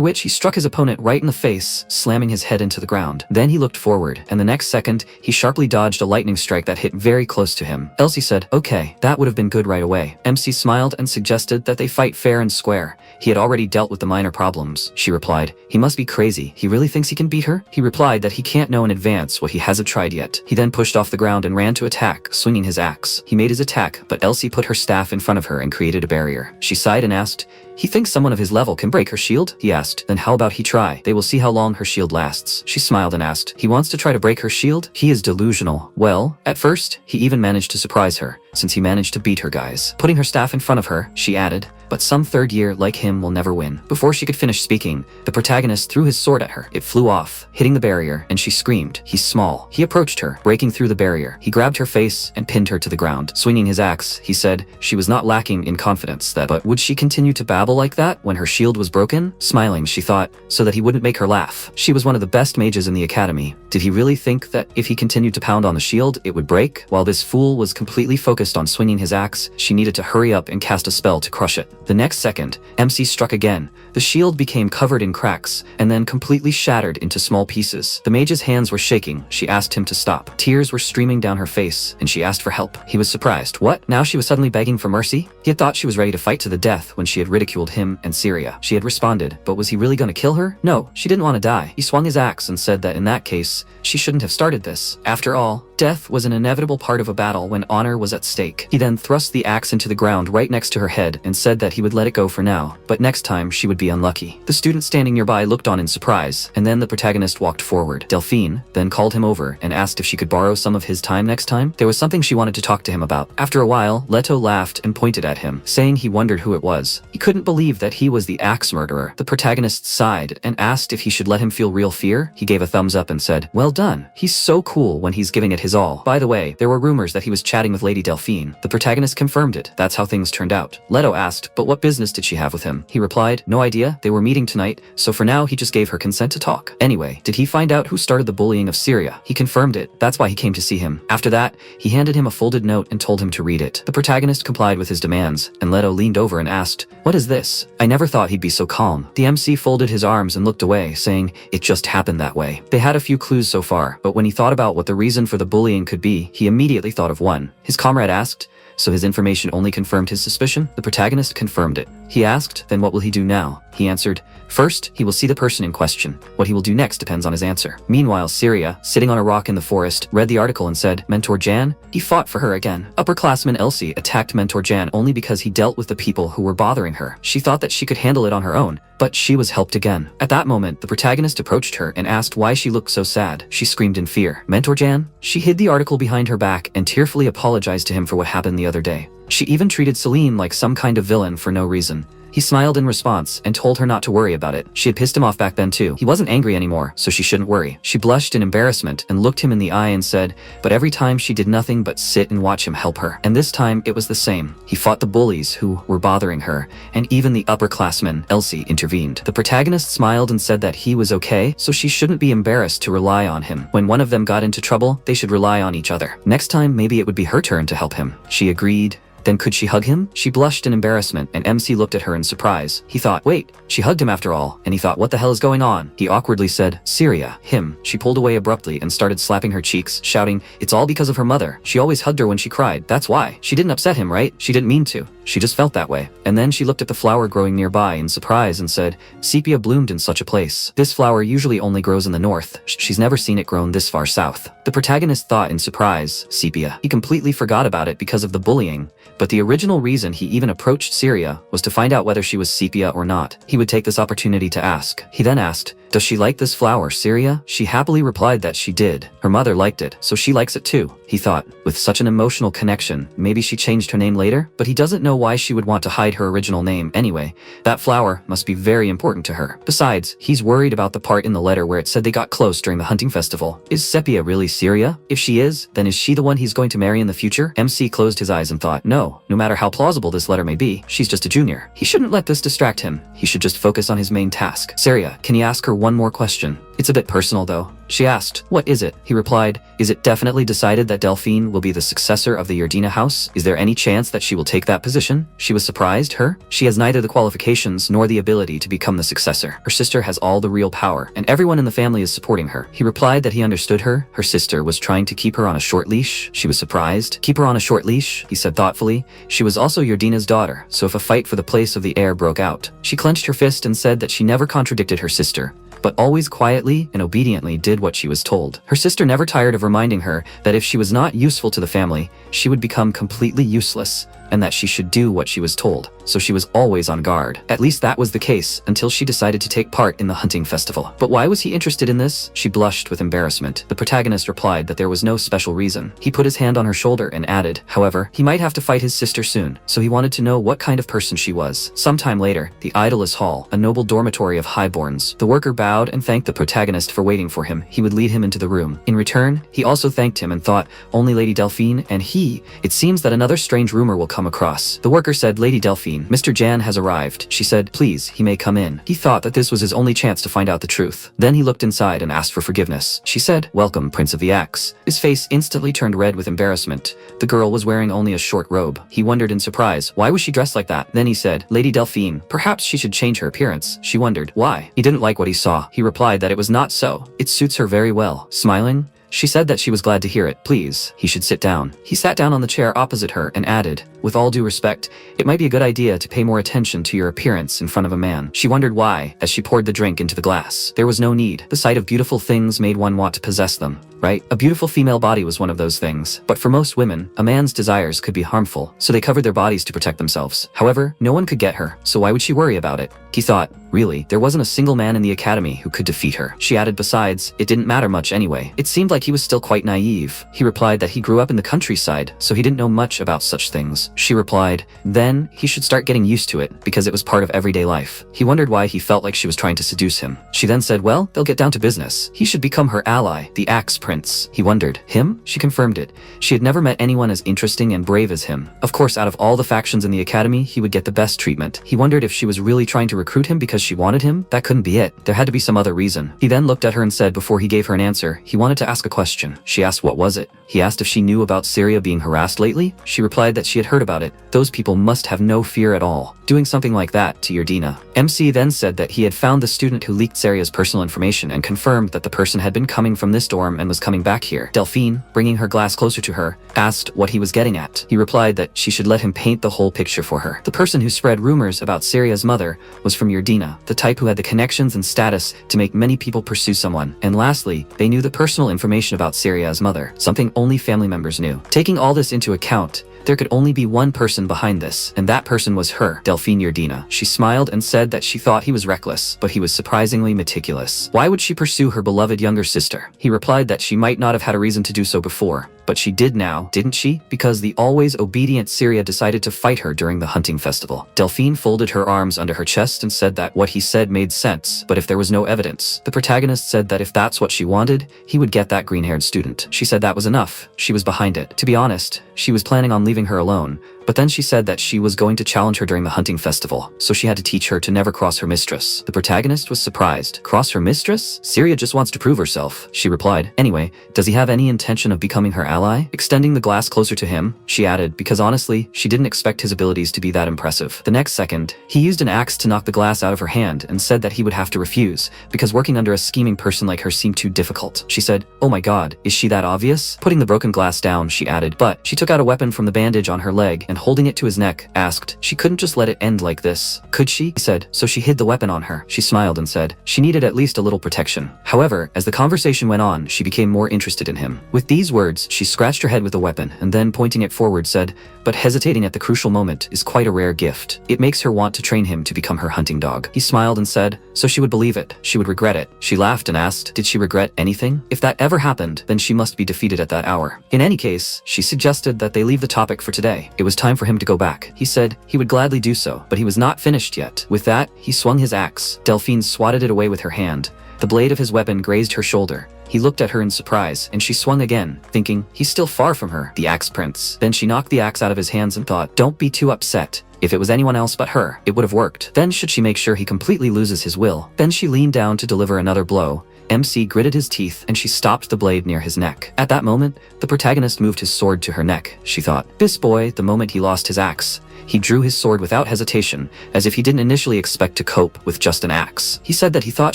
which he struck his opponent right in the face, slamming his head into the ground. Then he looked forward, and the next second, he sharply dodged a lightning strike that hit very close to him. Elsie said, "Okay, that would have been good right away." MC smiled and suggested that they fight fair and square. He had already dealt with the minor problems. She replied, "He must be crazy. He really thinks he can beat her?" He replied that he can't know in advance what he hasn't tried yet. He then pushed off the ground and ran to attack, swinging his axe. He made his attack, but Elsie put her staff in front of her and created a barrier. She sighed and asked, "He thinks someone of his level can break her shield?" He asked. "Then how about he try? They will see how long her shield lasts." She smiled and asked, "He wants to try to break her shield? He is delusional." Well, at first, he even managed to surprise her, since he managed to beat her guys. Putting her staff in front of her, she added, "But some third year like him will never win." Before she could finish speaking, the protagonist threw his sword at her. It flew off, hitting the barrier, and she screamed. "He's small." He approached her, breaking through the barrier. He grabbed her face and pinned her to the ground. Swinging his axe, he said she was not lacking in confidence but would she continue to babble like that when her shield was broken? Smiling, she thought, so that he wouldn't make her laugh. She was one of the best mages in the academy. Did he really think that if he continued to pound on the shield, it would break? While this fool was completely focused on swinging his axe, she needed to hurry up and cast a spell to crush it. The next second, MC struck again. The shield became covered in cracks, and then completely shattered into small pieces. The mage's hands were shaking. She asked him to stop. Tears were streaming down her face, and she asked for help. He was surprised. What? Now she was suddenly begging for mercy? He had thought she was ready to fight to the death when she had ridiculed him and Syria. She had responded, but was he really going to kill her? No, she didn't want to die. He swung his axe and said that in that case, she shouldn't have started this. After all, death was an inevitable part of a battle when honor was at stake. He then thrust the axe into the ground right next to her head and said that he would let it go for now, but next time she would be unlucky. The student standing nearby looked on in surprise, and then the protagonist walked forward. Delphine then called him over and asked if she could borrow some of his time next time. There was something she wanted to talk to him about. After a while, Leto laughed and pointed at him, saying he wondered who it was. He couldn't believe that he was the axe murderer. The protagonist sighed and asked if he should let him feel real fear. He gave a thumbs up and said, "Well done. He's so cool when he's giving it his all." By the way, there were rumors that he was chatting with Lady Delphine. The protagonist confirmed it. That's how things turned out. Leto asked, "But what business did she have with him?" He replied, "No idea. They were meeting tonight, so for now he just gave her consent to talk." Anyway, did he find out who started the bullying of Syria? He confirmed it. That's why he came to see him. After that, he handed him a folded note and told him to read it. The protagonist complied with his demands, and Leto leaned over and asked, "What is this? I never thought he'd be so calm." The MC folded his arms and looked away, saying, "It just happened that way." They had a few clues so far, but when he thought about what the reason for the bullying could be, he immediately thought of one. His comrade asked, so his information only confirmed his suspicion? The protagonist confirmed it. He asked, "Then what will he do now?" He answered, "First, he will see the person in question. What he will do next depends on his answer." Meanwhile, Syria, sitting on a rock in the forest, read the article and said, "Mentor Jan? He fought for her again." Upperclassman Elsie attacked Mentor Jan only because he dealt with the people who were bothering her. She thought that she could handle it on her own, but she was helped again. At that moment, the protagonist approached her and asked why she looked so sad. She screamed in fear. "Mentor Jan?" She hid the article behind her back and tearfully apologized to him for what happened the other day. She even treated Celine like some kind of villain for no reason. He smiled in response and told her not to worry about it. She had pissed him off back then too. He wasn't angry anymore, so she shouldn't worry. She blushed in embarrassment and looked him in the eye and said, but every time she did nothing but sit and watch him help her. And this time it was the same. He fought the bullies who were bothering her, and even the upperclassmen. Elsie intervened. The protagonist smiled and said that he was okay, so she shouldn't be embarrassed to rely on him. When one of them got into trouble, they should rely on each other. Next time, maybe it would be her turn to help him. She agreed Then could she hug him? She blushed in embarrassment, and MC looked at her in surprise. He thought, wait, she hugged him after all, and he thought, what the hell is going on? He awkwardly said, Syria, him. She pulled away abruptly and started slapping her cheeks, shouting, it's all because of her mother. She always hugged her when she cried, that's why. She didn't upset him, right? She didn't mean to. She just felt that way. And then she looked at the flower growing nearby in surprise and said, sepia bloomed in such a place. This flower usually only grows in the north. She's never seen it grown this far south. The protagonist thought in surprise, sepia. He completely forgot about it because of the bullying, but the original reason he even approached Syria was to find out whether she was sepia or not. He would take this opportunity to ask. He then asked, does she like this flower, Syria? She happily replied that she did. Her mother liked it, so she likes it too. He thought, with such an emotional connection, maybe she changed her name later, but he doesn't know why she would want to hide her original name anyway. That flower must be very important to her. Besides, he's worried about the part in the letter where it said they got close during the hunting festival. Is Sepia really Syria? If she is, then is she the one he's going to marry in the future? MC closed his eyes and thought, no matter how plausible this letter may be, she's just a junior. He shouldn't let this distract him. He should just focus on his main task. Syria, can he ask her one more question? It's a bit personal though. She asked, what is it? He replied, is it definitely decided that Delphine will be the successor of the Yardina house? Is there any chance that she will take that position? She was surprised, her? She has neither the qualifications nor the ability to become the successor. Her sister has all the real power, and everyone in the family is supporting her. He replied that he understood her. Her sister was trying to keep her on a short leash. She was surprised. Keep her on a short leash, he said thoughtfully. She was also Yardina's daughter, so if a fight for the place of the heir broke out, she clenched her fist and said that she never contradicted her sister, but always quietly and obediently did what she was told. Her sister never tired of reminding her that if she was not useful to the family, she would become completely useless, and that she should do what she was told, so she was always on guard. At least that was the case until she decided to take part in the hunting festival. But why was he interested in this? She blushed with embarrassment. The protagonist replied that there was no special reason. He put his hand on her shoulder and added, however, he might have to fight his sister soon, so he wanted to know what kind of person she was. Sometime later, the Idoless Hall, a noble dormitory of highborns. The worker bowed and thanked the protagonist for waiting for him. He would lead him into the room. In return, he also thanked him and thought, only Lady Delphine and he. It seems that another strange rumor will come across. The worker said, Lady Delphine, Mr. Jan has arrived. She said, please, he may come in. He thought that this was his only chance to find out the truth. Then he looked inside and asked for forgiveness. She said, welcome, Prince of the Axe. His face instantly turned red with embarrassment. The girl was wearing only a short robe. He wondered in surprise, why was she dressed like that? Then he said, Lady Delphine, perhaps she should change her appearance. She wondered, why? He didn't like what he saw. He replied that it was not so. It suits her very well. Smiling, she said that she was glad to hear it. Please, he should sit down. He sat down on the chair opposite her and added, with all due respect, it might be a good idea to pay more attention to your appearance in front of a man. She wondered why, as she poured the drink into the glass. There was no need. The sight of beautiful things made one want to possess them, right? A beautiful female body was one of those things. But for most women, a man's desires could be harmful, so they covered their bodies to protect themselves. However, no one could get her, so why would she worry about it? He thought, really, there wasn't a single man in the academy who could defeat her. She added, besides, it didn't matter much anyway. It seemed like he was still quite naive. He replied that he grew up in the countryside, so he didn't know much about such things. She replied, then he should start getting used to it, because it was part of everyday life. He wondered why he felt like she was trying to seduce him. She then said, well, they'll get down to business. He should become her ally, the Axe Prince. He wondered, him? She confirmed it. She had never met anyone as interesting and brave as him. Of course, out of all the factions in the academy, he would get the best treatment. He wondered if she was really trying to recruit him because she wanted him. That couldn't be it. There had to be some other reason. He then looked at her and said before he gave her an answer, he wanted to ask a question. She asked what was it. He asked if she knew about Syria being harassed lately. She replied that she had heard about it. Those people must have no fear at all, doing something like that to Yardina. MC then said that he had found the student who leaked Syria's personal information and confirmed that the person had been coming from this dorm and was coming back here. Delphine, bringing her glass closer to her, asked what he was getting at. He replied that she should let him paint the whole picture for her. The person who spread rumors about Syria's mother was from Yardina, the type who had the connections and status to make many people pursue someone. And lastly, they knew the personal information about Syria's mother, something only family members knew. Taking all this into account, there could only be one person behind this, and that person was her, Delphine Yardina. She smiled and said that she thought he was reckless, but he was surprisingly meticulous. Why would she pursue her beloved younger sister? He replied that she might not have had a reason to do so before, but she did now, didn't she? Because the always obedient Syria decided to fight her during the hunting festival. Delphine folded her arms under her chest and said that what he said made sense, but if there was no evidence. The protagonist said that if that's what she wanted, he would get that green-haired student. She said that was enough. She was behind it. To be honest, she was planning on leaving her alone, But then she said that she was going to challenge her during the hunting festival, so she had to teach her to never cross her mistress. The protagonist was surprised. Cross her mistress? Syria just wants to prove herself, she replied. Anyway, does he have any intention of becoming her ally? Extending the glass closer to him, she added, because honestly, she didn't expect his abilities to be that impressive. The next second, he used an axe to knock the glass out of her hand and said that he would have to refuse, because working under a scheming person like her seemed too difficult. She said, "Oh my god, is she that obvious?" Putting the broken glass down, she added, but she took out a weapon from the bandage on her leg and holding it to his neck, asked, she couldn't just let it end like this, could she? He said, so she hid the weapon on her. She smiled and said, she needed at least a little protection. However, as the conversation went on, she became more interested in him. With these words, she scratched her head with the weapon and then pointing it forward said, but hesitating at the crucial moment is quite a rare gift. It makes her want to train him to become her hunting dog. He smiled and said, so she would believe it. She would regret it. She laughed and asked, did she regret anything? If that ever happened, then she must be defeated at that hour. In any case, she suggested that they leave the topic for today. It was time for him to go back. He said he would gladly do so, but he was not finished yet. With that, he swung his axe. Delphine swatted it away with her hand. The blade of his weapon grazed her shoulder. He looked at her in surprise, and she swung again, thinking, he's still far from her, the axe prince. Then she knocked the axe out of his hands and thought, don't be too upset. If it was anyone else but her, it would have worked. Then should she make sure he completely loses his will? Then she leaned down to deliver another blow. MC gritted his teeth and she stopped the blade near his neck. At that moment, the protagonist moved his sword to her neck. She thought, this boy, the moment he lost his axe, he drew his sword without hesitation, as if he didn't initially expect to cope with just an axe. He said that he thought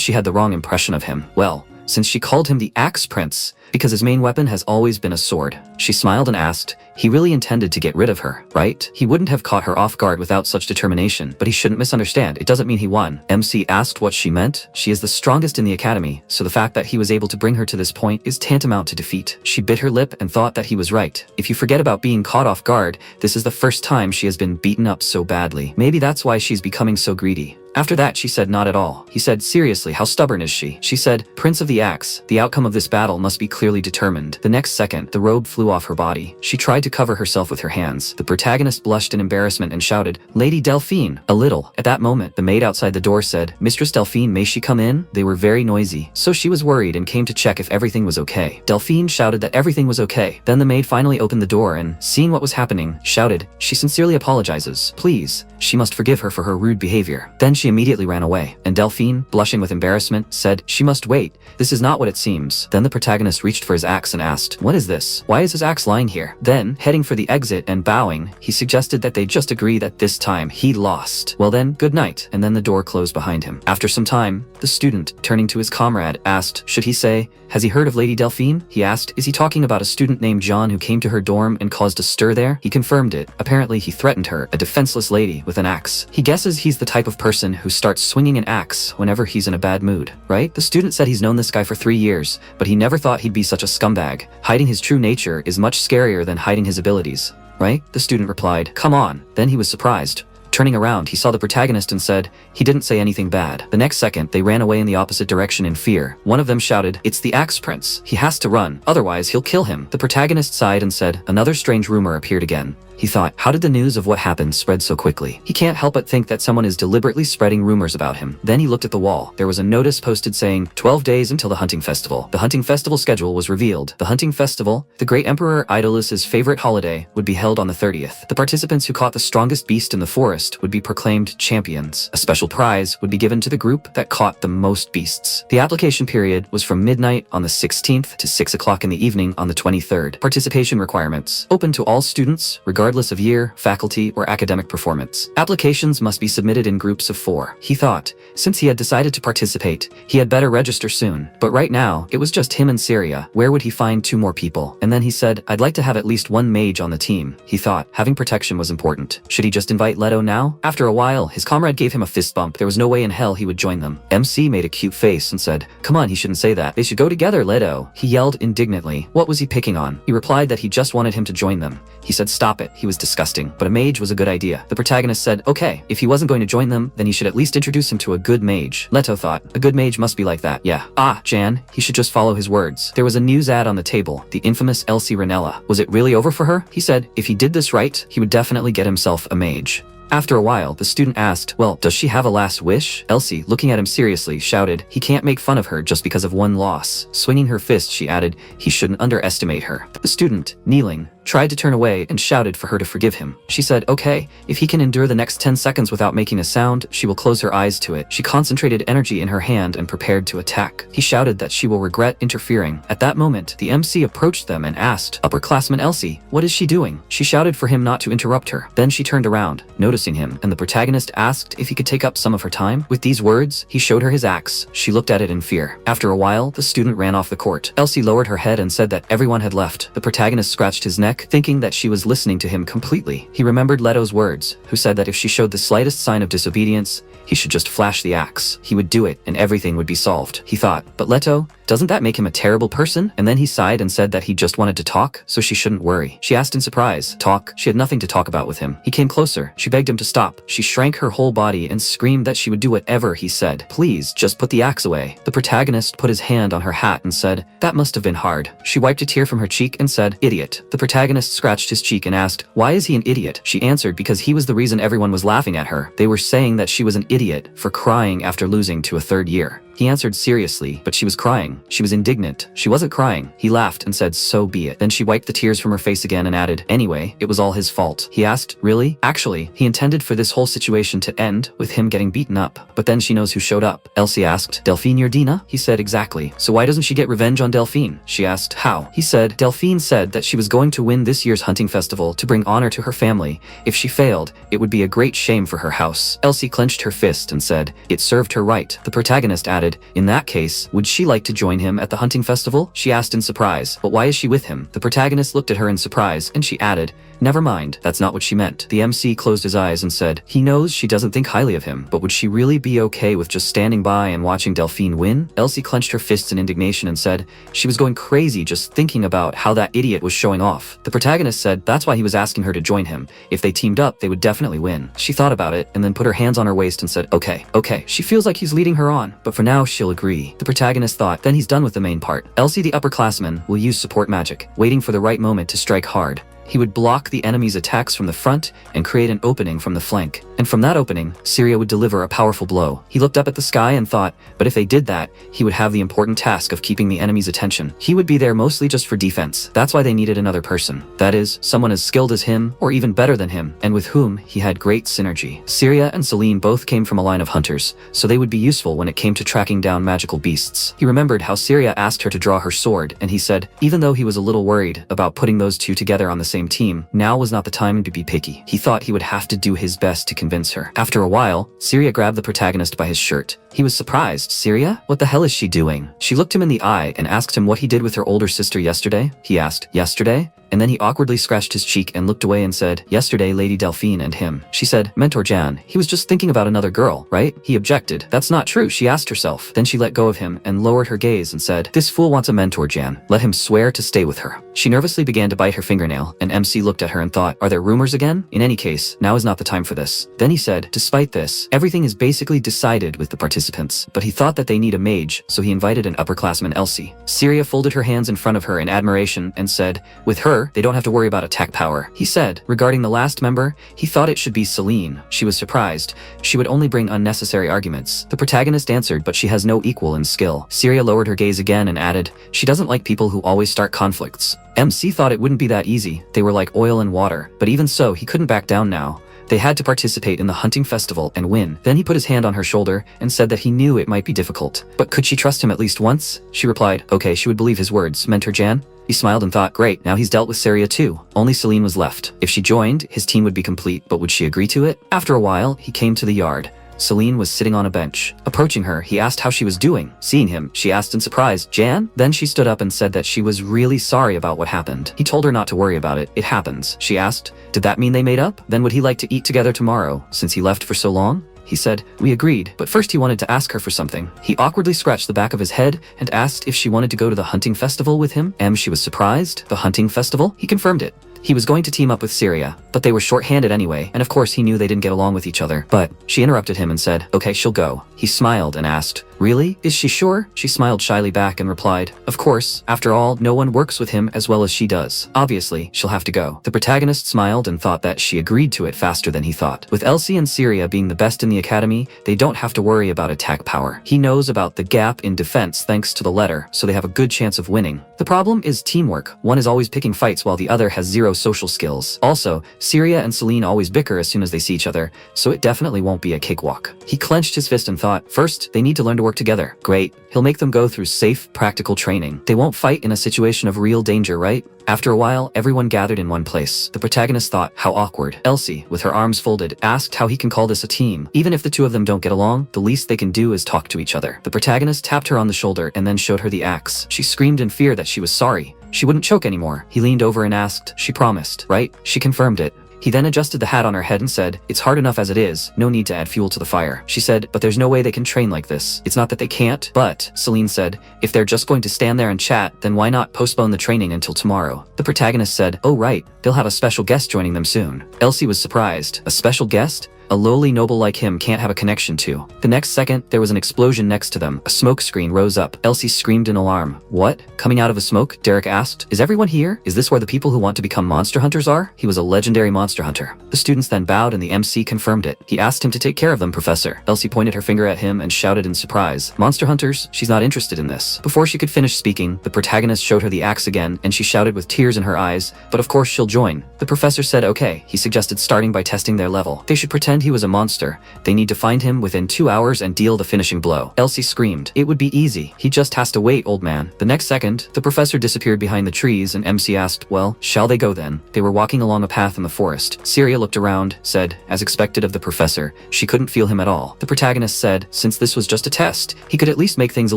she had the wrong impression of him. Well, since she called him the Axe Prince, because his main weapon has always been a sword. She smiled and asked, he really intended to get rid of her, right? He wouldn't have caught her off guard without such determination, but he shouldn't misunderstand. It doesn't mean he won. MC asked what she meant. She is the strongest in the academy, so the fact that he was able to bring her to this point is tantamount to defeat. She bit her lip and thought that he was right. If you forget about being caught off guard, this is the first time she has been beaten up so badly. Maybe that's why she's becoming so greedy. After that, she said not at all. He said, seriously, how stubborn is she? She said, Prince of the Axe, the outcome of this battle must be clearly determined. The next second, the robe flew off her body. She tried to cover herself with her hands. The protagonist blushed in embarrassment and shouted, Lady Delphine, a little. At that moment, the maid outside the door said, Mistress Delphine, may she come in? They were very noisy. So she was worried and came to check if everything was okay. Delphine shouted that everything was okay. Then the maid finally opened the door and, seeing what was happening, shouted, she sincerely apologizes. Please, she must forgive her for her rude behavior. Then she immediately ran away, and Delphine, blushing with embarrassment, said, she must wait. This is not what it seems. Then the protagonist reached for his axe and asked, what is this? Why is his axe lying here? Then, heading for the exit and bowing, he suggested that they just agree that this time he lost. Well then, good night, and then the door closed behind him. After some time, the student, turning to his comrade, asked, should he say, has he heard of Lady Delphine? He asked, is he talking about a student named John who came to her dorm and caused a stir there? He confirmed it. Apparently he threatened her, a defenseless lady, with an axe. He guesses he's the type of person who starts swinging an axe whenever he's in a bad mood, right? The student said he's known this guy for 3 years, but he never thought he'd be such a scumbag. Hiding his true nature is much scarier than hiding his abilities, right? The student replied, come on. Then he was surprised. Turning around, he saw the protagonist and said, he didn't say anything bad. The next second, they ran away in the opposite direction in fear. One of them shouted, it's the Axe Prince. He has to run, otherwise he'll kill him. The protagonist sighed and said, another strange rumor appeared again. He thought, how did the news of what happened spread so quickly? He can't help but think that someone is deliberately spreading rumors about him. Then he looked at the wall. There was a notice posted saying, 12 days until the hunting festival. The hunting festival schedule was revealed. The hunting festival, the great Emperor Idalus's favorite holiday, would be held on the 30th. The participants who caught the strongest beast in the forest would be proclaimed champions. A special prize would be given to the group that caught the most beasts. The application period was from midnight on the 16th to 6 o'clock in the evening on the 23rd. Participation requirements. Open to all students, regardless of year, faculty, or academic performance. Applications must be submitted in groups of 4. He thought, since he had decided to participate, he had better register soon. But right now, it was just him and Syria. Where would he find 2 more people? And then he said, I'd like to have at least 1 mage on the team. He thought, having protection was important. Should he just invite Leto now? After a while, his comrade gave him a fist bump. There was no way in hell he would join them. MC made a cute face and said, come on, he shouldn't say that. They should go together, Leto. He yelled indignantly. What was he picking on? He replied that he just wanted him to join them. He said, stop it. He was disgusting, but a mage was a good idea. The protagonist said, okay, if he wasn't going to join them, then he should at least introduce him to a good mage. Leto thought, a good mage must be like that. Yeah. Ah, Jan, he should just follow his words. There was a news ad on the table, the infamous Elsie Ranella. Was it really over for her? He said, if he did this right, he would definitely get himself a mage. After a while, the student asked, well, does she have a last wish? Elsie, looking at him seriously, shouted, he can't make fun of her just because of one loss. Swinging her fist, she added, he shouldn't underestimate her. The student, kneeling, tried to turn away and shouted for her to forgive him. She said, okay, if he can endure the next 10 seconds without making a sound, she will close her eyes to it. She concentrated energy in her hand and prepared to attack. He shouted that she will regret interfering. At that moment, the MC approached them and asked, upperclassman Elsie, what is she doing? She shouted for him not to interrupt her. Then she turned around, noticing him, and the protagonist asked if he could take up some of her time. With these words, he showed her his axe. She looked at it in fear. After a while, the student ran off the court. Elsie lowered her head and said that everyone had left. The protagonist scratched his neck, thinking that she was listening to him completely. He remembered Leto's words, who said that if she showed the slightest sign of disobedience, he should just flash the axe. He would do it, and everything would be solved. He thought, but Leto, doesn't that make him a terrible person? And then he sighed and said that he just wanted to talk, so she shouldn't worry. She asked in surprise, talk? She had nothing to talk about with him. He came closer. She begged him to stop. She shrank her whole body and screamed that she would do whatever he said. Please, just put the axe away. The protagonist put his hand on her hat and said, that must have been hard. She wiped a tear from her cheek and said, idiot. The protagonist scratched his cheek and asked, why is he an idiot? She answered because he was the reason everyone was laughing at her. They were saying that she was an idiot for crying after losing to a third year. He answered seriously, but she was crying. She was indignant. She wasn't crying. He laughed and said, so be it. Then she wiped the tears from her face again and added, anyway, it was all his fault. He asked, really? Actually, he intended for this whole situation to end with him getting beaten up. But then she knows who showed up. Elsie asked, Delphine Yardina? He said, exactly. So why doesn't she get revenge on Delphine? She asked, how? He said, Delphine said that she was going to win this year's hunting festival to bring honor to her family. If she failed, it would be a great shame for her house. Elsie clenched her fist and said, it served her right. The protagonist added, in that case, would she like to join him at the hunting festival? She asked in surprise, but why is she with him? The protagonist looked at her in surprise, and she added, never mind, that's not what she meant. The MC closed his eyes and said, he knows she doesn't think highly of him, but would she really be okay with just standing by and watching Delphine win? Elsie clenched her fists in indignation and said, she was going crazy just thinking about how that idiot was showing off. The protagonist said that's why he was asking her to join him. If they teamed up, they would definitely win. She thought about it and then put her hands on her waist and said, okay. She feels like he's leading her on, but for now she'll agree. The protagonist thought, then he's done with the main part. Elsie the upperclassman will use support magic, waiting for the right moment to strike hard. He would block the enemy's attacks from the front and create an opening from the flank. And from that opening, Syria would deliver a powerful blow. He looked up at the sky and thought, but if they did that, he would have the important task of keeping the enemy's attention. He would be there mostly just for defense. That's why they needed another person. That is, someone as skilled as him, or even better than him, and with whom he had great synergy. Syria and Celine both came from a line of hunters, so they would be useful when it came to tracking down magical beasts. He remembered how Syria asked her to draw her sword, and he said, even though he was a little worried about putting those two together on the same team, now was not the time to be picky. He thought he would have to do his best to convince her. After a while, Syria grabbed the protagonist by his shirt. He was surprised. Syria? What the hell is she doing? She looked him in the eye and asked him what he did with her older sister yesterday. He asked, yesterday? And then he awkwardly scratched his cheek and looked away and said, yesterday Lady Delphine and him. She said, Mentor Jan, he was just thinking about another girl, right? He objected. That's not true, she asked herself. Then she let go of him and lowered her gaze and said, this fool wants a Mentor Jan. Let him swear to stay with her. She nervously began to bite her fingernail, and MC looked at her and thought, are there rumors again? In any case, now is not the time for this. Then he said, despite this, everything is basically decided with the participants. But he thought that they need a mage, so he invited an upperclassman Elsie. Syria folded her hands in front of her in admiration and said, with her, they don't have to worry about attack power. He said, regarding the last member, he thought it should be Celine. She was surprised. She would only bring unnecessary arguments. The protagonist answered, but she has no equal in skill. Syria lowered her gaze again and added, she doesn't like people who always start conflicts. MC thought it wouldn't be that easy. They were like oil and water. But even so, he couldn't back down now. They had to participate in the hunting festival and win. Then he put his hand on her shoulder and said that he knew it might be difficult. But could she trust him at least once? She replied, okay, she would believe his words. Mentor Jan? He smiled and thought, great, now he's dealt with Syria too. Only Celine was left. If she joined, his team would be complete, but would she agree to it? After a while, he came to the yard. Celine was sitting on a bench. Approaching her, he asked how she was doing. Seeing him, she asked in surprise, Jan? Then she stood up and said that she was really sorry about what happened. He told her not to worry about it. It happens. She asked, did that mean they made up? Then would he like to eat together tomorrow, since he left for so long? He said, we agreed, but first he wanted to ask her for something. He awkwardly scratched the back of his head and asked if she wanted to go to the hunting festival with him. She was surprised. The hunting festival? He confirmed it. He was going to team up with Syria, but they were short-handed anyway, and of course he knew they didn't get along with each other. But she interrupted him and said, okay, she'll go. He smiled and asked, Really? Is she sure? She smiled shyly back and replied, of course, after all, no one works with him as well as she does. Obviously, she'll have to go. The protagonist smiled and thought that she agreed to it faster than he thought. With Elsie and Syria being the best in the academy, they don't have to worry about attack power. He knows about the gap in defense thanks to the letter, so they have a good chance of winning. The problem is teamwork. One is always picking fights while the other has zero social skills. Also, Syria and Celine always bicker as soon as they see each other, so it definitely won't be a cakewalk. He clenched his fist and thought, first, they need to learn to work together. Great. He'll make them go through safe, practical training. They won't fight in a situation of real danger, right? After a while, everyone gathered in one place. The protagonist thought, how awkward. Elsie, with her arms folded, asked how he can call this a team. Even if the two of them don't get along, the least they can do is talk to each other. The protagonist tapped her on the shoulder and then showed her the axe. She screamed in fear that she was sorry. She wouldn't choke anymore. He leaned over and asked, she promised, right? She confirmed it. He then adjusted the hat on her head and said, it's hard enough as it is, no need to add fuel to the fire. She said, but there's no way they can train like this. It's not that they can't, but, Celine said, if they're just going to stand there and chat, then why not postpone the training until tomorrow? The protagonist said, oh right, they'll have a special guest joining them soon. Elsie was surprised. A special guest? A lowly noble like him can't have a connection to. The next second, there was an explosion next to them. A smoke screen rose up. Elsie screamed in alarm. What? Coming out of the smoke? Derek asked. Is everyone here? Is this where the people who want to become monster hunters are? He was a legendary monster hunter. The students then bowed and the MC confirmed it. He asked him to take care of them, Professor. Elsie pointed her finger at him and shouted in surprise. Monster hunters? She's not interested in this. Before she could finish speaking, the protagonist showed her the axe again and she shouted with tears in her eyes, but of course she'll join. The professor said okay. He suggested starting by testing their level. They should pretend he was a monster. They need to find him within 2 hours and deal the finishing blow. Elsie screamed. It would be easy. He just has to wait, old man. The next second, the professor disappeared behind the trees and MC asked, well, shall they go then? They were walking along a path in the forest. Syria looked around, said, as expected of the professor, she couldn't feel him at all. The protagonist said, since this was just a test, he could at least make things a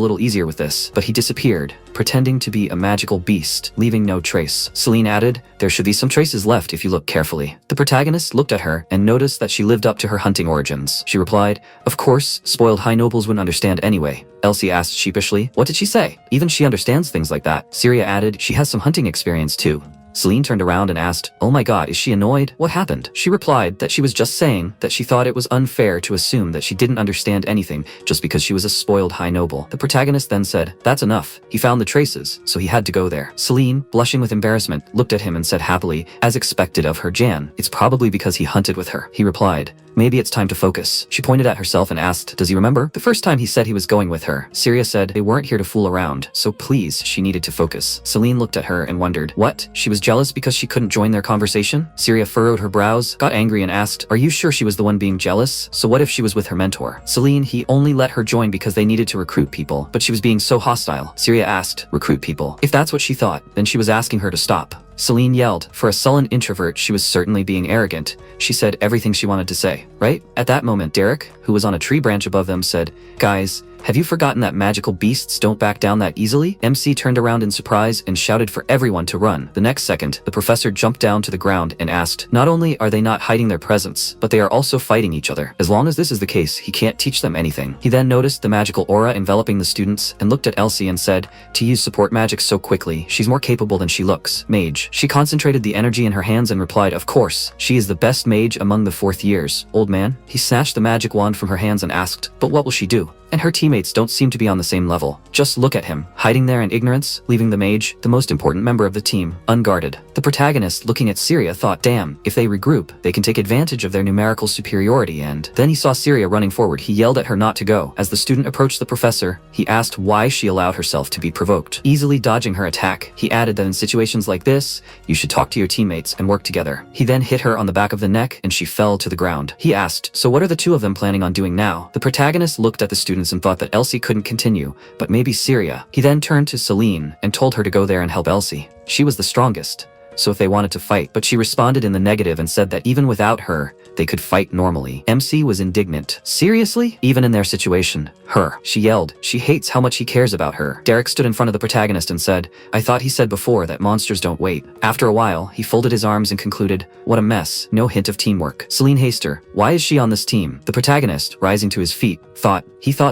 little easier with this. But he disappeared, pretending to be a magical beast, leaving no trace. Celine added, there should be some traces left if you look carefully. The protagonist looked at her and noticed that she lived up to her hunting origins. She replied, of course, spoiled high nobles wouldn't understand anyway. Elsie asked sheepishly, what did she say? Even she understands things like that. Syria added, she has some hunting experience too. Celine turned around and asked, oh my god, is she annoyed? What happened? She replied that she was just saying that she thought it was unfair to assume that she didn't understand anything just because she was a spoiled high noble. The protagonist then said, that's enough. He found the traces, so he had to go there. Celine, blushing with embarrassment, looked at him and said happily, as expected of her, Jan, it's probably because he hunted with her. He replied, maybe it's time to focus. She pointed at herself and asked, does he remember? The first time he said he was going with her. Syria said they weren't here to fool around, so please, she needed to focus. Celine looked at her and wondered, what? She was jealous because she couldn't join their conversation? Syria furrowed her brows, got angry and asked, are you sure she was the one being jealous? So what if she was with her mentor? Celine, he only let her join because they needed to recruit people, but she was being so hostile. Syria asked, recruit people? If that's what she thought, then she was asking her to stop. Celine yelled. For a sullen introvert, she was certainly being arrogant. She said everything she wanted to say, right? At that moment, Derek, who was on a tree branch above them, said, guys, have you forgotten that magical beasts don't back down that easily? MC turned around in surprise and shouted for everyone to run. The next second, the professor jumped down to the ground and asked, not only are they not hiding their presence, but they are also fighting each other. As long as this is the case, he can't teach them anything. He then noticed the magical aura enveloping the students and looked at Elsie and said, to use support magic so quickly, she's more capable than she looks. Mage. She concentrated the energy in her hands and replied, of course, she is the best mage among the 4th years. Old man. He snatched the magic wand from her hands and asked, but what will she do? And her teammates don't seem to be on the same level. Just look at him, hiding there in ignorance, leaving the mage, the most important member of the team, unguarded. The protagonist, looking at Syria, thought, damn, if they regroup, they can take advantage of their numerical superiority. And then he saw Syria running forward. He yelled at her not to go. As the student approached the professor, he asked why she allowed herself to be provoked. Easily dodging her attack, he added that in situations like this, you should talk to your teammates and work together. He then hit her on the back of the neck and she fell to the ground. He asked, so what are the two of them planning on doing now? The protagonist looked at the student and thought that Elsie couldn't continue, but maybe Syria. He then turned to Celine and told her to go there and help Elsie. She was the strongest, so if they wanted to fight, but she responded in the negative and said that even without her, they could fight normally. MC was indignant. Seriously? Even in their situation? Her. She yelled. She hates how much he cares about her. Derek stood in front of the protagonist and said, I thought he said before that monsters don't wait. After a while, he folded his arms and concluded, what a mess. No hint of teamwork. Celine Haster. Why is she on this team? The protagonist, rising to his feet, thought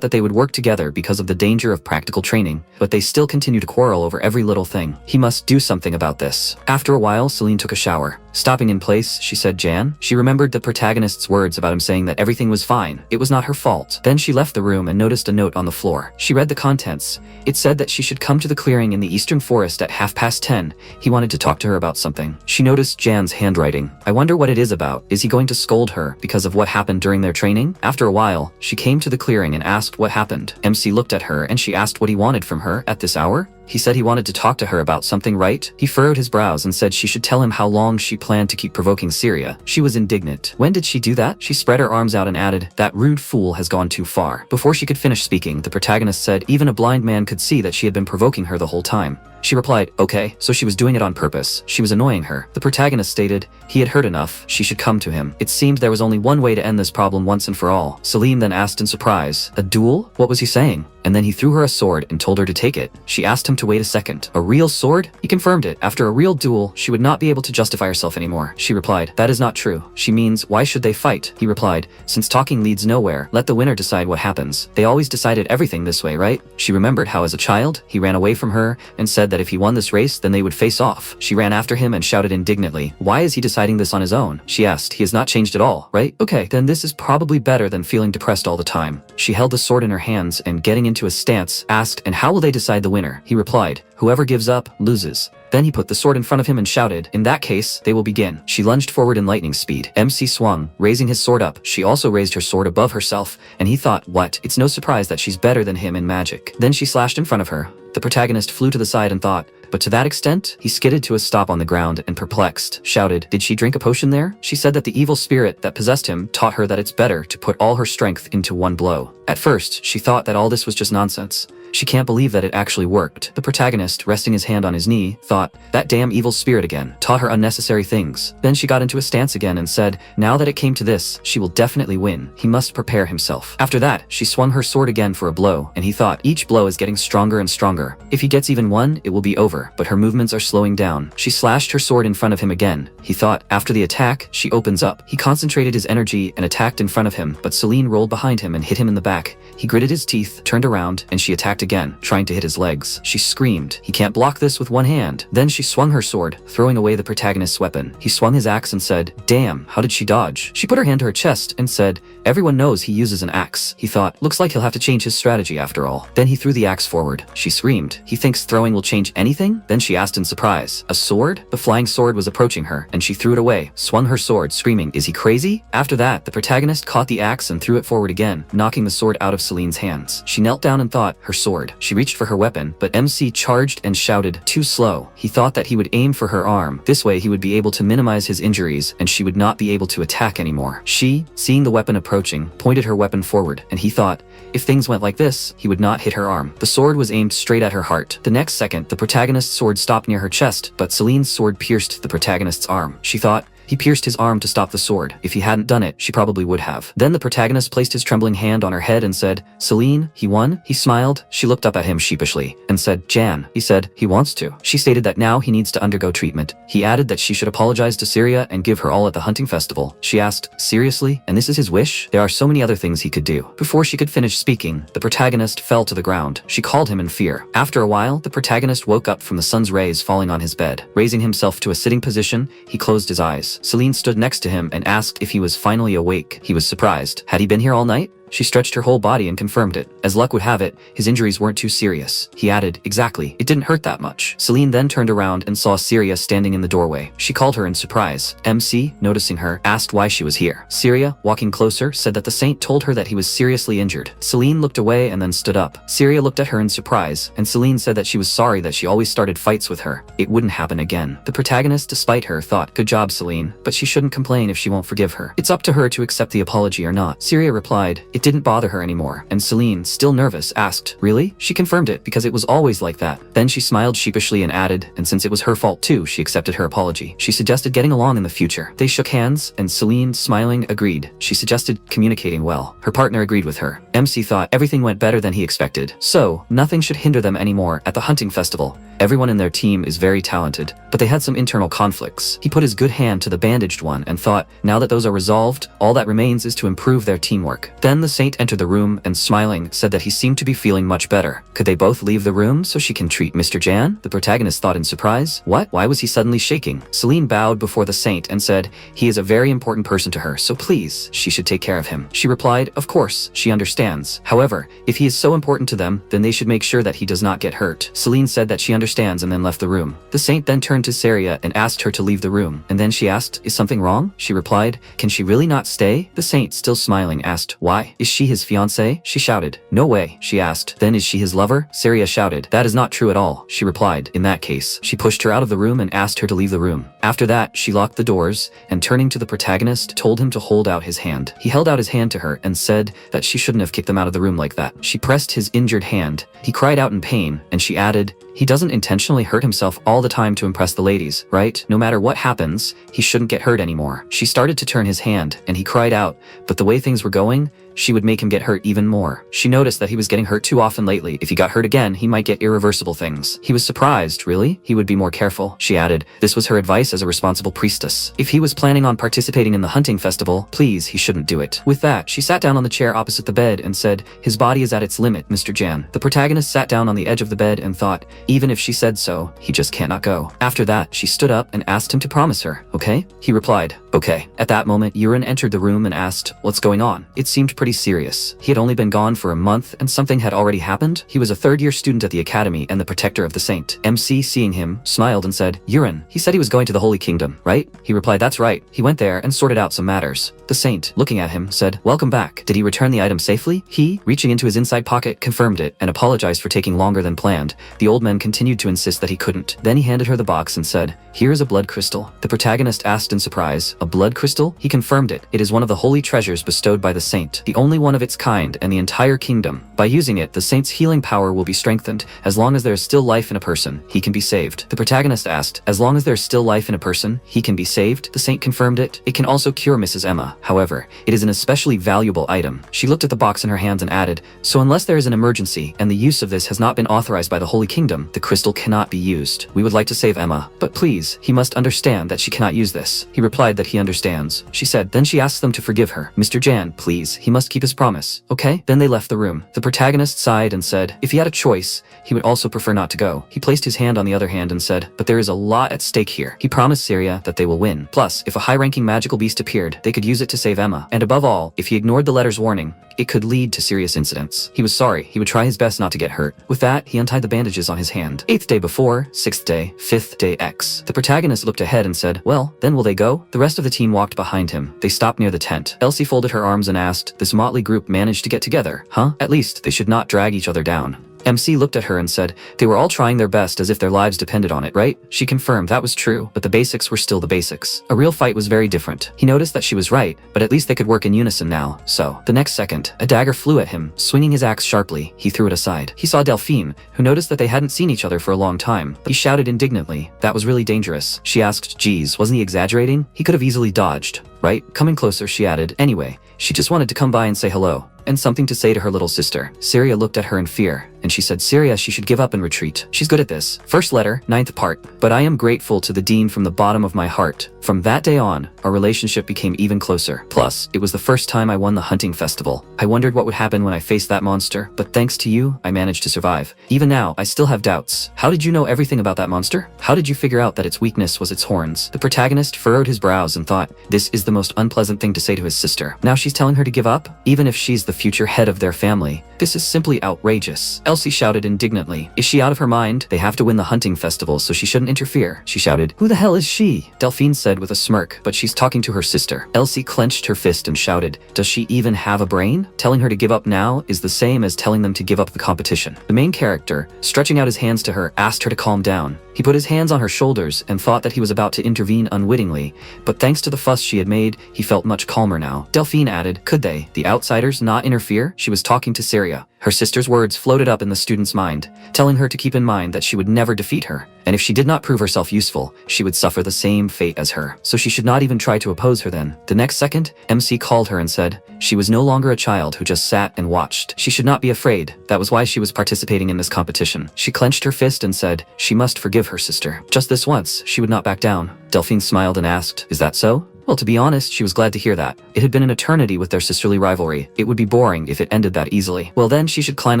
that they would work together because of the danger of practical training, but they still continue to quarrel over every little thing. He must do something about this. After a while, Celine took a shower. Stopping in place, she said, Jan? She remembered the protagonist's words about him saying that everything was fine. It was not her fault. Then she left the room and noticed a note on the floor. She read the contents. It said that she should come to the clearing in the eastern forest at 10:30. He wanted to talk to her about something. She noticed Jan's handwriting. I wonder what it is about. Is he going to scold her because of what happened during their training? After a while, she came to the clearing and asked what happened. MC looked at her and she asked what he wanted from her at this hour. He said he wanted to talk to her about something, right? He furrowed his brows and said she should tell him how long she planned to keep provoking Syria. She was indignant. When did she do that? She spread her arms out and added, that rude fool has gone too far. Before she could finish speaking, the protagonist said even a blind man could see that she had been provoking her the whole time. She replied, okay, so she was doing it on purpose. She was annoying her. The protagonist stated he had heard enough, she should come to him. It seemed there was only one way to end this problem once and for all. Salim then asked in surprise, a duel? What was he saying? And then he threw her a sword and told her to take it. She asked him to wait a second. A real sword? He confirmed it. After a real duel, she would not be able to justify herself anymore. She replied, that is not true. She means, why should they fight? He replied, since talking leads nowhere, let the winner decide what happens. They always decided everything this way, right? She remembered how as a child, he ran away from her and said that if he won this race, then they would face off. She ran after him and shouted indignantly, why is he deciding this on his own? She asked, he has not changed at all, right? Okay, then this is probably better than feeling depressed all the time. She held the sword in her hands and getting into a stance, asked, and how will they decide the winner? He replied, whoever gives up, loses. Then he put the sword in front of him and shouted, in that case, they will begin. She lunged forward in lightning speed. MC swung, raising his sword up. She also raised her sword above herself, and he thought, what? It's no surprise that she's better than him in magic. Then she slashed in front of her. The protagonist flew to the side and thought, but to that extent? He skidded to a stop on the ground and perplexed, shouted, did she drink a potion there? She said that the evil spirit that possessed him taught her that it's better to put all her strength into one blow. At first, she thought that all this was just nonsense. She can't believe that it actually worked. The protagonist, resting his hand on his knee, thought, that damn evil spirit again, taught her unnecessary things. Then she got into a stance again and said, now that it came to this, she will definitely win. He must prepare himself. After that, she swung her sword again for a blow, and he thought, each blow is getting stronger and stronger. If he gets even one, it will be over, but her movements are slowing down. She slashed her sword in front of him again. He thought, after the attack, she opens up. He concentrated his energy and attacked in front of him, but Celine rolled behind him and hit him in the back. He gritted his teeth, turned around, and she attacked again, trying to hit his legs. She screamed, he can't block this with one hand. Then she swung her sword, throwing away the protagonist's weapon. He swung his axe and said, damn, how did she dodge? She put her hand to her chest and said, everyone knows he uses an axe. He thought, looks like he'll have to change his strategy after all. Then he threw the axe forward. She screamed, he thinks throwing will change anything? Then she asked in surprise, a sword? The flying sword was approaching her, and she threw it away, swung her sword, screaming, is he crazy? After that, the protagonist caught the axe and threw it forward again, knocking the sword out of Celine's hands. She knelt down and thought, her sword. She reached for her weapon, but MC charged and shouted, too slow. He thought that he would aim for her arm. This way he would be able to minimize his injuries and she would not be able to attack anymore. She, seeing the weapon approaching, pointed her weapon forward, and he thought, if things went like this, he would not hit her arm. The sword was aimed straight at her heart. The next second, the protagonist's sword stopped near her chest, but Celine's sword pierced the protagonist's arm. She thought, he pierced his arm to stop the sword. If he hadn't done it, she probably would have. Then the protagonist placed his trembling hand on her head and said, Celine, he won? He smiled. She looked up at him sheepishly and said, Jan. He said, he wants to. She stated that now he needs to undergo treatment. He added that she should apologize to Syria and give her all at the hunting festival. She asked, seriously? And this is his wish? There are so many other things he could do. Before she could finish speaking, the protagonist fell to the ground. She called him in fear. After a while, the protagonist woke up from the sun's rays falling on his bed. Raising himself to a sitting position, he closed his eyes. Celine stood next to him and asked if he was finally awake. He was surprised. Had he been here all night? She stretched her whole body and confirmed it. As luck would have it, his injuries weren't too serious. He added, exactly, it didn't hurt that much. Celine then turned around and saw Syria standing in the doorway. She called her in surprise. MC, noticing her, asked why she was here. Syria, walking closer, said that the saint told her that he was seriously injured. Celine looked away and then stood up. Syria looked at her in surprise, and Celine said that she was sorry that she always started fights with her. It wouldn't happen again. The protagonist, despite her, thought, good job, Celine, but she shouldn't complain if she won't forgive her. It's up to her to accept the apology or not. Syria replied, it didn't bother her anymore, and Celine, still nervous, asked, really? She confirmed it, because it was always like that. Then she smiled sheepishly and added, and since it was her fault too, she accepted her apology. She suggested getting along in the future. They shook hands, and Celine, smiling, agreed. She suggested communicating well. Her partner agreed with her. MC thought everything went better than he expected. So, nothing should hinder them anymore at the hunting festival. Everyone in their team is very talented, but they had some internal conflicts. He put his good hand to the bandaged one and thought, now that those are resolved, all that remains is to improve their teamwork. Then the the saint entered the room and, smiling, said that he seemed to be feeling much better. Could they both leave the room so she can treat Mr. Jan? The protagonist thought in surprise. What? Why was he suddenly shaking? Celine bowed before the saint and said, he is a very important person to her, so please, she should take care of him. She replied, of course, she understands. However, if he is so important to them, then they should make sure that he does not get hurt. Celine said that she understands and then left the room. The saint then turned to Saria and asked her to leave the room. And then she asked, is something wrong? She replied, can she really not stay? The saint, still smiling, asked, why? Is she his fiancée? She shouted. No way, she asked. Then is she his lover? Saria shouted. That is not true at all, she replied. In that case, she pushed her out of the room and asked her to leave the room. After that, she locked the doors and, turning to the protagonist, told him to hold out his hand. He held out his hand to her and said that she shouldn't have kicked them out of the room like that. She pressed his injured hand. He cried out in pain, and she added, he doesn't intentionally hurt himself all the time to impress the ladies, right? No matter what happens, he shouldn't get hurt anymore. She started to turn his hand, and he cried out, but the way things were going, she would make him get hurt even more. She noticed that he was getting hurt too often lately. If he got hurt again, he might get irreversible things. He was surprised, really? He would be more careful, she added. This was her advice as a responsible priestess. If he was planning on participating in the hunting festival, please, he shouldn't do it. With that, she sat down on the chair opposite the bed and said, his body is at its limit, Mr. Jan. The protagonist sat down on the edge of the bed and thought, even if she said so, he just cannot go. After that, she stood up and asked him to promise her, okay? He replied, okay. At that moment, Yurin entered the room and asked, what's going on? It seemed pretty serious. He had only been gone for a month and something had already happened. He was a third-year student at the academy and the protector of the saint. MC, seeing him, smiled and said, Yurin, he said he was going to the Holy Kingdom, right? He replied, that's right. He went there and sorted out some matters. The saint, looking at him, said, welcome back. Did he return the item safely? He, reaching into his inside pocket, confirmed it and apologized for taking longer than planned. The old man continued to insist that he couldn't. Then he handed her the box and said, here is a blood crystal. The protagonist asked in surprise, a blood crystal? He confirmed it. It is one of the holy treasures bestowed by the saint, the only one of its kind in the entire kingdom. By using it, the saint's healing power will be strengthened. As long as there is still life in a person, he can be saved. The protagonist asked, as long as there is still life in a person, he can be saved? The saint confirmed it. It can also cure Mrs. Emma. However, it is an especially valuable item. She looked at the box in her hands and added, so unless there is an emergency and the use of this has not been authorized by the Holy Kingdom, the crystal cannot be used. We would like to save Emma, but please, he must understand that she cannot use this. He replied that he understands. She said, then she asked them to forgive her. Mr. Jan, please, he must keep his promise, okay? Then they left the room. The protagonist sighed and said, if he had a choice, he would also prefer not to go. He placed his hand on the other hand and said, but there is a lot at stake here. He promised Syria that they will win. Plus, if a high-ranking magical beast appeared, they could use it to save Emma. And above all, if he ignored the letter's warning, it could lead to serious incidents. He was sorry. He would try his best not to get hurt. With that, he untied the bandages on his hand. 8th day before, 6th day, 5th day X. The protagonist looked ahead and said, well, then will they go? The rest of the team walked behind him. They stopped near the tent. Elsie folded her arms and asked, this motley group managed to get together, huh? At least, they should not drag each other down. MC looked at her and said, they were all trying their best as if their lives depended on it, right? She confirmed that was true, but the basics were still the basics. A real fight was very different. He noticed that she was right, but at least they could work in unison now. So, the next second, a dagger flew at him. Swinging his axe sharply, he threw it aside. He saw Delphine, who noticed that they hadn't seen each other for a long time. He shouted indignantly, that was really dangerous. She asked, geez, wasn't he exaggerating? He could have easily dodged, right? Coming closer, she added, anyway, she just wanted to come by and say hello. And something to say to her little sister. Syria looked at her in fear, and she said Syria she should give up and retreat. She's good at this. First letter, 9th part. But I am grateful to the dean from the bottom of my heart. From that day on, our relationship became even closer. Plus, it was the first time I won the hunting festival. I wondered what would happen when I faced that monster, but thanks to you, I managed to survive. Even now, I still have doubts. How did you know everything about that monster? How did you figure out that its weakness was its horns? The protagonist furrowed his brows and thought, this is the most unpleasant thing to say to his sister. Now she's telling her to give up? Even if she's the future head of their family. This is simply outrageous. Elsie shouted indignantly. Is she out of her mind? They have to win the hunting festival, so she shouldn't interfere. She shouted. Who the hell is she? Delphine said with a smirk, but she's talking to her sister. Elsie clenched her fist and shouted, does she even have a brain? Telling her to give up now is the same as telling them to give up the competition. The main character, stretching out his hands to her, asked her to calm down. He put his hands on her shoulders and thought that he was about to intervene unwittingly, but thanks to the fuss she had made, he felt much calmer now. Delphine added, could they, the outsiders, not interfere? She was talking to Syria. Her sister's words floated up in the student's mind, telling her to keep in mind that she would never defeat her, and if she did not prove herself useful, she would suffer the same fate as her. So she should not even try to oppose her then. The next second, MC called her and said, she was no longer a child who just sat and watched. She should not be afraid. That was why she was participating in this competition. She clenched her fist and said, she must forgive her sister. Just this once, she would not back down. Delphine smiled and asked, is that so? Well, to be honest, she was glad to hear that. It had been an eternity with their sisterly rivalry. It would be boring if it ended that easily. Well then, she should climb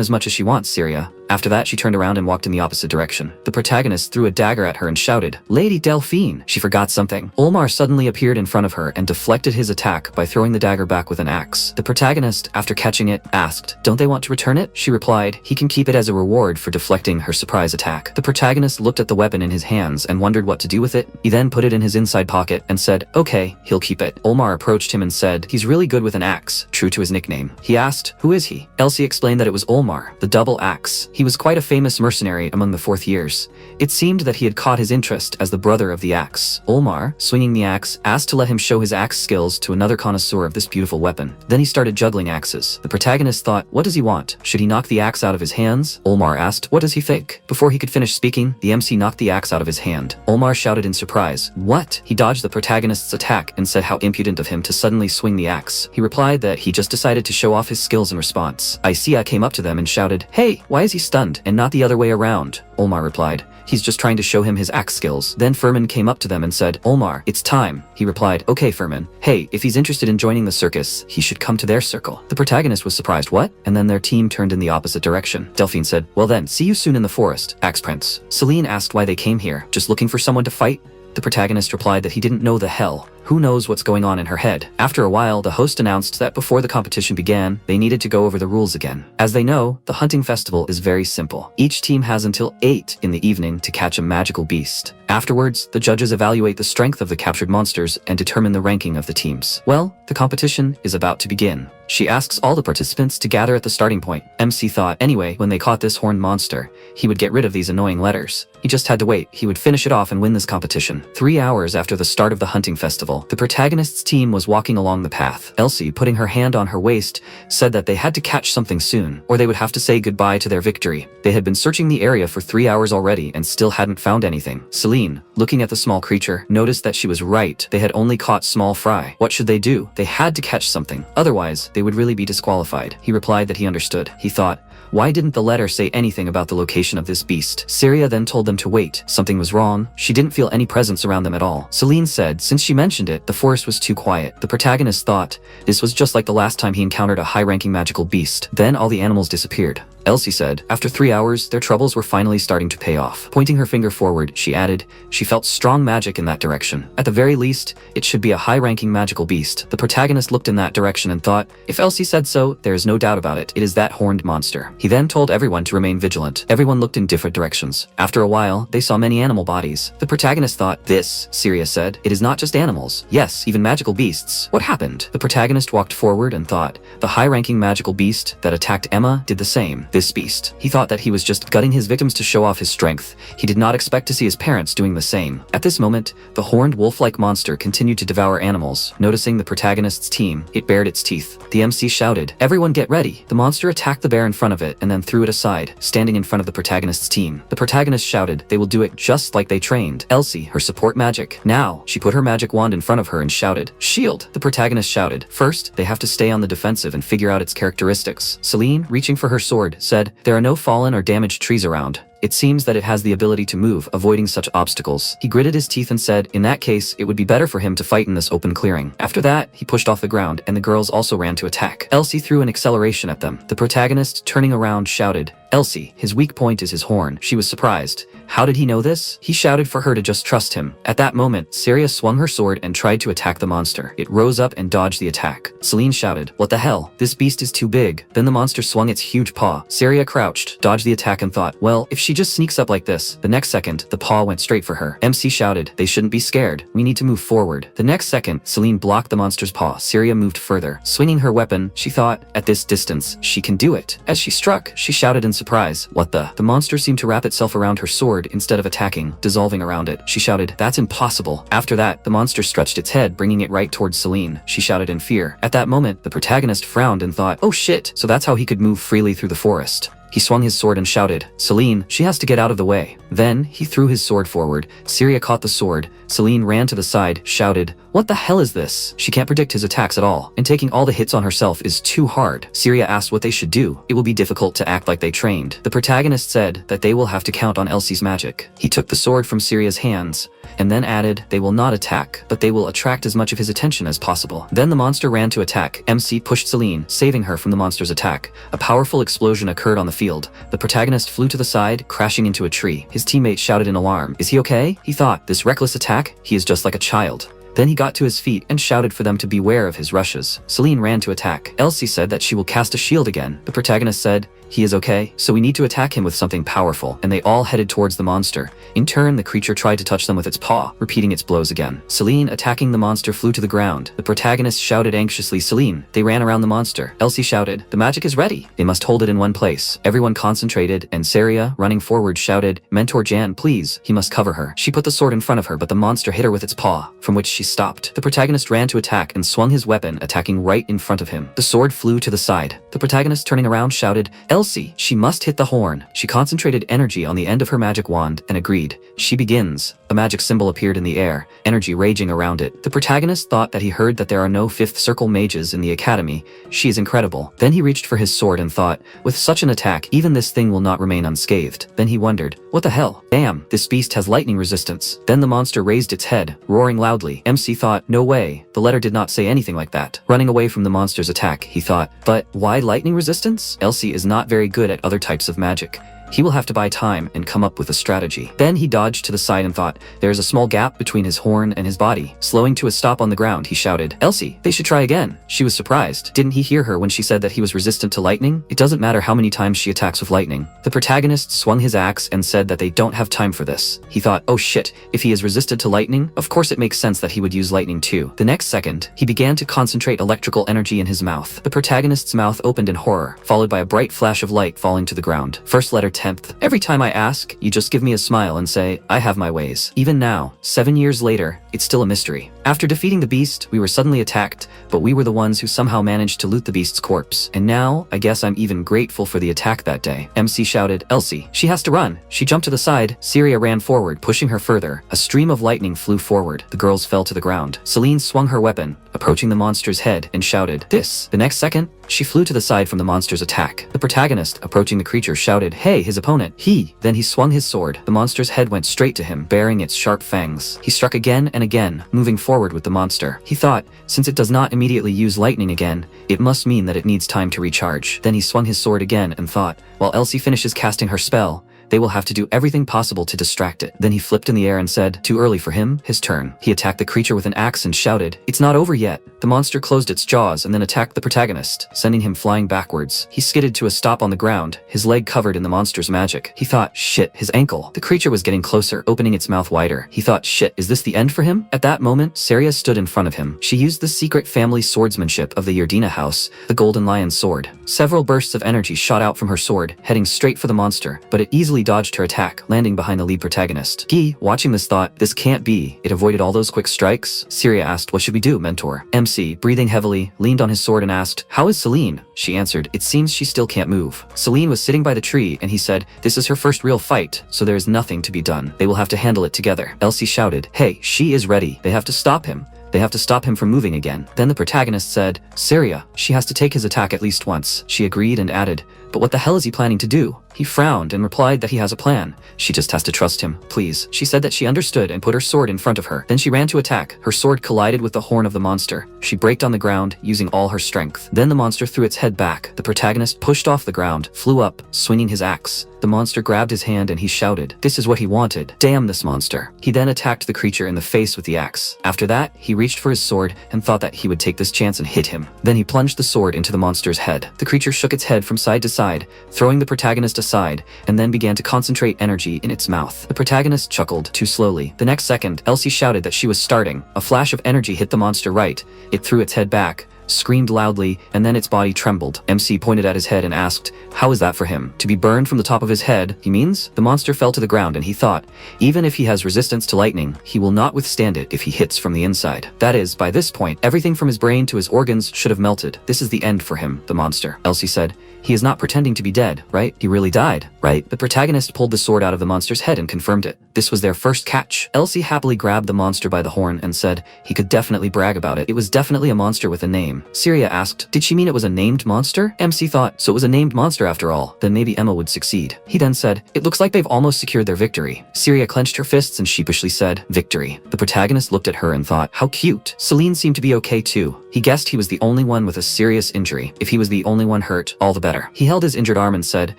as much as she wants, Syria. After that, she turned around and walked in the opposite direction. The protagonist threw a dagger at her and shouted, "Lady Delphine!" She forgot something. Olmar suddenly appeared in front of her and deflected his attack by throwing the dagger back with an axe. The protagonist, after catching it, asked, "Don't they want to return it?" She replied, "He can keep it as a reward for deflecting her surprise attack." The protagonist looked at the weapon in his hands and wondered what to do with it. He then put it in his inside pocket and said, "Okay, he'll keep it." Olmar approached him and said, "He's really good with an axe," true to his nickname. He asked, "Who is he?" Elsie explained that it was Olmar, the double axe. He was quite a famous mercenary among the fourth years. It seemed that he had caught his interest as the brother of the axe. Olmar, swinging the axe, asked to let him show his axe skills to another connoisseur of this beautiful weapon. Then he started juggling axes. The protagonist thought, what does he want? Should he knock the axe out of his hands? Olmar asked, what does he think? Before he could finish speaking, the MC knocked the axe out of his hand. Olmar shouted in surprise, "What?" He dodged the protagonist's attack and said how impudent of him to suddenly swing the axe. He replied that he just decided to show off his skills in response. Isia came up to them and shouted, "Hey, why is he stunned and not the other way around?" Olmar replied, "He's just trying to show him his axe skills." Then Furman came up to them and said, "Olmar, it's time." He replied, "Okay, Furman. Hey, if he's interested in joining the circus, he should come to their circle." The protagonist was surprised, "What?" And then their team turned in the opposite direction. Delphine said, "Well then, see you soon in the forest, Axe Prince." Celine asked why they came here, just looking for someone to fight? The protagonist replied that he didn't know the hell. Who knows what's going on in her head? After a while, the host announced that before the competition began, they needed to go over the rules again. As they know, the hunting festival is very simple. Each team has until 8 in the evening to catch a magical beast. Afterwards, the judges evaluate the strength of the captured monsters and determine the ranking of the teams. Well, the competition is about to begin. She asks all the participants to gather at the starting point. MC thought, anyway, when they caught this horned monster, he would get rid of these annoying letters. He just had to wait. He would finish it off and win this competition. 3 hours after the start of the hunting festival, the protagonist's team was walking along the path. Elsie, putting her hand on her waist, said that they had to catch something soon, or they would have to say goodbye to their victory. They had been searching the area for 3 hours already and still hadn't found anything. Celine, looking at the small creature, noticed that she was right. They had only caught small fry. What should they do? They had to catch something. Otherwise, they would really be disqualified. He replied that he understood. He thought, why didn't the letter say anything about the location of this beast? Syria then told them to wait. Something was wrong. She didn't feel any presence around them at all. Celine said, since she mentioned it, the forest was too quiet. The protagonist thought, this was just like the last time he encountered a high-ranking magical beast. Then all the animals disappeared. Elsie said, after 3 hours, their troubles were finally starting to pay off. Pointing her finger forward, she added, she felt strong magic in that direction. At the very least, it should be a high-ranking magical beast. The protagonist looked in that direction and thought, if Elsie said so, there is no doubt about it. It is that horned monster. He then told everyone to remain vigilant. Everyone looked in different directions. After a while, they saw many animal bodies. The protagonist thought, this, Syria said, it is not just animals. Yes, even magical beasts. What happened? The protagonist walked forward and thought, the high-ranking magical beast that attacked Emma did the same. This beast. He thought that he was just gutting his victims to show off his strength. He did not expect to see his parents doing the same. At this moment, the horned wolf-like monster continued to devour animals. Noticing the protagonist's team, it bared its teeth. The MC shouted, everyone get ready. The monster attacked the bear in front of it and then threw it aside, standing in front of the protagonist's team. The protagonist shouted, they will do it just like they trained. Elsie, her support magic. Now, she put her magic wand in front of her and shouted, shield. The protagonist shouted, first, they have to stay on the defensive and figure out its characteristics. Celine, reaching for her sword, said, there are no fallen or damaged trees around. It seems that it has the ability to move, avoiding such obstacles. He gritted his teeth and said, in that case, it would be better for him to fight in this open clearing. After that, he pushed off the ground, and the girls also ran to attack. Elsie threw an acceleration at them. The protagonist, turning around, shouted, Elsie, his weak point is his horn. She was surprised. How did he know this? He shouted for her to just trust him. At that moment, Syria swung her sword and tried to attack the monster. It rose up and dodged the attack. Celine shouted, what the hell? This beast is too big. Then the monster swung its huge paw. Syria crouched, dodged the attack and thought, well, if she just sneaks up like this. The next second, the paw went straight for her. MC shouted, they shouldn't be scared. We need to move forward. The next second, Celine blocked the monster's paw. Syria moved further. Swinging her weapon, she thought, at this distance, she can do it. As she struck, she shouted in surprise, what the? The monster seemed to wrap itself around her sword instead of attacking, dissolving around it. She shouted, that's impossible. After that, the monster stretched its head, bringing it right towards Celine. She shouted in fear. At that moment, the protagonist frowned and thought, oh shit, so that's how he could move freely through the forest. He swung his sword and shouted, "Celine, she has to get out of the way." Then, he threw his sword forward. Syria caught the sword. Celine ran to the side, shouted, "What the hell is this?" She can't predict his attacks at all, and taking all the hits on herself is too hard. Syria asked what they should do. It will be difficult to act like they trained. The protagonist said that they will have to count on Elsie's magic. He took the sword from Syria's hands, and then added, "They will not attack, but they will attract as much of his attention as possible." Then the monster ran to attack. MC pushed Celine, saving her from the monster's attack. A powerful explosion occurred on the field. The protagonist flew to the side, crashing into a tree. His teammate shouted in alarm, "Is he okay?" He thought, "This reckless attack? He is just like a child." Then he got to his feet and shouted for them to beware of his rushes. Celine ran to attack. Elsie said that she will cast a shield again. The protagonist said, "He is okay, so we need to attack him with something powerful," and they all headed towards the monster. In turn, the creature tried to touch them with its paw, repeating its blows again. Celine, attacking the monster, flew to the ground. The protagonist shouted anxiously, "Celine!" They ran around the monster. Elsie shouted, "The magic is ready. They must hold it in one place." Everyone concentrated, and Saria, running forward, shouted, "Mentor Jan, please." He must cover her. She put the sword in front of her, but the monster hit her with its paw, from which she stopped. The protagonist ran to attack and swung his weapon, attacking right in front of him. The sword flew to the side. The protagonist, turning around, shouted, "Elsie, she must hit the horn." She concentrated energy on the end of her magic wand and agreed. She begins. A magic symbol appeared in the air, energy raging around it. The protagonist thought that he heard that there are no fifth circle mages in the academy. She is incredible. Then he reached for his sword and thought, with such an attack, even this thing will not remain unscathed. Then he wondered, what the hell? Damn, this beast has lightning resistance. Then the monster raised its head, roaring loudly. MC thought, no way. The letter did not say anything like that. Running away from the monster's attack, he thought, but why lightning resistance? Elsie is not very good at other types of magic. He will have to buy time and come up with a strategy. Then he dodged to the side and thought, there is a small gap between his horn and his body. Slowing to a stop on the ground, he shouted, "Elsie, they should try again." She was surprised. Didn't he hear her when she said that he was resistant to lightning? It doesn't matter how many times she attacks with lightning. The protagonist swung his axe and said that they don't have time for this. He thought, oh shit, if he is resistant to lightning, of course it makes sense that he would use lightning too. The next second, he began to concentrate electrical energy in his mouth. The protagonist's mouth opened in horror, followed by a bright flash of light falling to the ground. First letter 10th. Every time I ask, you just give me a smile and say, I have my ways. Even now, 7 years later, it's still a mystery. After defeating the beast, we were suddenly attacked, but we were the ones who somehow managed to loot the beast's corpse. And now, I guess I'm even grateful for the attack that day. MC shouted, Elsie, she has to run. She jumped to the side. Syria ran forward, pushing her further. A stream of lightning flew forward. The girls fell to the ground. Celine swung her weapon, approaching the monster's head, and shouted, this. The next second, she flew to the side from the monster's attack. The protagonist, approaching the creature, shouted, hey, his opponent. Then he swung his sword. The monster's head went straight to him, baring its sharp fangs. He struck again and again, moving forward with the monster. He thought, since it does not immediately use lightning again, it must mean that it needs time to recharge. Then he swung his sword again and thought, while Elsie finishes casting her spell, they will have to do everything possible to distract it. Then he flipped in the air and said, too early for him, his turn. He attacked the creature with an axe and shouted, it's not over yet. The monster closed its jaws and then attacked the protagonist, sending him flying backwards. He skidded to a stop on the ground, his leg covered in the monster's magic. He thought, shit, his ankle. The creature was getting closer, opening its mouth wider. He thought, shit, is this the end for him? At that moment, Saria stood in front of him. She used the secret family swordsmanship of the Yerdina house, the Golden Lion sword. Several bursts of energy shot out from her sword, heading straight for the monster, but it easily dodged her attack, landing behind the lead protagonist. He, watching this, thought, this can't be. It avoided all those quick strikes. Syria asked, what should we do, mentor? MC, breathing heavily, leaned on his sword and asked, how is Celine? She answered, it seems she still can't move. Celine was sitting by the tree and he said, this is her first real fight, so there is nothing to be done. They will have to handle it together. Elsie shouted, hey, she is ready. They have to stop him. They have to stop him from moving again. Then the protagonist said, Syria, she has to take his attack at least once. She agreed and added, but what the hell is he planning to do? He frowned and replied that he has a plan. She just has to trust him, please. She said that she understood and put her sword in front of her. Then she ran to attack. Her sword collided with the horn of the monster. She braked on the ground, using all her strength. Then the monster threw its head back. The protagonist pushed off the ground, flew up, swinging his axe. The monster grabbed his hand and he shouted, this is what he wanted. Damn this monster. He then attacked the creature in the face with the axe. After that, he reached for his sword and thought that he would take this chance and hit him. Then he plunged the sword into the monster's head. The creature shook its head from side to side, throwing the protagonist aside, and then began to concentrate energy in its mouth. The protagonist chuckled too slowly. The next second, Elsie shouted that she was starting. A flash of energy hit the monster right. It threw its head back, screamed loudly, and then its body trembled. MC pointed at his head and asked, "How is that for him? To be burned from the top of his head, he means?" The monster fell to the ground and he thought, even if he has resistance to lightning, he will not withstand it if he hits from the inside. That is, by this point, everything from his brain to his organs should have melted. This is the end for him, the monster. Elsie said, "He is not pretending to be dead, right? He really died, right?" The protagonist pulled the sword out of the monster's head and confirmed it. This was their first catch. Elsie happily grabbed the monster by the horn and said he could definitely brag about it. It was definitely a monster with a name. Syria asked, did she mean it was a named monster? MC thought, so it was a named monster after all. Then maybe Emma would succeed. He then said, it looks like they've almost secured their victory. Syria clenched her fists and sheepishly said, victory. The protagonist looked at her and thought, how cute. Celine seemed to be okay too. He guessed he was the only one with a serious injury. If he was the only one hurt, all the better. He held his injured arm and said,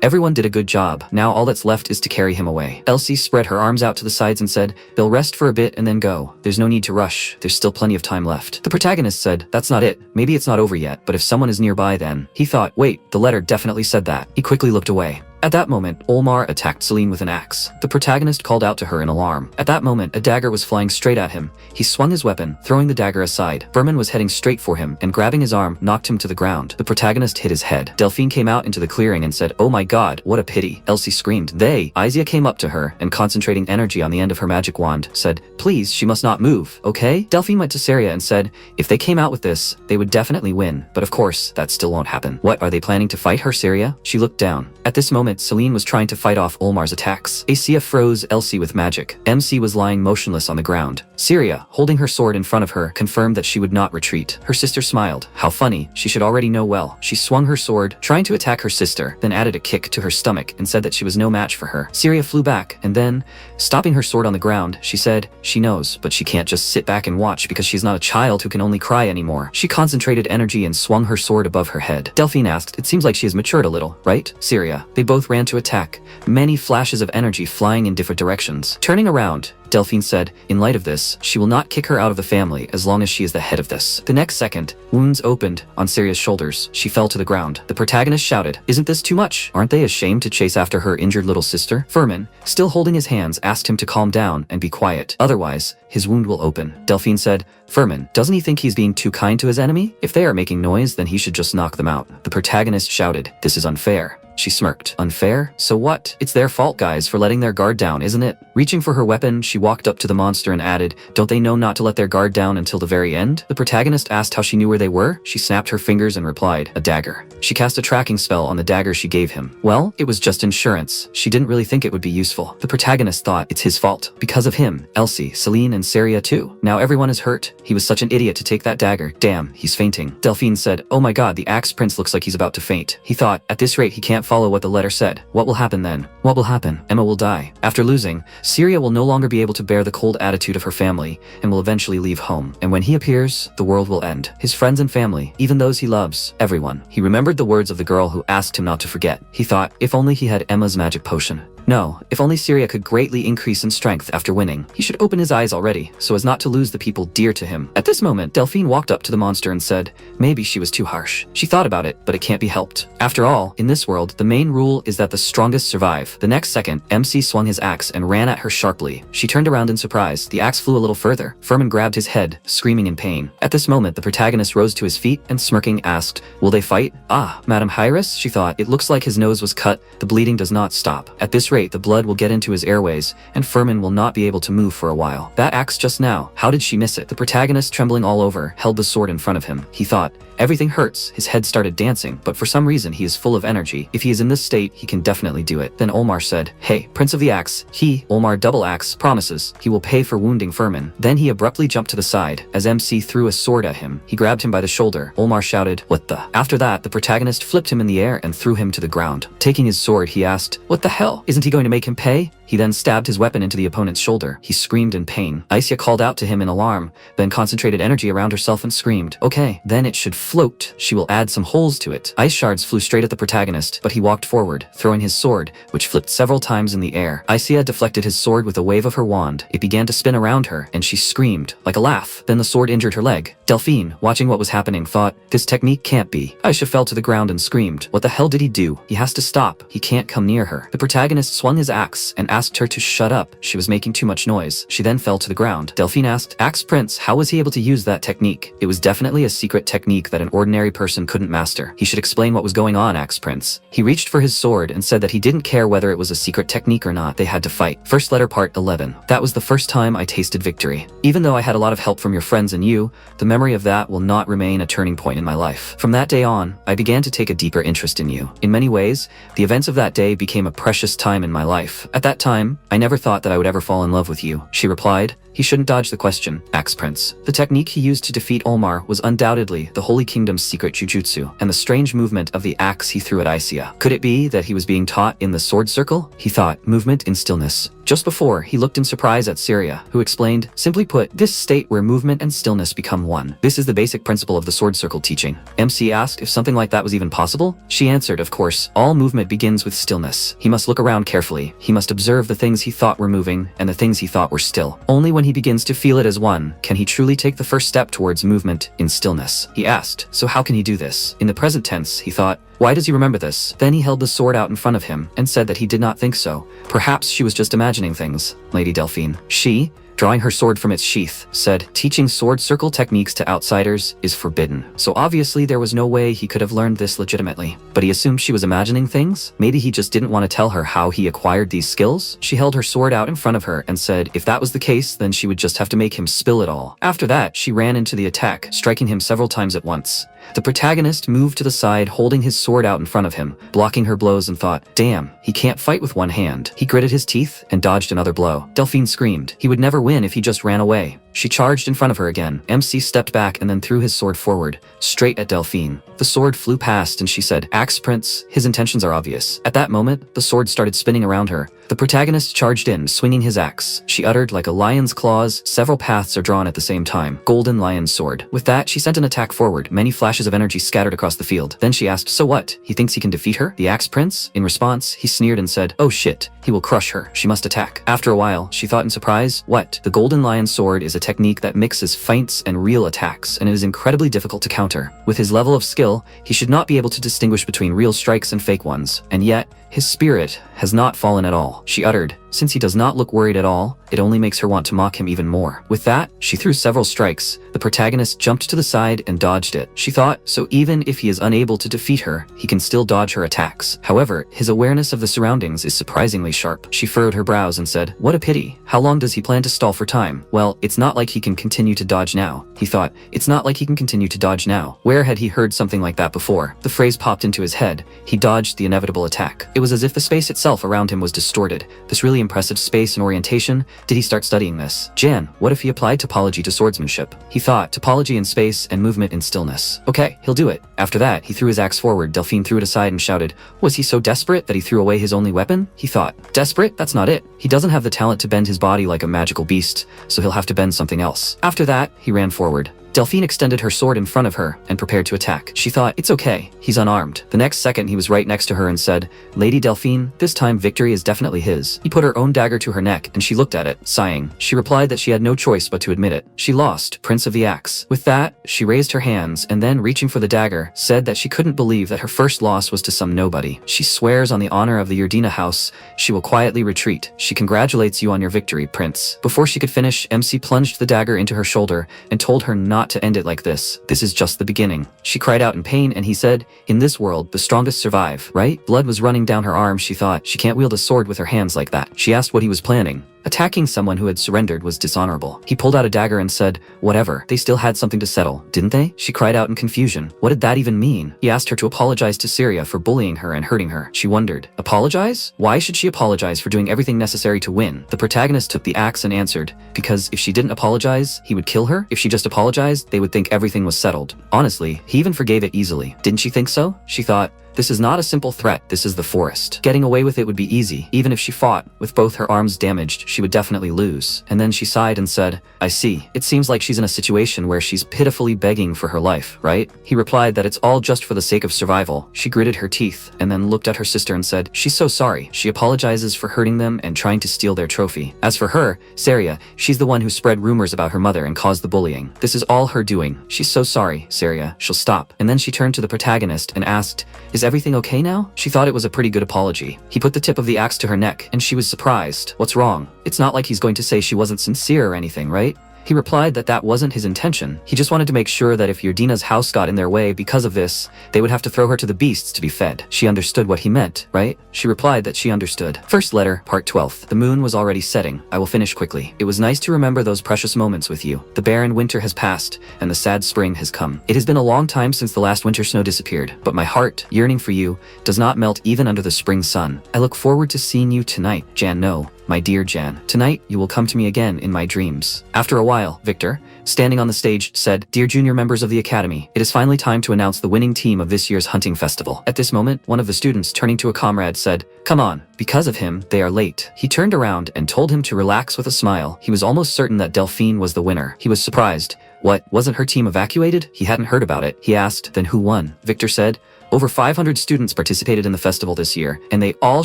everyone did a good job. Now all that's left is to carry him away. Elsie spread her arms out to the sides and said, they'll rest for a bit and then go. There's no need to rush. There's still plenty of time left. The protagonist said, that's not it. Maybe it's not over yet, but if someone is nearby then. He thought, wait, the letter definitely said that. He quickly looked away. At that moment, Olmar attacked Celine with an axe. The protagonist called out to her in alarm. At that moment, a dagger was flying straight at him. He swung his weapon, throwing the dagger aside. Furman was heading straight for him, and grabbing his arm, knocked him to the ground. The protagonist hit his head. Delphine came out into the clearing and said, oh my god, what a pity. Elsie screamed, they. Isia came up to her, and concentrating energy on the end of her magic wand, said, please, she must not move, okay? Delphine went to Saria and said, if they came out with this, they would definitely win. But of course, that still won't happen. What, are they planning to fight her, Saria? She looked down. At this moment, Celine was trying to fight off Olmar's attacks. Acia froze Elsie with magic. MC was lying motionless on the ground. Syria, holding her sword in front of her, confirmed that she would not retreat. Her sister smiled. How funny. She should already know well. She swung her sword, trying to attack her sister, then added a kick to her stomach and said that she was no match for her. Syria flew back, and then, stopping her sword on the ground, she said, she knows, but she can't just sit back and watch because she's not a child who can only cry anymore. She concentrated energy and swung her sword above her head. Delphine asked, it seems like she has matured a little, right? Syria. They both ran to attack. Many flashes of energy flying in different directions. Turning around, Delphine said, in light of this, she will not kick her out of the family as long as she is the head of this. The next second, wounds opened on Syria's shoulders. She fell to the ground. The protagonist shouted, isn't this too much? Aren't they ashamed to chase after her injured little sister? Furman, still holding his hands, asked him to calm down and be quiet. Otherwise, his wound will open. Delphine said, Furman, doesn't he think he's being too kind to his enemy? If they are making noise, then he should just knock them out. The protagonist shouted, this is unfair. She smirked. Unfair? So what? It's their fault, guys, for letting their guard down, isn't it? Reaching for her weapon, she walked up to the monster and added, don't they know not to let their guard down until the very end? The protagonist asked how she knew where they were. She snapped her fingers and replied, a dagger. She cast a tracking spell on the dagger she gave him. Well, it was just insurance. She didn't really think it would be useful. The protagonist thought, it's his fault. Because of him, Elsie, Celine, and Saria too. Now everyone is hurt. He was such an idiot to take that dagger. Damn, he's fainting. Delphine said, oh my god, the axe prince looks like he's about to faint. He thought, at this rate he can't follow what the letter said. What will happen then? What will happen? Emma will die. After losing, Syria will no longer be able to bear the cold attitude of her family and will eventually leave home. And when he appears, the world will end. His friends and family, even those he loves, everyone. He remembered the words of the girl who asked him not to forget. He thought, if only he had Emma's magic potion. No, if only Syria could greatly increase in strength after winning. He should open his eyes already, so as not to lose the people dear to him. At this moment, Delphine walked up to the monster and said, maybe she was too harsh. She thought about it, but it can't be helped. After all, in this world, the main rule is that the strongest survive. The next second, MC swung his axe and ran at her sharply. She turned around in surprise. The axe flew a little further. Furman grabbed his head, screaming in pain. At this moment, the protagonist rose to his feet and smirking asked, will they fight? Ah, Madame Hyrus, she thought. It looks like his nose was cut. The bleeding does not stop. At this rate, the blood will get into his airways, and Furman will not be able to move for a while. That axe just now, how did she miss it? The protagonist, trembling all over, held the sword in front of him. He thought, everything hurts. His head started dancing, but for some reason he is full of energy. If he is in this state, he can definitely do it. Then Olmar said, hey, Prince of the Axe, he, Olmar Double Axe, promises he will pay for wounding Furman. Then he abruptly jumped to the side. As MC threw a sword at him, he grabbed him by the shoulder. Olmar shouted, what the? After that, the protagonist flipped him in the air and threw him to the ground. Taking his sword, he asked, what the hell? Isn't he going to make him pay? He then stabbed his weapon into the opponent's shoulder. He screamed in pain. Isia called out to him in alarm, then concentrated energy around herself and screamed, okay, then it should float. She will add some holes to it. Ice shards flew straight at the protagonist, but he walked forward, throwing his sword, which flipped several times in the air. Isia deflected his sword with a wave of her wand. It began to spin around her, and she screamed, like a laugh. Then the sword injured her leg. Delphine, watching what was happening, thought, this technique can't be. Isia fell to the ground and screamed, what the hell did he do? He has to stop. He can't come near her. The protagonist swung his axe and asked her to shut up. She was making too much noise. She then fell to the ground. Delphine asked, Axe Prince, how was he able to use that technique? It was definitely a secret technique that an ordinary person couldn't master. He should explain what was going on, Axe Prince. He reached for his sword and said that he didn't care whether it was a secret technique or not. They had to fight. First letter part 11. That was the first time I tasted victory. Even though I had a lot of help from your friends and you, the memory of that will not remain a turning point in my life. From that day on, I began to take a deeper interest in you. In many ways, the events of that day became a precious time in my life. At that time, I never thought that I would ever fall in love with you. She replied, he shouldn't dodge the question, Axe Prince. The technique he used to defeat Olmar was undoubtedly the Holy Kingdom's secret jujutsu, and the strange movement of the axe he threw at Isia. Could it be that he was being taught in the sword circle? He thought, movement in stillness. Just before, he looked in surprise at Syria, who explained, simply put, this state where movement and stillness become one. This is the basic principle of the sword circle teaching. MC asked if something like that was even possible. She answered, of course, all movement begins with stillness. He must look around carefully. He must observe the things he thought were moving and the things he thought were still. Only when he begins to feel it as one can he truly take the first step towards movement in stillness. He asked, so how can he do this? In the present tense, he thought, why does he remember this? Then he held the sword out in front of him and said that he did not think so. Perhaps she was just imagining things, Lady Delphine. She, drawing her sword from its sheath, said, teaching sword circle techniques to outsiders is forbidden. So obviously there was no way he could have learned this legitimately. But he assumed she was imagining things? Maybe he just didn't want to tell her how he acquired these skills? She held her sword out in front of her and said, if that was the case, then she would just have to make him spill it all. After that, she ran into the attack, striking him several times at once. The protagonist moved to the side, holding his sword out in front of him, blocking her blows, and thought, damn, he can't fight with one hand. He gritted his teeth and dodged another blow. Delphine screamed. He would never win if he just ran away. She charged in front of her again. MC stepped back and then threw his sword forward, straight at Delphine. The sword flew past and she said, Axe Prince, his intentions are obvious. At that moment, the sword started spinning around her. The protagonist charged in, swinging his axe. She uttered, like a lion's claws, several paths are drawn at the same time. Golden lion's sword. With that, she sent an attack forward. Many flashes of energy scattered across the field. Then she asked, so what? He thinks he can defeat her? The Axe Prince? In response, he sneered and said, oh shit, he will crush her. She must attack. After a while, she thought in surprise, what? The golden lion sword is a technique that mixes feints and real attacks, and it is incredibly difficult to counter. With his level of skill, he should not be able to distinguish between real strikes and fake ones. And yet, his spirit has not fallen at all. She uttered, since he does not look worried at all, it only makes her want to mock him even more. With that, she threw several strikes. The protagonist jumped to the side and dodged it. She thought, so even if he is unable to defeat her, he can still dodge her attacks. However, his awareness of the surroundings is surprisingly sharp. She furrowed her brows and said, what a pity. How long does he plan to stall for time? Well, it's not like he can continue to dodge now. He thought, it's not like he can continue to dodge now. Where had he heard something like that before? The phrase popped into his head. He dodged the inevitable attack. It was as if the space itself around him was distorted. This really impressive space and orientation. Did he start studying this? Jan, what if he applied topology to swordsmanship? He thought, topology in space and movement in stillness. Okay, he'll do it. After that, he threw his axe forward. Delphine threw it aside and shouted, was he so desperate that he threw away his only weapon? He thought, desperate? That's not it. He doesn't have the talent to bend his body like a magical beast, so he'll have to bend something else. After that, he ran forward. Delphine extended her sword in front of her and prepared to attack. She thought, it's okay, he's unarmed. The next second, he was right next to her and said, Lady Delphine, this time victory is definitely his. He put her own dagger to her neck and she looked at it, sighing. She replied that she had no choice but to admit it. She lost, Prince of the Axe. With that, she raised her hands and then, reaching for the dagger, said that she couldn't believe that her first loss was to some nobody. She swears on the honor of the Yerdina house, she will quietly retreat. She congratulates you on your victory, Prince. Before she could finish, MC plunged the dagger into her shoulder and told her not to end it like this. This is just the beginning. She cried out in pain and he said, in this world, the strongest survive, right? Blood was running down her arm. She thought, she can't wield a sword with her hands like that. She asked what he was planning. Attacking someone who had surrendered was dishonorable. He pulled out a dagger and said, whatever, they still had something to settle, didn't they? She cried out in confusion. What did that even mean? He asked her to apologize to Syria for bullying her and hurting her. She wondered, apologize? Why should she apologize for doing everything necessary to win? The protagonist took the axe and answered, because if she didn't apologize, he would kill her. If she just apologized, they would think everything was settled. Honestly, he even forgave it easily. Didn't she think so? She thought, this is not a simple threat, this is the forest. Getting away with it would be easy. Even if she fought, with both her arms damaged, she would definitely lose. And then she sighed and said, I see. It seems like she's in a situation where she's pitifully begging for her life, right? He replied that it's all just for the sake of survival. She gritted her teeth, and then looked at her sister and said, she's so sorry. She apologizes for hurting them and trying to steal their trophy. As for her, Saria, she's the one who spread rumors about her mother and caused the bullying. This is all her doing. She's so sorry, Saria. She'll stop. And then she turned to the protagonist and asked, is everything okay now? She thought it was a pretty good apology. He put the tip of the axe to her neck, and she was surprised. What's wrong? It's not like he's going to say she wasn't sincere or anything, right? He replied that that wasn't his intention. He just wanted to make sure that if Yerdina's house got in their way because of this, they would have to throw her to the beasts to be fed. She understood what he meant, right? She replied that she understood. First letter, part 12. The moon was already setting. I will finish quickly. It was nice to remember those precious moments with you. The barren winter has passed, and the sad spring has come. It has been a long time since the last winter snow disappeared, but my heart, yearning for you, does not melt even under the spring sun. I look forward to seeing you tonight, Jan. No. My dear Jan, tonight you will come to me again in my dreams. After a while, Victor, standing on the stage, said, Dear junior members of the Academy, it is finally time to announce the winning team of this year's hunting festival. At this moment, one of the students, turning to a comrade, said, Come on, because of him, they are late. He turned around and told him to relax with a smile. He was almost certain that Delphine was the winner. He was surprised. What, wasn't her team evacuated? He hadn't heard about it. He asked, Then who won? Victor said, Over 500 students participated in the festival this year, and they all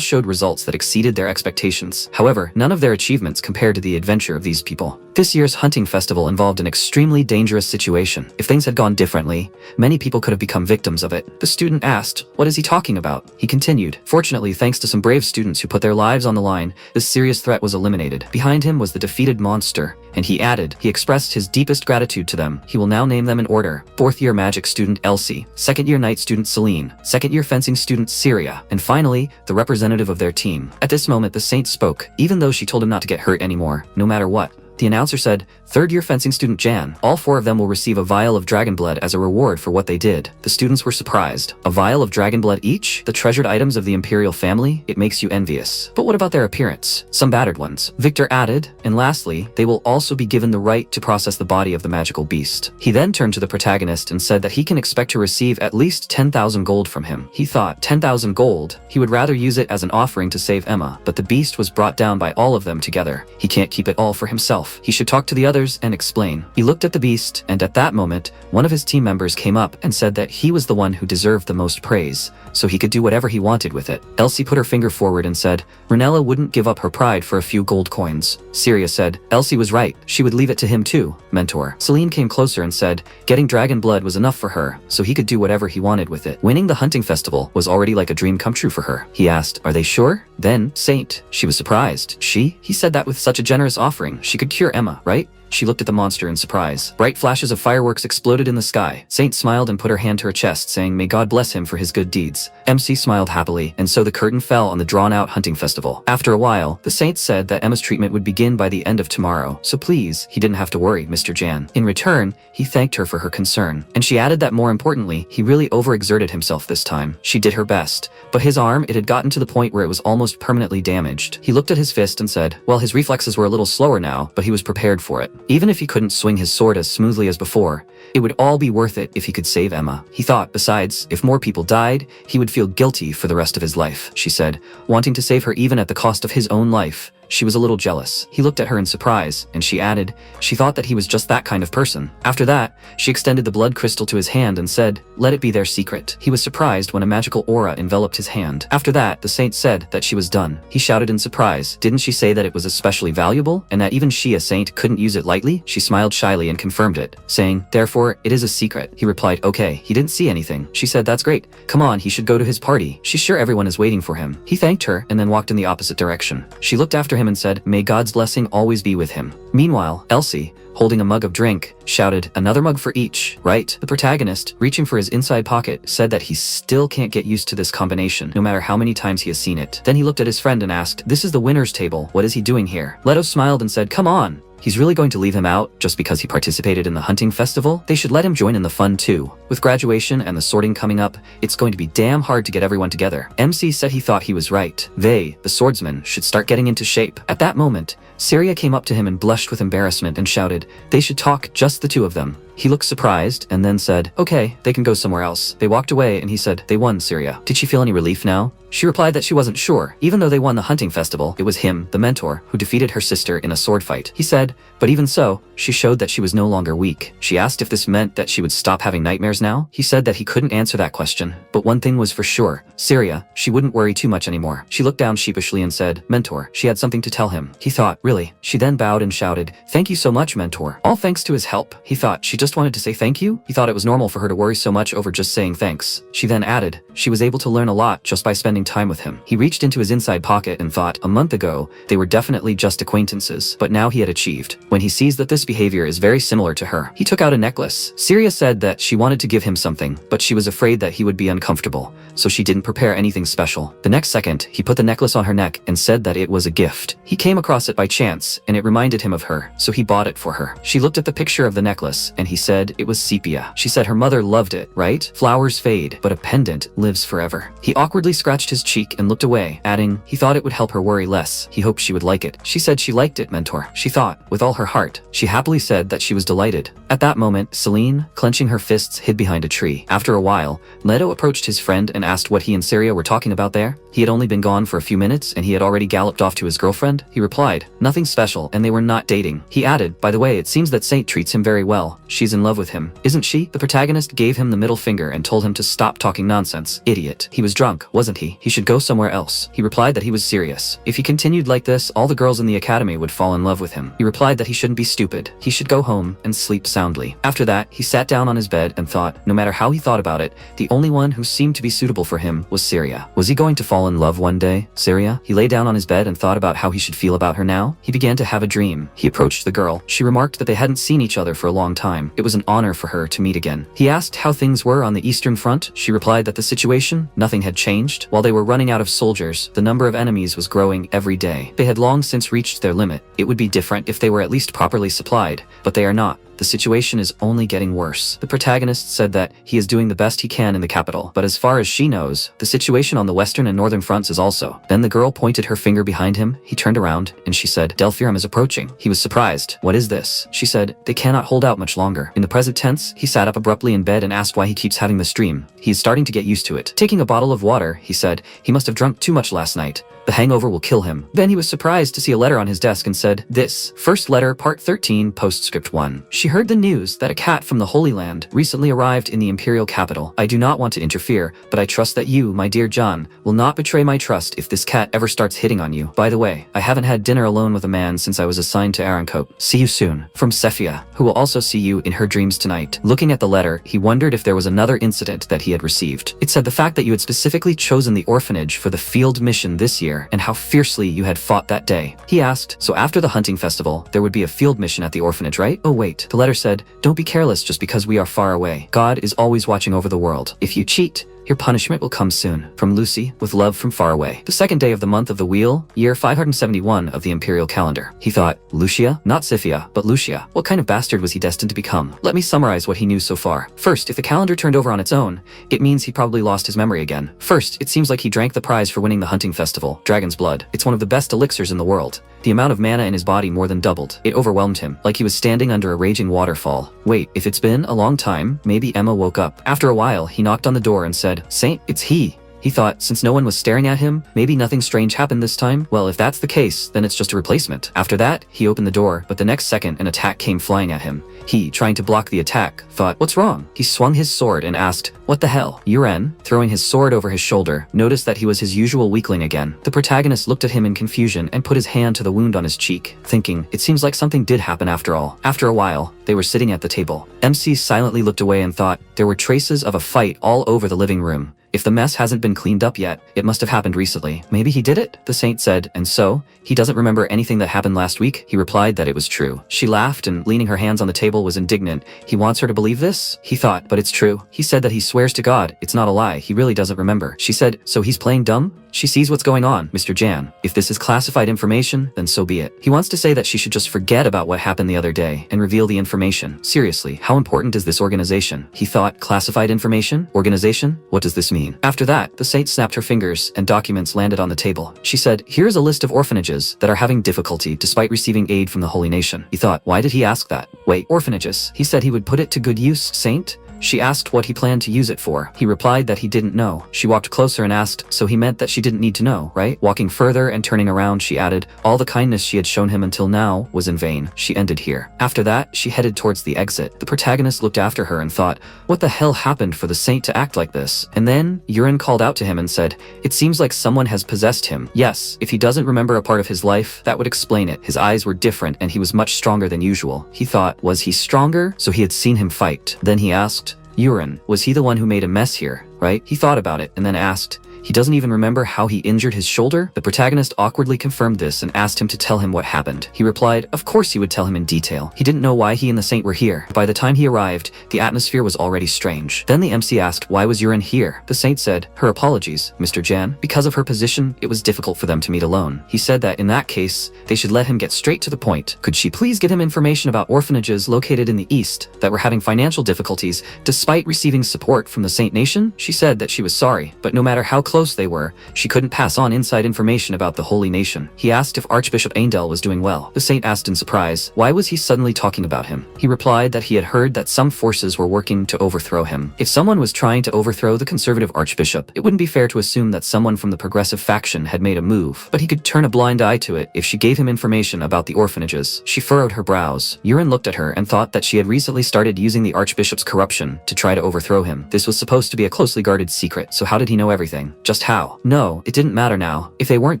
showed results that exceeded their expectations. However, none of their achievements compared to the adventure of these people. This year's hunting festival involved an extremely dangerous situation. If things had gone differently, many people could have become victims of it. The student asked, What is he talking about? He continued, Fortunately, thanks to some brave students who put their lives on the line, this serious threat was eliminated. Behind him was the defeated monster, and he added, he expressed his deepest gratitude to them. He will now name them in order. 4th year magic student Elsie, 2nd year night student Celine, 2nd year fencing student Syria, and finally, the representative of their team. At this moment, the saint spoke, even though she told him not to get hurt anymore, no matter what. The announcer said, 3rd year fencing student Jan, all 4 of them will receive a vial of dragon blood as a reward for what they did. The students were surprised. A vial of dragon blood each? The treasured items of the imperial family? It makes you envious. But what about their appearance? Some battered ones. Victor added, and lastly, they will also be given the right to process the body of the magical beast. He then turned to the protagonist and said that he can expect to receive at least 10,000 gold from him. He thought, 10,000 gold? He would rather use it as an offering to save Emma, but the beast was brought down by all of them together. He can't keep it all for himself. He should talk to the others and explain. He looked at the beast, and at that moment, one of his team members came up and said that he was the one who deserved the most praise, so he could do whatever he wanted with it. Elsie put her finger forward and said, Renella wouldn't give up her pride for a few gold coins. Syria said, Elsie was right. She would leave it to him too, mentor. Celine came closer and said, getting dragon blood was enough for her, so he could do whatever he wanted with it. Winning the hunting festival was already like a dream come true for her. He asked, Are they sure? Then, Saint. She was surprised. She? He said that with such a generous offering, she could cure Emma, right? She looked at the monster in surprise. Bright flashes of fireworks exploded in the sky. Saint smiled and put her hand to her chest, saying, May God bless him for his good deeds. MC smiled happily, and so the curtain fell on the drawn-out hunting festival. After a while, the Saint said that Emma's treatment would begin by the end of tomorrow, so please, he didn't have to worry, Mr. Jan. In return, he thanked her for her concern, and she added that more importantly, he really overexerted himself this time. She did her best, but his arm, it had gotten to the point where it was almost permanently damaged. He looked at his fist and said, well, his reflexes were a little slower now, but he was prepared for it. Even if he couldn't swing his sword as smoothly as before, it would all be worth it if he could save Emma. He thought, besides, if more people died, he would feel guilty for the rest of his life, she said, wanting to save her even at the cost of his own life. She was a little jealous. He looked at her in surprise, and she added, she thought that he was just that kind of person. After that, she extended the blood crystal to his hand and said, let it be their secret. He was surprised when a magical aura enveloped his hand. After that, the saint said that she was done. He shouted in surprise, didn't she say that it was especially valuable, and that even she, a saint, couldn't use it lightly? She smiled shyly and confirmed it, saying, therefore, it is a secret. He replied, okay, he didn't see anything. She said, that's great. Come on, he should go to his party. She's sure everyone is waiting for him. He thanked her and then walked in the opposite direction. She looked after him and said, may God's blessing always be with him. Meanwhile, Elsie, holding a mug of drink, shouted, another mug for each, right? The protagonist, reaching for his inside pocket, said that he still can't get used to this combination, no matter how many times he has seen it. Then he looked at his friend and asked, this is the winner's table. What is he doing here? Leto smiled and said, come on. He's really going to leave him out just because he participated in the hunting festival? They should let him join in the fun too. With graduation and the sorting coming up, it's going to be damn hard to get everyone together. MC said he thought he was right. They, the swordsmen, should start getting into shape. At that moment, Syria came up to him and blushed with embarrassment and shouted, they should talk, just the two of them. He looked surprised and then said, okay, they can go somewhere else. They walked away and he said, they won, Syria. Did she feel any relief now? She replied that she wasn't sure. Even though they won the hunting festival, it was him, the mentor, who defeated her sister in a sword fight. He said, but even so, she showed that she was no longer weak. She asked if this meant that she would stop having nightmares now? He said that he couldn't answer that question, but one thing was for sure. Syria, she wouldn't worry too much anymore. She looked down sheepishly and said, "Mentor." She had something to tell him. He thought, really? She then bowed and shouted, "Thank you so much, Mentor." All thanks to his help. He thought she just wanted to say thank you? He thought it was normal for her to worry so much over just saying thanks. She then added, she was able to learn a lot just by spending time with him. He reached into his inside pocket and thought, a month ago, they were definitely just acquaintances, but now he had achieved. When he sees that this behavior is very similar to her, he took out a necklace. Syria said that she wanted to give him something, but she was afraid that he would be uncomfortable, so she didn't prepare anything special. The next second, he put the necklace on her neck and said that it was a gift. He came across it by chance, and it reminded him of her, so he bought it for her. She looked at the picture of the necklace, and he said it was sepia. She said her mother loved it, right? Flowers fade, but a pendant lives forever. He awkwardly scratched his cheek and looked away, adding, he thought it would help her worry less. He hoped she would like it. She said she liked it, Mentor. She thought, with all her heart. She happily said that she was delighted. At that moment, Celine, clenching her fists, hid behind a tree. After a while, Leto approached his friend and asked what he and Syria were talking about there. He had only been gone for a few minutes, and he had already galloped off to his girlfriend. He replied, nothing special, and they were not dating. He added, by the way, it seems that Saint treats him very well. She's in love with him, isn't she? The protagonist gave him the middle finger and told him to stop talking nonsense. Idiot. He was drunk, wasn't he? He should go somewhere else. He replied that he was serious. If he continued like this, all the girls in the academy would fall in love with him. He replied that he shouldn't be stupid. He should go home and sleep soundly. After that, he sat down on his bed and thought, no matter how he thought about it, the only one who seemed to be suitable for him was Syria. Was he going to fall in love one day? Syria? He lay down on his bed and thought about how he should feel about her now. He began to have a dream. He approached the girl. She remarked that they hadn't seen each other for a long time. It was an honor for her to meet again. He asked how things were on the Eastern Front. She replied that the situation, nothing had changed. While they were running out of soldiers, the number of enemies was growing every day. They had long since reached their limit. It would be different if they were at least properly supplied, but they are not. The situation is only getting worse. The protagonist said that he is doing the best he can in the capital, but as far as she knows, the situation on the western and northern fronts is also. Then the girl pointed her finger behind him. He turned around, and she said, Delphiram is approaching. He was surprised. What is this? She said, they cannot hold out much longer. In the present tense, he sat up abruptly in bed and asked why he keeps having this dream. He is starting to get used to it. Taking a bottle of water, he said, he must have drunk too much last night. The hangover will kill him. Then he was surprised to see a letter on his desk and said, this, first letter, part 13, postscript 1. She heard the news that a cat from the Holy Land recently arrived in the imperial capital. I do not want to interfere, but I trust that you, my dear John, will not betray my trust if this cat ever starts hitting on you. By the way, I haven't had dinner alone with a man since I was assigned to Arancote. See you soon. From Cephia, who will also see you in her dreams tonight. Looking at the letter, he wondered if there was another incident that he had received. It said the fact that you had specifically chosen the orphanage for the field mission this year and how fiercely you had fought that day. He asked, so after the hunting festival, there would be a field mission at the orphanage, right? Oh wait, the letter said, don't be careless just because we are far away. God is always watching over the world. If you cheat, your punishment will come soon. From Lucy, with love from far away. The second day of the month of the wheel, year 571 of the imperial calendar. He thought, Lucia? Not Scythia, but Lucia. What kind of bastard was he destined to become? Let me summarize what he knew so far. First, if the calendar turned over on its own, it means he probably lost his memory again. First, it seems like he drank the prize for winning the hunting festival, Dragon's Blood. It's one of the best elixirs in the world. The amount of mana in his body more than doubled. It overwhelmed him, like he was standing under a raging waterfall. Wait, if it's been a long time, maybe Emma woke up. After a while, he knocked on the door and said, Saint, it's he. He thought, since no one was staring at him, maybe nothing strange happened this time. Well, if that's the case, then it's just a replacement. After that, he opened the door, but the next second an attack came flying at him. He, trying to block the attack, thought, what's wrong? He swung his sword and asked, what the hell? Yuren, throwing his sword over his shoulder, noticed that he was his usual weakling again. The protagonist looked at him in confusion and put his hand to the wound on his cheek, thinking, it seems like something did happen after all. After a while, they were sitting at the table. MC silently looked away and thought, there were traces of a fight all over the living room. If the mess hasn't been cleaned up yet, it must have happened recently. Maybe he did it? The saint said, and so? He doesn't remember anything that happened last week? He replied that it was true. She laughed and, leaning her hands on the table, was indignant. He wants her to believe this? He thought, but it's true. He said that he swears to God, it's not a lie, he really doesn't remember. She said, so he's playing dumb? She sees what's going on, Mr. Jan. If this is classified information, then so be it. He wants to say that she should just forget about what happened the other day and reveal the information. Seriously, how important is this organization? He thought, classified information? Organization? What does this mean? After that, the saint snapped her fingers and documents landed on the table. She said, here's a list of orphanages that are having difficulty despite receiving aid from the Holy Nation. He thought, why did he ask that? Wait, orphanages. He said he would put it to good use, Saint? She asked what he planned to use it for. He replied that he didn't know. She walked closer and asked, so he meant that she didn't need to know, right? Walking further and turning around, she added, all the kindness she had shown him until now was in vain. She ended here. After that, she headed towards the exit. The protagonist looked after her and thought, what the hell happened for the saint to act like this? And then, Yurin called out to him and said, it seems like someone has possessed him. Yes, if he doesn't remember a part of his life, that would explain it. His eyes were different and he was much stronger than usual. He thought, was he stronger? So he had seen him fight. Then he asked, Yurin, was he the one who made a mess here, right? He thought about it and then asked, he doesn't even remember how he injured his shoulder? The protagonist awkwardly confirmed this and asked him to tell him what happened. He replied, of course he would tell him in detail. He didn't know why he and the saint were here. By the time he arrived, the atmosphere was already strange. Then the MC asked, why was Yurin here? The saint said, her apologies, Mr. Jan. Because of her position, it was difficult for them to meet alone. He said that in that case, they should let him get straight to the point. Could she please get him information about orphanages located in the east that were having financial difficulties despite receiving support from the Saint Nation? She said that she was sorry, but no matter how close they were, she couldn't pass on inside information about the Holy Nation. He asked if Archbishop Aindel was doing well. The saint asked in surprise, why was he suddenly talking about him? He replied that he had heard that some forces were working to overthrow him. If someone was trying to overthrow the conservative archbishop, it wouldn't be fair to assume that someone from the progressive faction had made a move, but he could turn a blind eye to it if she gave him information about the orphanages. She furrowed her brows. Yurin looked at her and thought that she had recently started using the archbishop's corruption to try to overthrow him. This was supposed to be a closely guarded secret, so how did he know everything? Just how? No, it didn't matter now. If they weren't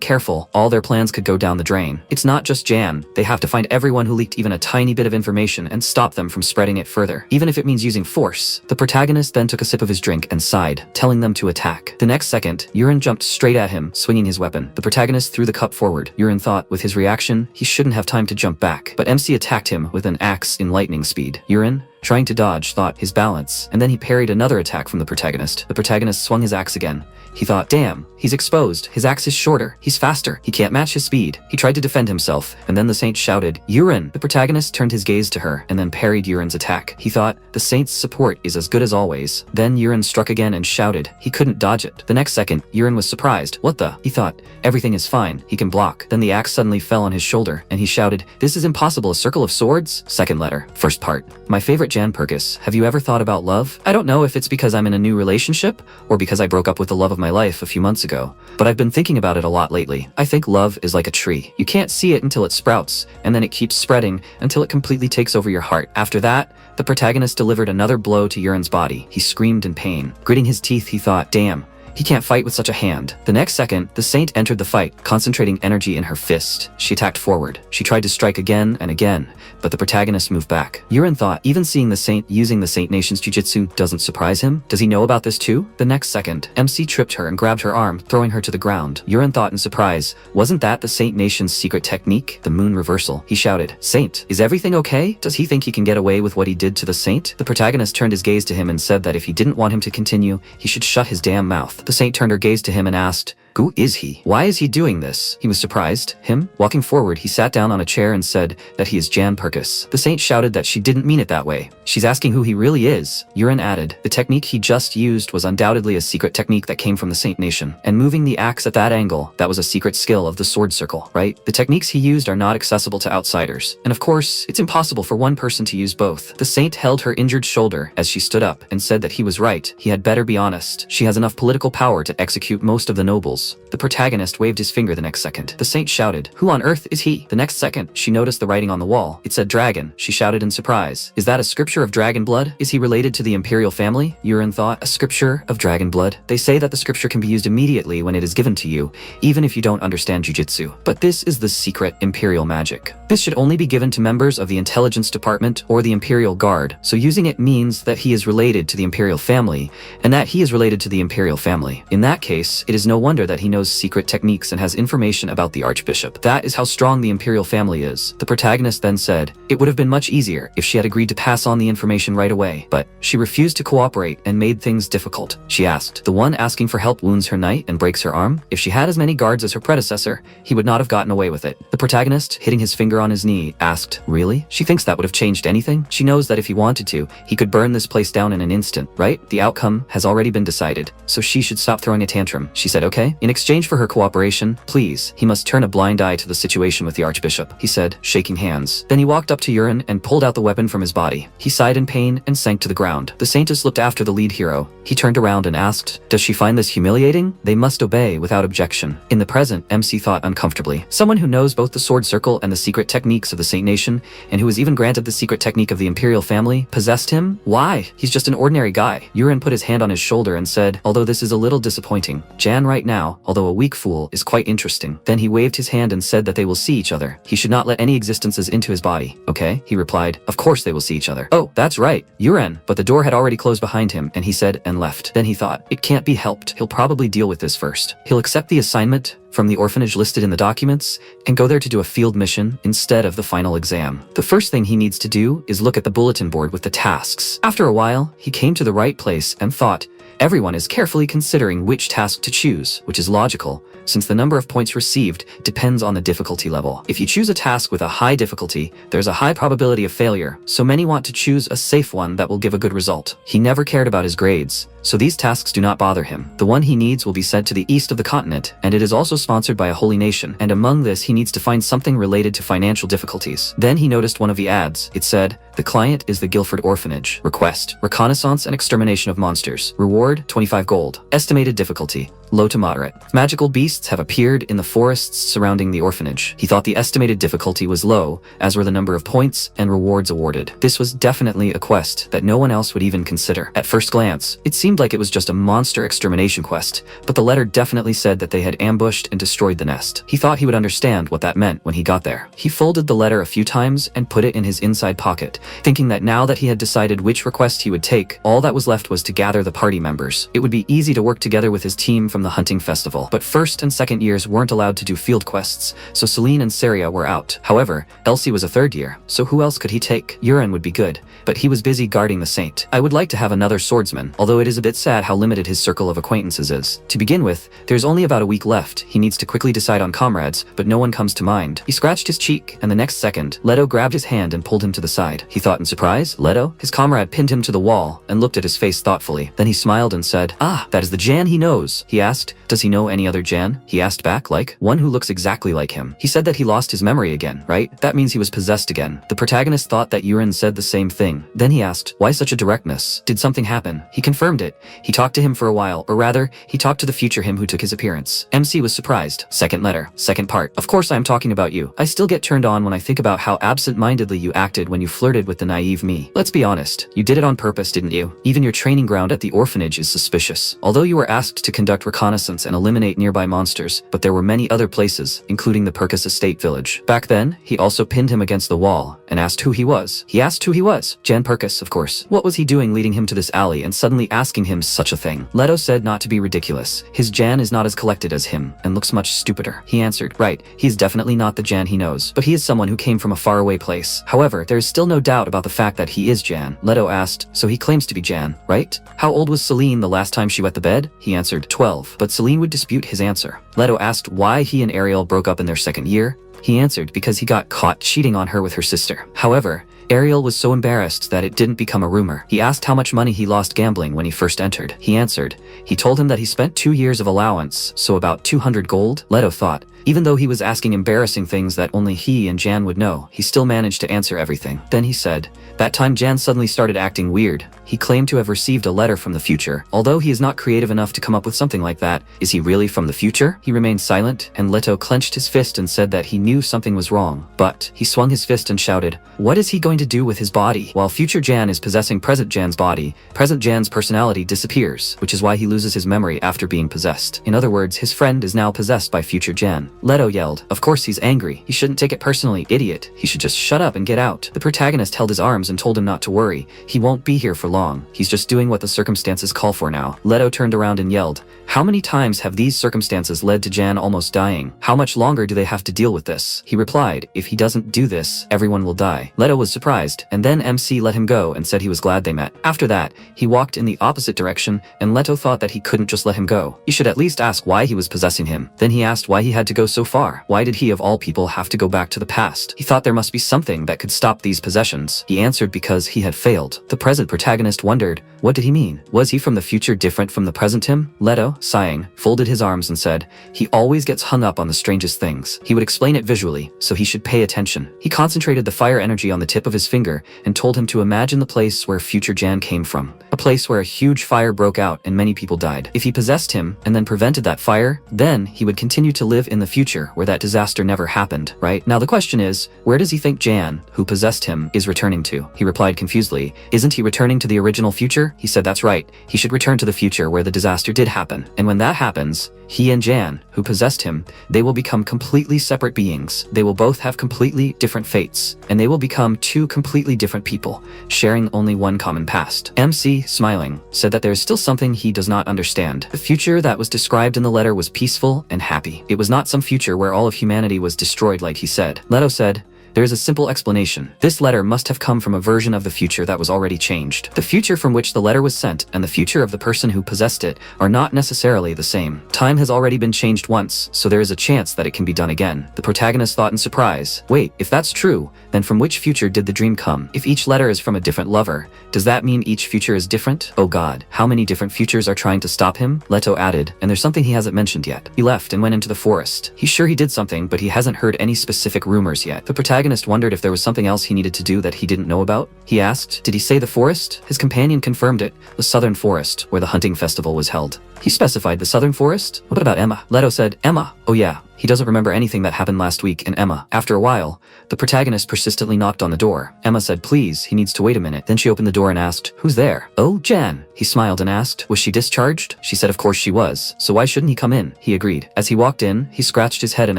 careful, all their plans could go down the drain. It's not just Jan. They have to find everyone who leaked even a tiny bit of information and stop them from spreading it further, even if it means using force. The protagonist then took a sip of his drink and sighed, telling them to attack. The next second, Yurin jumped straight at him, swinging his weapon. The protagonist threw the cup forward. Yurin thought, with his reaction, he shouldn't have time to jump back, but MC attacked him with an axe in lightning speed. Yurin, trying to dodge, thought his balance, and then he parried another attack from the protagonist. The protagonist swung his axe again. He thought, damn, he's exposed. His axe is shorter. He's faster. He can't match his speed. He tried to defend himself, and then the saint shouted, Yurin! The protagonist turned his gaze to her, and then parried Yurin's attack. He thought, the saint's support is as good as always. Then Yurin struck again and shouted. He couldn't dodge it. The next second, Yurin was surprised. What the? He thought, everything is fine. He can block. Then the axe suddenly fell on his shoulder, and he shouted, this is impossible. A circle of swords? Second letter. First part. My favorite Jan Perkis. Have you ever thought about love? I don't know if it's because I'm in a new relationship, or because I broke up with the love of my life a few months ago, but I've been thinking about it a lot lately. I think love is like a tree. You can't see it until it sprouts, and then it keeps spreading until it completely takes over your heart. After that, the protagonist delivered another blow to Yurin's body. He screamed in pain. Gritting his teeth, he thought, damn, he can't fight with such a hand. The next second, the saint entered the fight, concentrating energy in her fist. She attacked forward. She tried to strike again and again, but the protagonist moved back. Yurin thought, even seeing the saint using the Saint Nation's jujitsu doesn't surprise him. Does he know about this too? The next second, MC tripped her and grabbed her arm, throwing her to the ground. Yurin thought in surprise, wasn't that the Saint Nation's secret technique, the moon reversal? He shouted, Saint, is everything okay? Does he think he can get away with what he did to the saint? The protagonist turned his gaze to him and said that if he didn't want him to continue, he should shut his damn mouth. The saint turned her gaze to him and asked, who is he? Why is he doing this? He was surprised. Him? Walking forward, he sat down on a chair and said that he is Jan Perkis. The saint shouted that she didn't mean it that way. She's asking who he really is. Yurin added, the technique he just used was undoubtedly a secret technique that came from the Saint Nation. And moving the axe at that angle, that was a secret skill of the sword circle, right? The techniques he used are not accessible to outsiders. And of course, it's impossible for one person to use both. The saint held her injured shoulder as she stood up and said that he was right. He had better be honest. She has enough political power to execute most of the nobles. The protagonist waved his finger the next second. The saint shouted, who on earth is he? The next second, she noticed the writing on the wall. It said dragon. She shouted in surprise. Is that a scripture of dragon blood? Is he related to the imperial family? Yurin thought, a scripture of dragon blood? They say that the scripture can be used immediately when it is given to you, even if you don't understand jujitsu. But this is the secret imperial magic. This should only be given to members of the intelligence department or the imperial guard, so using it means that he is related to the imperial family, and that he is related to the imperial family. In that case, it is no wonder that he knows secret techniques and has information about the archbishop. That is how strong the imperial family is. The protagonist then said, it would have been much easier if she had agreed to pass on the information right away, but she refused to cooperate and made things difficult. She asked, the one asking for help wounds her knight and breaks her arm? If she had as many guards as her predecessor, he would not have gotten away with it. The protagonist, hitting his finger on his knee, asked, really? She thinks that would have changed anything? She knows that if he wanted to, he could burn this place down in an instant, right? The outcome has already been decided, so she should stop throwing a tantrum. She said, okay, In exchange for her cooperation, please, he must turn a blind eye to the situation with the Archbishop, he said, shaking hands. Then he walked up to Yurin and pulled out the weapon from his body. He sighed in pain and sank to the ground. The Saintess looked after the lead hero. He turned around and asked, does she find this humiliating? They must obey without objection. In the present, MC thought uncomfortably. Someone who knows both the sword circle and the secret techniques of the Saint Nation, and who was even granted the secret technique of the Imperial family, possessed him? Why? He's just an ordinary guy. Yurin put his hand on his shoulder and said, although this is a little disappointing, Jan right now, although a weak fool, is quite interesting. Then he waved his hand and said that they will see each other. He should not let any existences into his body. Okay, he replied. Of course they will see each other. Oh, that's right, Yurin. But the door had already closed behind him, and he said and left. Then he thought, it can't be helped. He'll probably deal with this first. He'll accept the assignment from the orphanage listed in the documents and go there to do a field mission instead of the final exam. The first thing he needs to do is look at the bulletin board with the tasks. After a while, he came to the right place and thought, everyone is carefully considering which task to choose, which is logical, since the number of points received depends on the difficulty level. If you choose a task with a high difficulty, there's a high probability of failure, so many want to choose a safe one that will give a good result. He never cared about his grades, so these tasks do not bother him. The one he needs will be sent to the east of the continent, and it is also sponsored by a holy nation, and among this he needs to find something related to financial difficulties. Then he noticed one of the ads. It said, the client is the Guilford Orphanage. Request, reconnaissance and extermination of monsters. Reward, 25 gold. Estimated difficulty, low to moderate. Magical beasts have appeared in the forests surrounding the orphanage. He thought the estimated difficulty was low, as were the number of points and rewards awarded. This was definitely a quest that no one else would even consider. At first glance, it seemed like it was just a monster extermination quest, but the letter definitely said that they had ambushed and destroyed the nest. He thought he would understand what that meant when he got there. He folded the letter a few times and put it in his inside pocket, thinking that now that he had decided which request he would take, all that was left was to gather the party members. It would be easy to work together with his team from the hunting festival, but first and second years weren't allowed to do field quests, so Celine and Saria were out. However, Elsie was a third year, so who else could he take? Yurin would be good, but he was busy guarding the saint. I would like to have another swordsman, although it is a bit sad how limited his circle of acquaintances is. To begin with, there's only about a week left. He needs to quickly decide on comrades, but no one comes to mind. He scratched his cheek, and the next second, Leto grabbed his hand and pulled him to the side. He thought in surprise, Leto? His comrade pinned him to the wall and looked at his face thoughtfully. Then he smiled and said, ah, that is the Jan he knows. He asked, does he know any other Jan? He asked back, like, one who looks exactly like him. He said that he lost his memory again, right? That means he was possessed again. The protagonist thought that Yurin said the same thing. Then he asked, why such a directness? Did something happen? He confirmed it. He talked to him for a while, or rather, he talked to the future him who took his appearance. MC was surprised. Second letter. Second part. Of course I am talking about you. I still get turned on when I think about how absent-mindedly you acted when you flirted with the naive me. Let's be honest. You did it on purpose, didn't you? Even your training ground at the orphanage is suspicious. Although you were asked to conduct reconnaissance and eliminate nearby monsters, but there were many other places, including the Perkis Estate village. Back then, he also pinned him against the wall and asked who he was. He asked who he was. Jan Perkis, of course. What was he doing leading him to this alley and suddenly asking him such a thing? Leto said not to be ridiculous. His Jan is not as collected as him and looks much stupider. He answered, right, he is definitely not the Jan he knows, but he is someone who came from a faraway place. However, there is still no doubt about the fact that he is Jan. Leto asked, so he claims to be Jan, right? How old was Celine the last time she wet the bed? He answered, 12, but Celine would dispute his answer. Leto asked why he and Ariel broke up in their second year. He answered because he got caught cheating on her with her sister. However, Ariel was so embarrassed that it didn't become a rumor. He asked how much money he lost gambling when he first entered. He answered. He told him that he spent 2 years of allowance, so about 200 gold. Leto thought. Even though he was asking embarrassing things that only he and Jan would know, he still managed to answer everything. Then he said, that time Jan suddenly started acting weird. He claimed to have received a letter from the future. Although he is not creative enough to come up with something like that, is he really from the future? He remained silent, and Leto clenched his fist and said that he knew something was wrong. But he swung his fist and shouted, what is he going to do with his body? While future Jan is possessing present Jan's body, present Jan's personality disappears, which is why he loses his memory after being possessed. In other words, his friend is now possessed by future Jan. Leto yelled, of course he's angry. He shouldn't take it personally, idiot. He should just shut up and get out. The protagonist held his arms and told him not to worry. He won't be here for long. He's just doing what the circumstances call for now. Leto turned around and yelled, how many times have these circumstances led to Jan almost dying? How much longer do they have to deal with this? He replied, if he doesn't do this, everyone will die. Leto was surprised, and then MC let him go and said he was glad they met. After that, he walked in the opposite direction, and Leto thought that he couldn't just let him go. He should at least ask why he was possessing him. Then he asked why he had to go so far. Why did he of all people have to go back to the past? He thought there must be something that could stop these possessions. He answered because he had failed. The present protagonist wondered, what did he mean? Was he from the future different from the present him? Leto, sighing, folded his arms and said, "He always gets hung up on the strangest things. He would explain it visually, so he should pay attention." He concentrated the fire energy on the tip of his finger and told him to imagine the place where future Jan came from. A place where a huge fire broke out and many people died. If he possessed him and then prevented that fire, then he would continue to live in the future where that disaster never happened, right? Now the question is, where does he think Jan, who possessed him, is returning to? He replied confusedly, "Isn't he returning to the original future?" He said, "That's right. He should return to the future where the disaster did happen. And when that happens, he and Jan, who possessed him, they will become completely separate beings. They will both have completely different fates, and they will become two completely different people, sharing only one common past." MC, smiling, said that there is still something he does not understand. The future that was described in the letter was peaceful and happy. It was not some future where all of humanity was destroyed like he said. Leto said, "There is a simple explanation. This letter must have come from a version of the future that was already changed. The future from which the letter was sent and the future of the person who possessed it are not necessarily the same. Time has already been changed once, so there is a chance that it can be done again." The protagonist thought in surprise, "Wait, if that's true, then from which future did the dream come? If each letter is from a different lover, does that mean each future is different? Oh god, how many different futures are trying to stop him?" Leto added, "And there's something he hasn't mentioned yet." He left and went into the forest. He's sure he did something, but he hasn't heard any specific rumors yet. The protagonist wondered if there was something else he needed to do that he didn't know about. He asked, "Did he say the forest?" His companion confirmed it, the southern forest, where the hunting festival was held. He specified the southern forest? What about Emma? Leto said, "Emma? Oh yeah. He doesn't remember anything that happened last week, and Emma." After a while, the protagonist persistently knocked on the door. Emma said, "Please, he needs to wait a minute." Then she opened the door and asked, "Who's there?" "Oh, Jan." He smiled and asked, "Was she discharged?" She said of course she was, so why shouldn't he come in? He agreed. As he walked in, he scratched his head and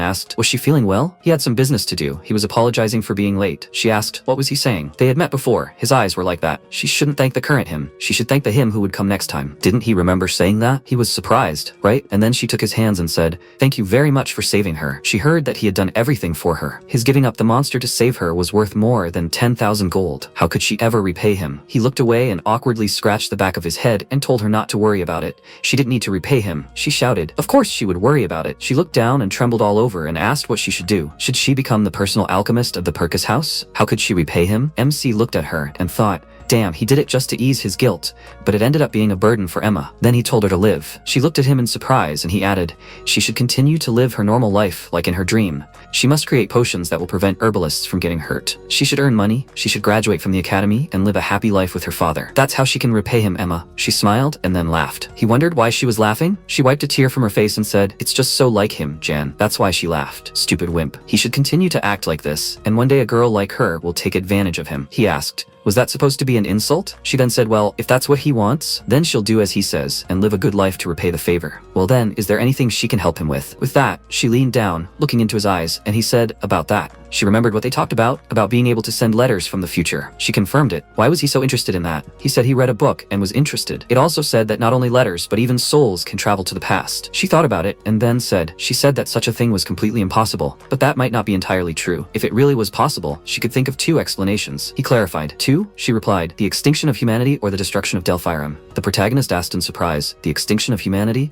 asked, "Was she feeling well?" He had some business to do. He was apologizing for being late. She asked, what was he saying? They had met before. His eyes were like that. She shouldn't thank the current him. She should thank the him who would come next time. Didn't he remember saying that? He was surprised, right? And then she took his hands and said, "Thank you very much for saving her." She heard that he had done everything for her. His giving up the monster to save her was worth more than 10,000 gold. How could she ever repay him? He looked away and awkwardly scratched the back of his head and told her not to worry about it. She didn't need to repay him. She shouted. Of course she would worry about it. She looked down and trembled all over and asked what she should do. Should she become the personal alchemist of the Perkis house? How could she repay him? MC looked at her and thought, damn, he did it just to ease his guilt, but it ended up being a burden for Emma. Then he told her to live. She looked at him in surprise and he added, she should continue to live her normal life like in her dream. She must create potions that will prevent herbalists from getting hurt. She should earn money, she should graduate from the academy and live a happy life with her father. That's how she can repay him, Emma. She smiled and then laughed. He wondered why she was laughing. She wiped a tear from her face and said, it's just so like him, Jan. That's why she laughed. Stupid wimp. He should continue to act like this, and one day a girl like her will take advantage of him. He asked, was that supposed to be an insult? She then said, well, if that's what he wants, then she'll do as he says and live a good life to repay the favor. Well then, is there anything she can help him with? With that, she leaned down, looking into his eyes, and he said, about that. She remembered what they talked about being able to send letters from the future. She confirmed it. Why was he so interested in that? He said he read a book and was interested. It also said that not only letters, but even souls can travel to the past. She thought about it and then said, she said that such a thing was completely impossible, but that might not be entirely true. If it really was possible, she could think of two explanations. He clarified. Two? She replied, the extinction of humanity or the destruction of Delphirum. The protagonist asked in surprise, the extinction of humanity?